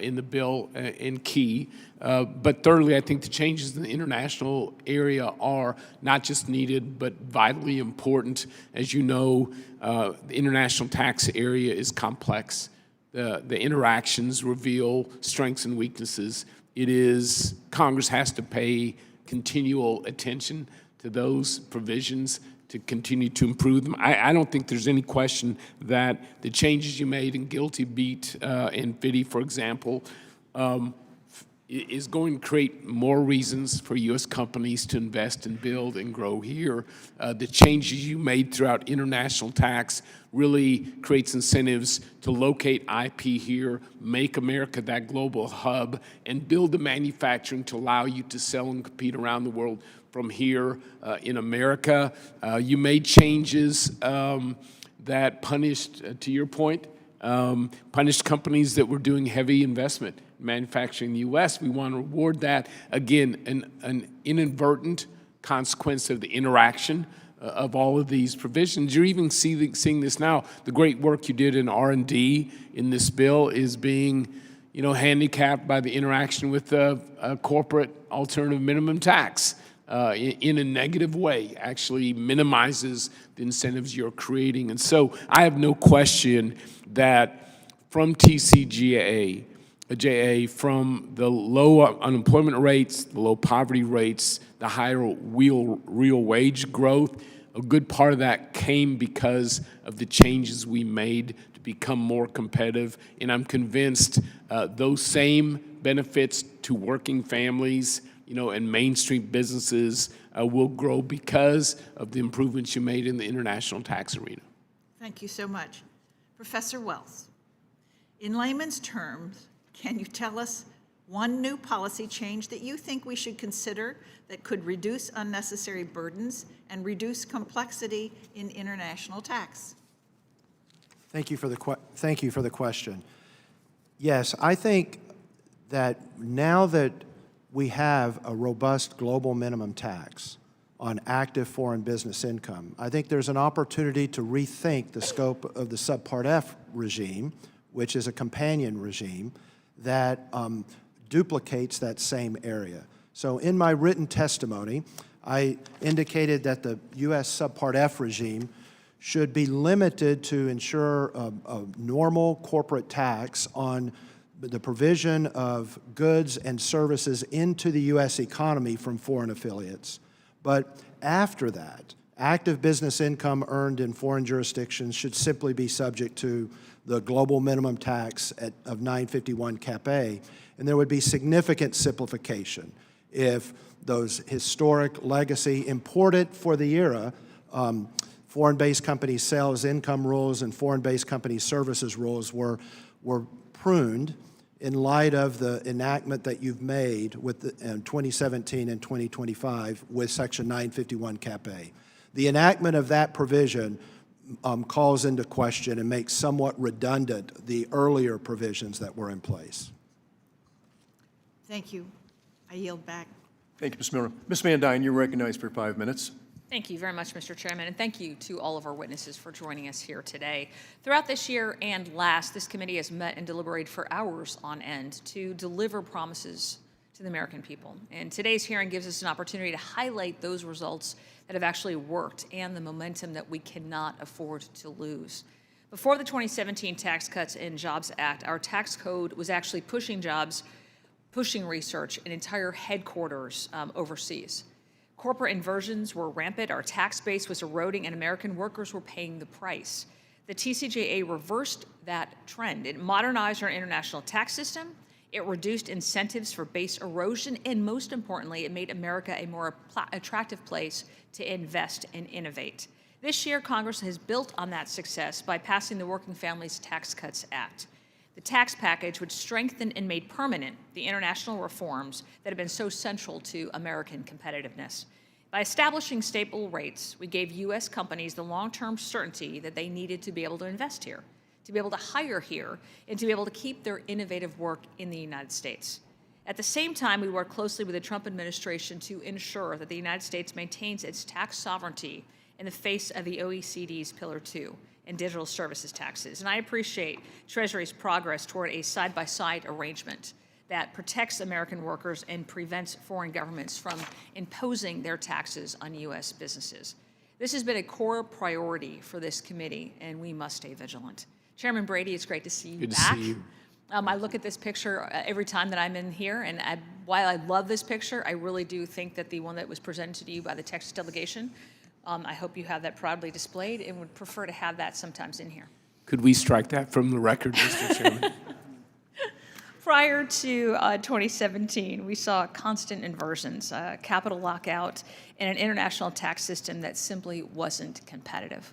in the bill, and key. But thirdly, I think the changes in the international area are not just needed, but vitally important. As you know, the international tax area is complex. The interactions reveal strengths and weaknesses. Congress has to pay continual attention to those provisions to continue to improve them. I don't think there's any question that the changes you made in Guilty Beat and FDII, for example, is going to create more reasons for U.S. companies to invest and build and grow here. The changes you made throughout international tax really creates incentives to locate IP here, make America that global hub, and build the manufacturing to allow you to sell and compete around the world from here in America. You made changes that punished, to your point, punished companies that were doing heavy investment in manufacturing in the U.S. We want to reward that. Again, an inadvertent consequence of the interaction of all of these provisions. You're even seeing this now. The great work you did in R&D in this bill is being handicapped by the interaction with the corporate alternative minimum tax. in a negative way, actually minimizes the incentives you're creating. And so I have no question that from TCGA, from the low unemployment rates, the low poverty rates, the higher real wage growth, a good part of that came because of the changes we made to become more competitive. And I'm convinced those same benefits to working families, and Main Street businesses will grow because of the improvements you made in the international tax arena. Thank you so much. Professor Wells, in layman's terms, can you tell us one new policy change that you think we should consider that could reduce unnecessary burdens and reduce complexity in international tax? Thank you for the question. Yes, I think that now that we have a robust global minimum tax on active foreign business income, I think there's an opportunity to rethink the scope of the Subpart F regime, which is a companion regime that duplicates that same area. So in my written testimony, I indicated that the U.S. Subpart F regime should be limited to ensure a normal corporate tax on the provision of goods and services into the U.S. economy from foreign affiliates. But after that, active business income earned in foreign jurisdictions should simply be subject to the global minimum tax of 951 Cap A, and there would be significant simplification if those historic legacy imported for the era foreign-based company sales income rules and foreign-based company services rules were pruned in light of the enactment that you've made with in 2017 and 2025 with Section 951 Cap A. The enactment of that provision calls into question and makes somewhat redundant the earlier provisions that were in place. Thank you. I yield back. Thank you, Ms. Miller. Ms. Van Dyne, you're recognized for 5 minutes. Thank you very much, Mr. Chairman, and thank you to all of our witnesses for joining us here today. Throughout this year and last, this committee has met and deliberated for hours on end to deliver promises to the American people. And today's hearing gives us an opportunity to highlight those results that have actually worked and the momentum that we cannot afford to lose. Before the 2017 Tax Cuts and Jobs Act, our tax code was actually pushing jobs, pushing research, and entire headquarters overseas. Corporate inversions were rampant, our tax base was eroding, and American workers were paying the price. The TCJA reversed that trend. It modernized our international tax system, it reduced incentives for base erosion, and most importantly, it made America a more attractive place to invest and innovate. This year, Congress has built on that success by passing the Working Families Tax Cuts Act. The tax package would strengthen and made permanent the international reforms that have been so central to American competitiveness. By establishing stable rates, we gave U.S. companies the long-term certainty that they needed to be able to invest here, to be able to hire here, and to be able to keep their innovative work in the United States. At the same time, we worked closely with the Trump administration to ensure that the United States maintains its tax sovereignty in the face of the OECD's Pillar 2 and digital services taxes. And I appreciate Treasury's progress toward a side-by-side arrangement that protects American workers and prevents foreign governments from imposing their taxes on U.S. businesses. This has been a core priority for this committee, and we must stay vigilant. Chairman Brady, it's great to see you back. Good to see you. I look at this picture every time that I'm in here, and while I love this picture, I really do think that the one that was presented to you by the Texas delegation, I hope you have that proudly displayed and would prefer to have that sometimes in here. Could we strike that from the record, Mr. Chairman? Prior to 2017, we saw constant inversions, capital lockout, and an international tax system that simply wasn't competitive.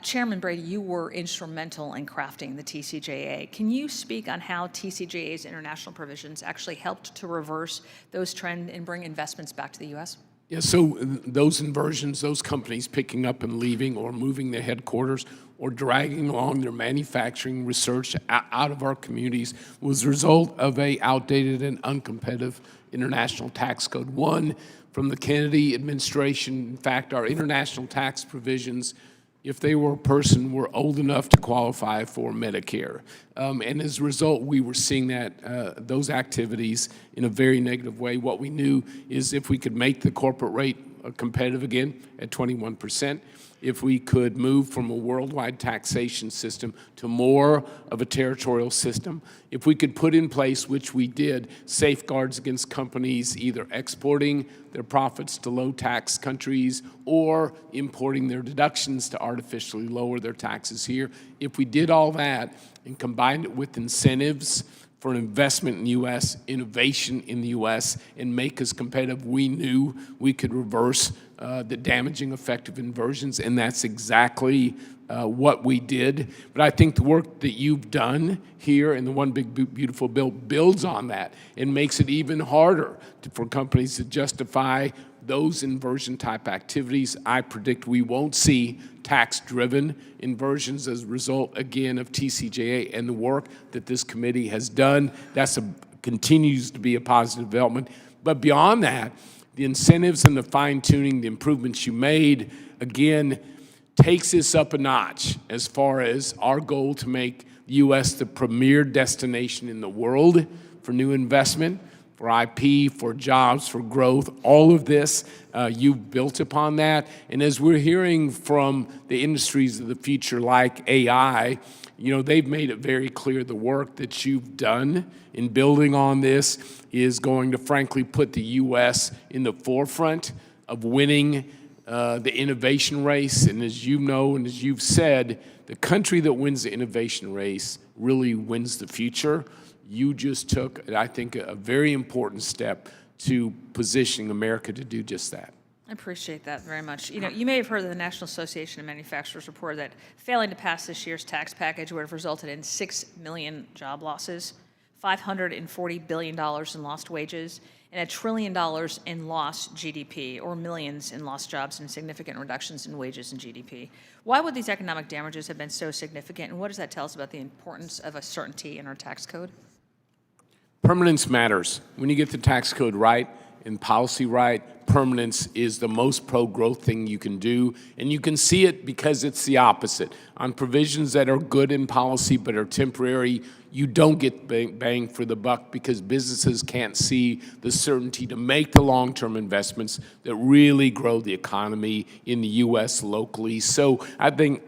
Chairman Brady, you were instrumental in crafting the TCJA. Can you speak on how TCJA's international provisions actually helped to reverse those trends and bring investments back to the U.S.? Yeah, so those inversions, those companies picking up and leaving or moving their headquarters or dragging along their manufacturing research out of our communities was the result of a outdated and uncompetitive international tax code. One from the Kennedy administration. In fact, our international tax provisions, if they were a person were old enough to qualify for Medicare. And as a result, we were seeing that those activities in a very negative way. What we knew is if we could make the corporate rate competitive again at 21%, if we could move from a worldwide taxation system to more of a territorial system, if we could put in place, which we did, safeguards against companies either exporting their profits to low-tax countries or importing their deductions to artificially lower their taxes here, if we did all that and combined it with incentives for an investment in the U.S., innovation in the U.S., and make us competitive, we knew we could reverse the damaging effect of inversions, and that's exactly what we did. But I think the work that you've done here in the One Big Beautiful Bill builds on that and makes it even harder for companies to justify those inversion-type activities. I predict we won't see tax-driven inversions as a result, again, of TCJA and the work that this committee has done. That continues to be a positive development. But beyond that, the incentives and the fine-tuning, the improvements you made, again, takes this up a notch as far as our goal to make the U.S. the premier destination in the world for new investment, for IP, for jobs, for growth. All of this, you've built upon that. And as we're hearing from the industries of the future like AI, you know, they've made it very clear the work that you've done in building on this is going to, frankly, put the U.S. in the forefront of winning the innovation race. And as you know and as you've said, the country that wins the innovation race really wins the future. You just took, I think, a very important step to positioning America to do just that. I appreciate that very much. You know, you may have heard of the National Association of Manufacturers report that failing to pass this year's tax package would have resulted in 6 million job losses, $540 billion in lost wages, and $1 trillion in lost GDP, or millions in lost jobs and significant reductions in wages and GDP. Why would these economic damages have been so significant, and what does that tell us about the importance of a certainty in our tax code? Permanence matters. When you get the tax code right and policy right, permanence is the most pro-growth thing you can do, and you can see it because it's the opposite. On provisions that are good in policy but are temporary, you don't get bang for the buck because businesses can't see the certainty to make the long-term investments that really grow the economy in the U.S. locally. So I think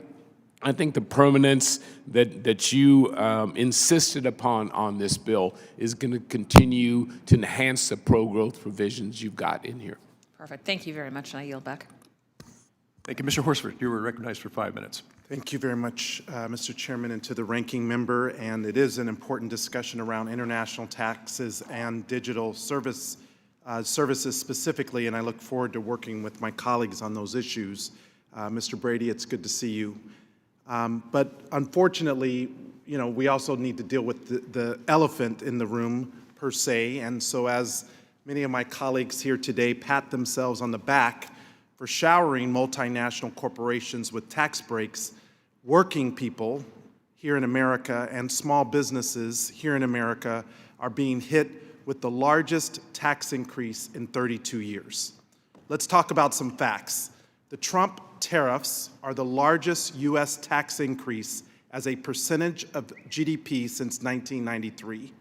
the permanence that you insisted upon on this bill is going to continue to enhance the pro-growth provisions you've got in here. Perfect. Thank you very much, and I yield back. Thank you. Mr. Horsford, you were recognized for 5 minutes. Thank you very much, Mr. Chairman, and to the ranking member. And it is an important discussion around international taxes and digital services specifically, and I look forward to working with my colleagues on those issues. Mr. Brady, it's good to see you. But unfortunately, you know, we also need to deal with the elephant in the room, per se. And so as many of my colleagues here today pat themselves on the back for showering multinational corporations with tax breaks, working people here in America and small businesses here in America are being hit with the largest tax increase in 32 years. Let's talk about some facts. The Trump tariffs are the largest U.S. tax increase as a percentage of GDP since 1993.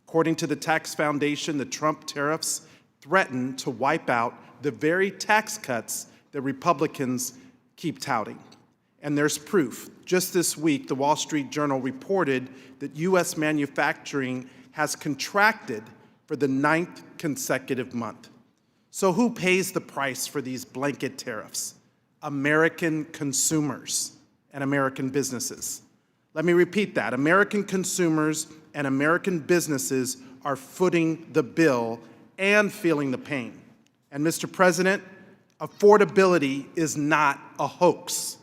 According to the Tax Foundation, the Trump tariffs threaten to wipe out the very tax cuts that Republicans keep touting. And there's proof. Just this week, the Wall Street Journal reported that U.S. manufacturing has contracted for the 9th consecutive month. So who pays the price for these blanket tariffs? American consumers and American businesses. Let me repeat that. American consumers and American businesses are footing the bill and feeling the pain. And Mr. President, affordability is not a hoax.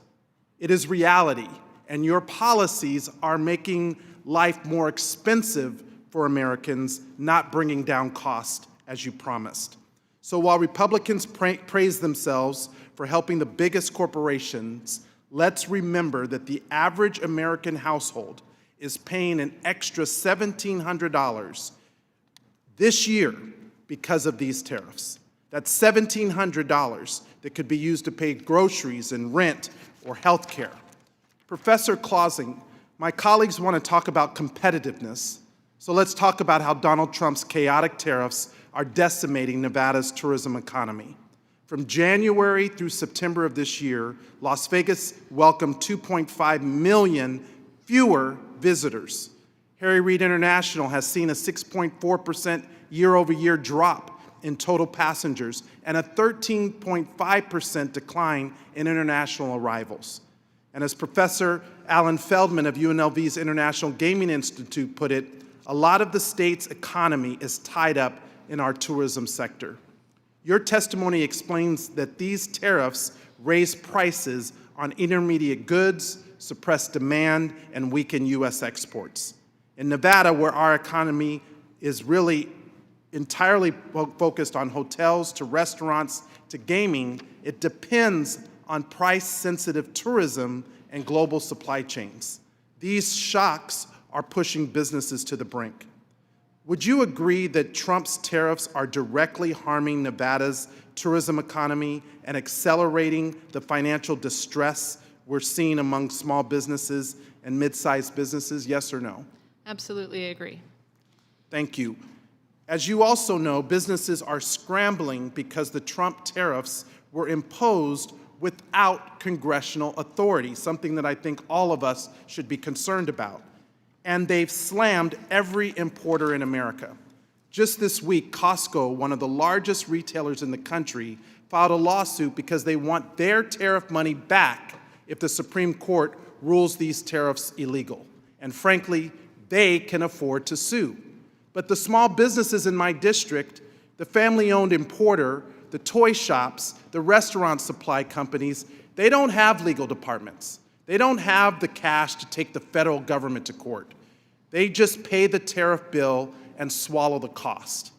It is reality, and your policies are making life more expensive for Americans, not bringing down cost as you promised. So while Republicans praise themselves for helping the biggest corporations, let's remember that the average American household is paying an extra $1,700 this year because of these tariffs. That's $1,700 that could be used to pay groceries and rent or healthcare. Professor Clausing, my colleagues want to talk about competitiveness, so let's talk about how Donald Trump's chaotic tariffs are decimating Nevada's tourism economy. From January through September of this year, Las Vegas welcomed 2.5 million fewer visitors. Harry Reid International has seen a 6.4% year-over-year drop in total passengers and a 13.5% decline in international arrivals. And as Professor Alan Feldman of UNLV's International Gaming Institute put it, a lot of the state's economy is tied up in our tourism sector. Your testimony explains that these tariffs raise prices on intermediate goods, suppress demand, and weaken U.S. exports. In Nevada, where our economy is really entirely focused on hotels to restaurants to gaming, it depends on price-sensitive tourism and global supply chains. These shocks are pushing businesses to the brink. Would you agree that Trump's tariffs are directly harming Nevada's tourism economy and accelerating the financial distress we're seeing among small businesses and mid-sized businesses? Yes or no? Absolutely agree. Thank you. As you also know, businesses are scrambling because the Trump tariffs were imposed without congressional authority, something that I think all of us should be concerned about. And they've slammed every importer in America. Just this week, Costco, one of the largest retailers in the country, filed a lawsuit because they want their tariff money back if the Supreme Court rules these tariffs illegal. And frankly, they can afford to sue. But the small businesses in my district, the family-owned importer, the toy shops, the restaurant supply companies, they don't have legal departments. They don't have the cash to take the federal government to court. They just pay the tariff bill and swallow the cost.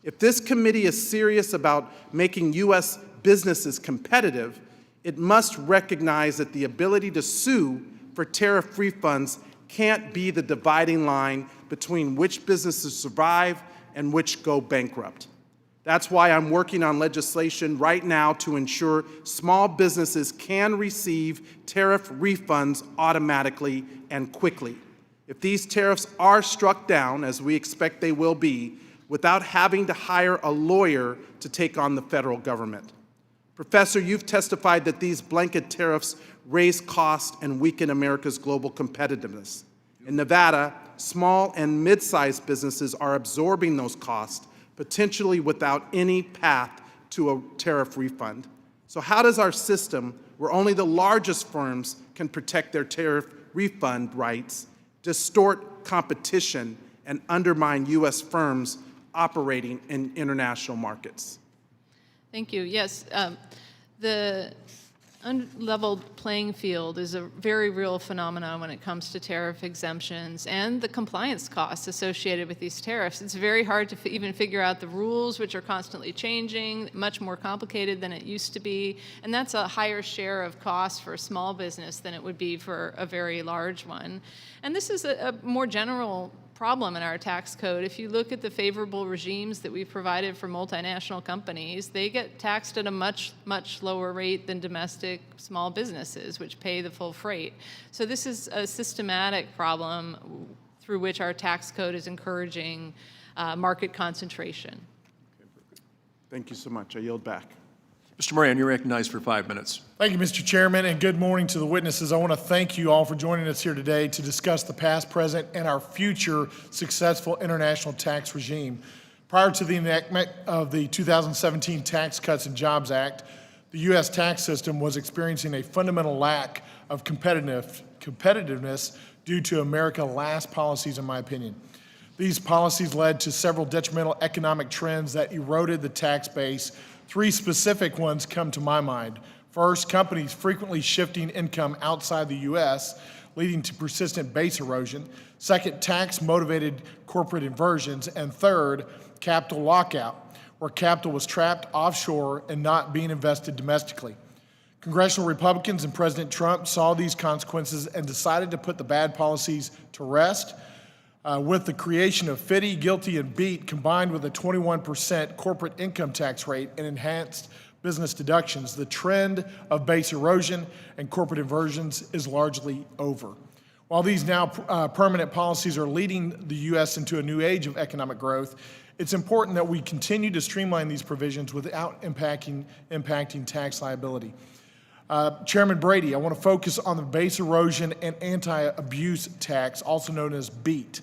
If this committee is serious about making U.S. businesses competitive, it must recognize that the ability to sue for tariff refunds can't be the dividing line between which businesses survive and which go bankrupt. That's why I'm working on legislation right now to ensure small businesses can receive tariff refunds automatically and quickly. If these tariffs are struck down, as we expect they will be, without having to hire a lawyer to take on the federal government. Professor, you've testified that these blanket tariffs raise costs and weaken America's global competitiveness. In Nevada, small and mid-sized businesses are absorbing those costs, potentially without any path to a tariff refund. So how does our system, where only the largest firms can protect their tariff refund rights, distort competition and undermine U.S. firms operating in international markets? Thank you. Yes, the unleveled playing field is a very real phenomenon when it comes to tariff exemptions and the compliance costs associated with these tariffs. It's very hard to even figure out the rules, which are constantly changing, much more complicated than it used to be, and that's a higher share of cost for a small business than it would be for a very large one. And this is a more general problem in our tax code. If you look at the favorable regimes that we've provided for multinational companies, they get taxed at a much, much lower rate than domestic small businesses, which pay the full freight. So this is a systematic problem through which our tax code is encouraging market concentration. Thank you so much. I yield back. Mr. Moran, you're recognized for 5 minutes. Thank you, Mr. Chairman, and good morning to the witnesses. I want to thank you all for joining us here today to discuss the past, present, and our future successful international tax regime. Prior to the enactment of the 2017 Tax Cuts and Jobs Act, the U.S. tax system was experiencing a fundamental lack of competitiveness due to America's last policies, in my opinion. These policies led to several detrimental economic trends that eroded the tax base. 3 specific ones come to my mind. First, companies frequently shifting income outside the U.S., leading to persistent base erosion. Second, tax-motivated corporate inversions. And third, capital lockout, where capital was trapped offshore and not being invested domestically. Congressional Republicans and President Trump saw these consequences and decided to put the bad policies to rest. With the creation of FDII, GILTI, and BEAT, combined with a 21% corporate income tax rate and enhanced business deductions, the trend of base erosion and corporate inversions is largely over. While these now permanent policies are leading the U.S. into a new age of economic growth, it's important that we continue to streamline these provisions without impacting tax liability. Chairman Brady, I want to focus on the base erosion and anti-abuse tax, also known as BEAT.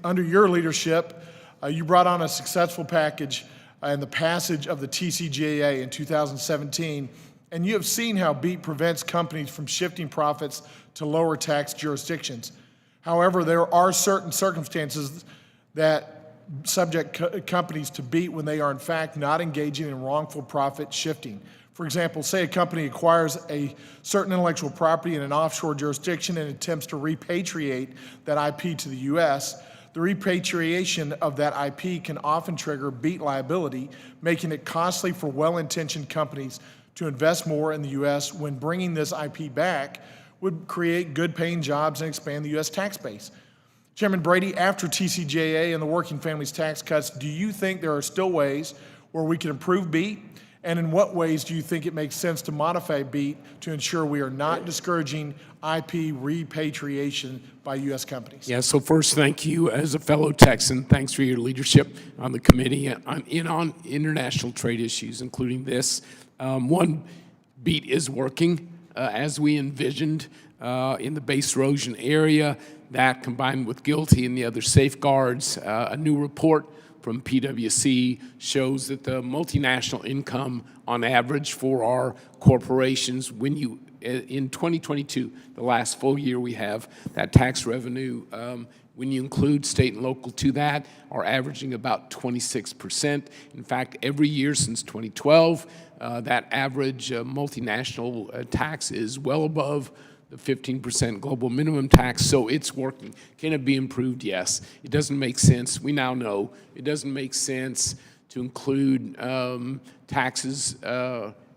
Under your leadership, you brought on a successful package and the passage of the TCJA in 2017, and you have seen how BEAT prevents companies from shifting profits to lower tax jurisdictions. However, there are certain circumstances that subject companies to BEAT when they are in fact not engaging in wrongful profit shifting. For example, say a company acquires a certain intellectual property in an offshore jurisdiction and attempts to repatriate that IP to the U.S. The repatriation of that IP can often trigger BEAT liability, making it costly for well-intentioned companies to invest more in the U.S. when bringing this IP back would create good-paying jobs and expand the U.S. tax base. Chairman Brady, after TCJA and the Working Families Tax Cuts, do you think there are still ways where we can improve BEAT? And in what ways do you think it makes sense to modify BEAT to ensure we are not discouraging IP repatriation by U.S. companies? Yeah, so first, thank you as a fellow Texan. Thanks for your leadership on the committee on international trade issues, including this. One, BEAT is working as we envisioned in the base erosion area. That combined with GILTI and the other safeguards, a new report from PwC shows that the multinational income on average for our corporations, when you, in 2022, the last full year we have, that tax revenue, when you include state and local to that, are averaging about 26%. In fact, every year since 2012, that average multinational tax is well above the 15% global minimum tax, so it's working. Can it be improved? Yes. It doesn't make sense. We now know it doesn't make sense to include taxes,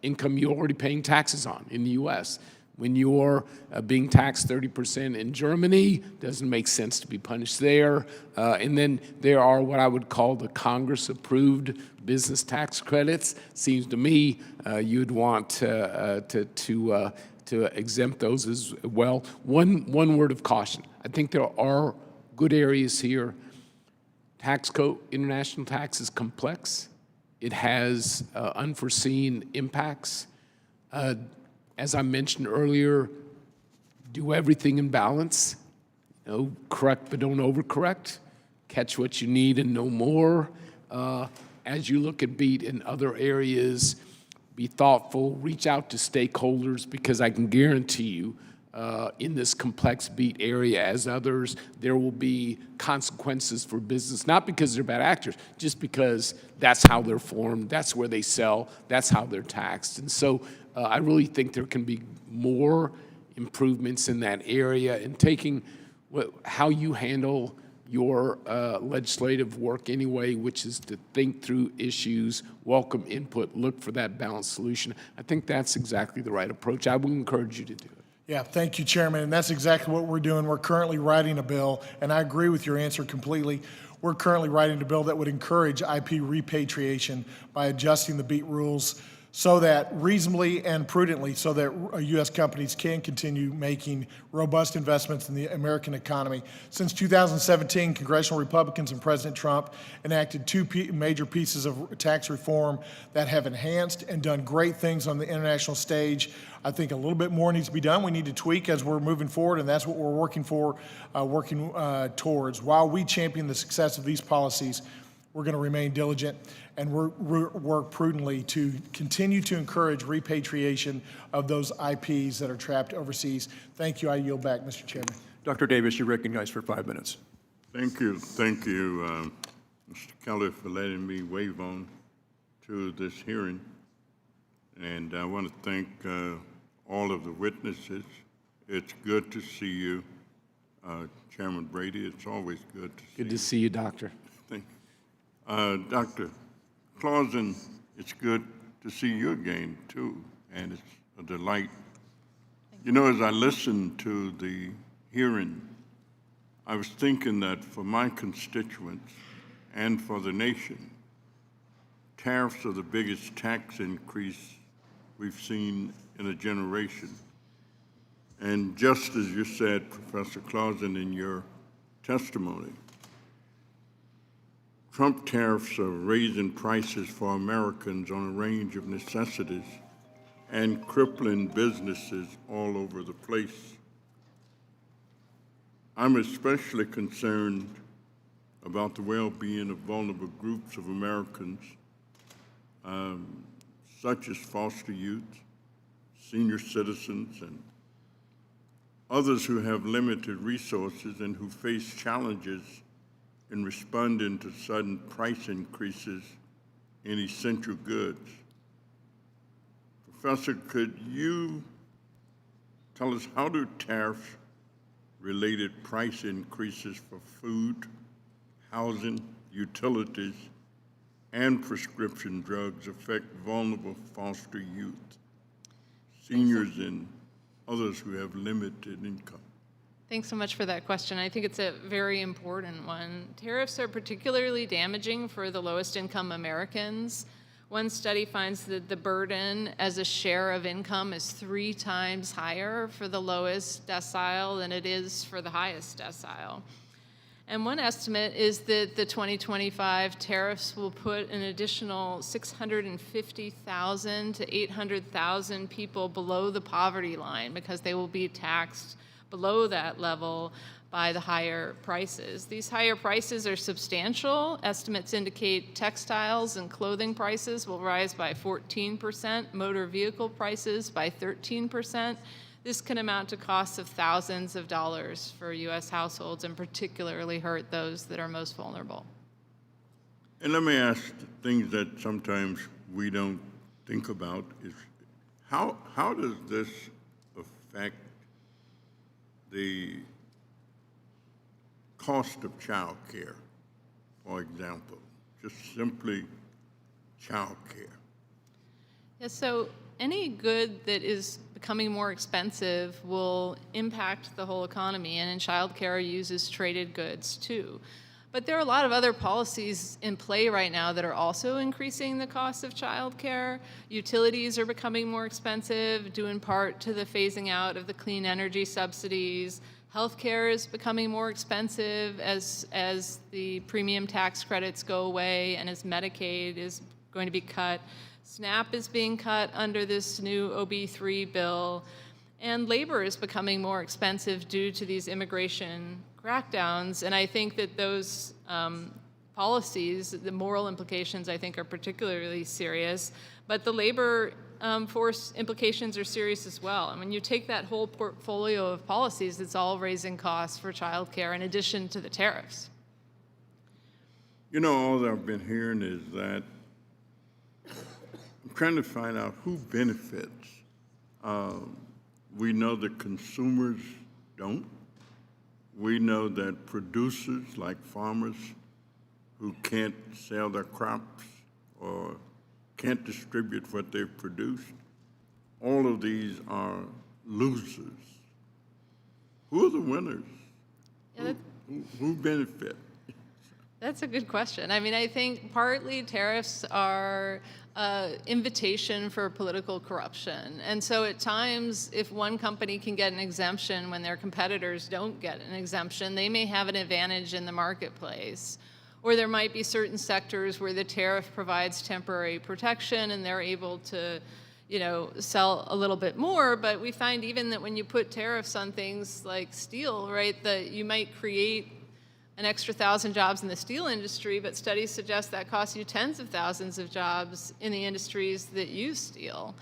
income you're already paying taxes on in the U.S. When you're being taxed 30% in Germany, doesn't make sense to be punished there. And then there are what I would call the Congress-approved business tax credits. Seems to me you'd want to exempt those as well. One word of caution. I think there are good areas here. Tax code, international tax is complex. It has unforeseen impacts. As I mentioned earlier, do everything in balance. You know, correct but don't overcorrect. Catch what you need and no more. As you look at BEAT in other areas, be thoughtful, reach out to stakeholders, because I can guarantee you in this complex BEAT area, as others, there will be consequences for business, not because they're bad actors, just because that's how they're formed, that's where they sell, that's how they're taxed. And so I really think there can be more improvements in that area, and taking how you handle your legislative work anyway, which is to think through issues, welcome input, look for that balanced solution. I think that's exactly the right approach. I would encourage you to do it. Yeah, thank you, Chairman, and that's exactly what we're doing. We're currently writing a bill, and I agree with your answer completely. We're currently writing a bill that would encourage IP repatriation by adjusting the BEAT rules so that reasonably and prudently, so that U.S. companies can continue making robust investments in the American economy. Since 2017, congressional Republicans and President Trump enacted two major pieces of tax reform that have enhanced and done great things on the international stage. I think a little bit more needs to be done. We need to tweak as we're moving forward, and that's what we're working towards. While we champion the success of these policies, we're going to remain diligent and work prudently to continue to encourage repatriation of those IPs that are trapped overseas. Thank you. I yield back, Mr. Chairman. Dr. Davis, you're recognized for 5 minutes. Thank you, Mr. Kelly, for letting me wave on to this hearing. And I want to thank all of the witnesses. It's good to see you, Chairman Brady. It's always good to see you. Good to see you, Doctor. Thank you. Dr. Clausen, it's good to see you again, too, and it's a delight. You know, as I listened to the hearing, I was thinking that for my constituents and for the nation, tariffs are the biggest tax increase we've seen in a generation. And just as you said, Professor Clausen, in your testimony, Trump tariffs are raising prices for Americans on a range of necessities and crippling businesses all over the place. I'm especially concerned about the well-being of vulnerable groups of Americans, such as foster youth, senior citizens, and others who have limited resources and who face challenges in responding to sudden price increases in essential goods. Professor, could you tell us, how do tariff-related price increases for food, housing, utilities, and prescription drugs affect vulnerable foster youth, seniors, and others who have limited income? Thanks so much for that question. I think it's a very important one. Tariffs are particularly damaging for the lowest income Americans. One study finds that the burden as a share of income is 3 times higher for the lowest decile than it is for the highest decile. And one estimate is that the 2025 tariffs will put an additional 650,000 to 800,000 people below the poverty line because they will be taxed below that level by the higher prices. These higher prices are substantial. Estimates indicate textiles and clothing prices will rise by 14%, motor vehicle prices by 13%. This can amount to costs of thousands of dollars for U.S. households and particularly hurt those that are most vulnerable. And let me ask things that sometimes we don't think about is how does this affect the cost of child care, for example, just simply child care? Yeah, so any good that is becoming more expensive will impact the whole economy, and in childcare uses traded goods too. But there are a lot of other policies in play right now that are also increasing the cost of childcare. Utilities are becoming more expensive, due in part to the phasing out of the clean energy subsidies. Healthcare is becoming more expensive as the premium tax credits go away and as Medicaid is going to be cut. SNAP is being cut under this new OB3 bill, and labor is becoming more expensive due to these immigration crackdowns, and I think that those policies, the moral implications, I think, are particularly serious, but the labor force implications are serious as well. And when you take that whole portfolio of policies, it's all raising costs for childcare in addition to the tariffs. You know, all that I've been hearing is that I'm trying to find out who benefits. We know that consumers don't. We know that producers, like farmers, who can't sell their crops or can't distribute what they've produced, all of these are losers. Who are the winners? Yeah, Who benefit? That's a good question. I mean, I think partly tariffs are invitation for political corruption. And so at times, if one company can get an exemption when their competitors don't get an exemption, they may have an advantage in the marketplace. Or there might be certain sectors where the tariff provides temporary protection and they're able to, you know, sell a little bit more. But we find even that when you put tariffs on things like steel, right, that you might create an extra 1,000 jobs in the steel industry, but studies suggest that costs you tens of thousands of jobs in the industries that use steel.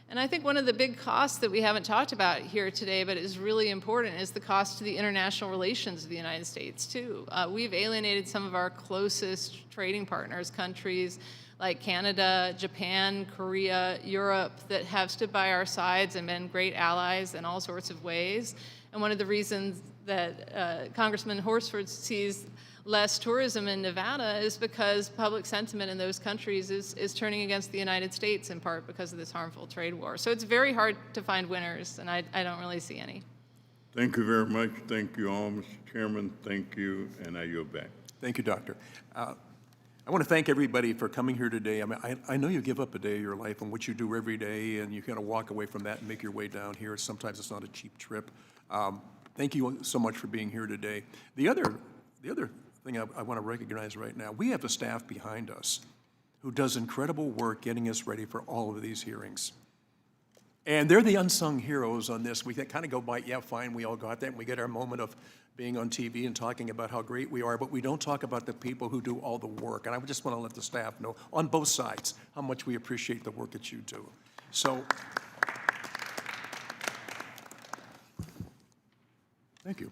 And I think one of the big costs that we haven't talked about here today, but is really important, is the cost to the international relations of the United States, too. We've alienated some of our closest trading partners, countries like Canada, Japan, Korea, Europe, that have stood by our sides and been great allies in all sorts of ways. And one of the reasons that Congressman Horsford sees less tourism in Nevada is because public sentiment in those countries is turning against the United States, in part because of this harmful trade war. So it's very hard to find winners, and I don't really see any. Thank you very much. Thank you all, Mr. Chairman. Thank you, and I yield back. Thank you, Doctor. I want to thank everybody for coming here today. I mean, I know you give up a day of your life on what you do every day, and you kind of walk away from that and make your way down here. Sometimes it's not a cheap trip. Thank you so much for being here today. The other thing I want to recognize right now, we have a staff behind us who does incredible work getting us ready for all of these hearings. And they're the unsung heroes on this. We kind of go by, yeah, fine, we all got that, and we get our moment of being on TV and talking about how great we are, but we don't talk about the people who do all the work. And I just want to let the staff know, on both sides, how much we appreciate the work that you do. So, thank you.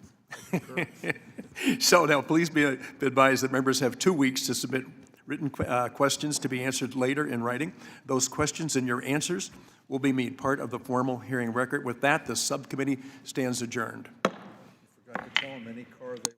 So now, please be advised that members have 2 weeks to submit written questions to be answered later in writing. Those questions and your answers will be made part of the formal hearing record. With that, the subcommittee stands adjourned. Forgot to tell them any car they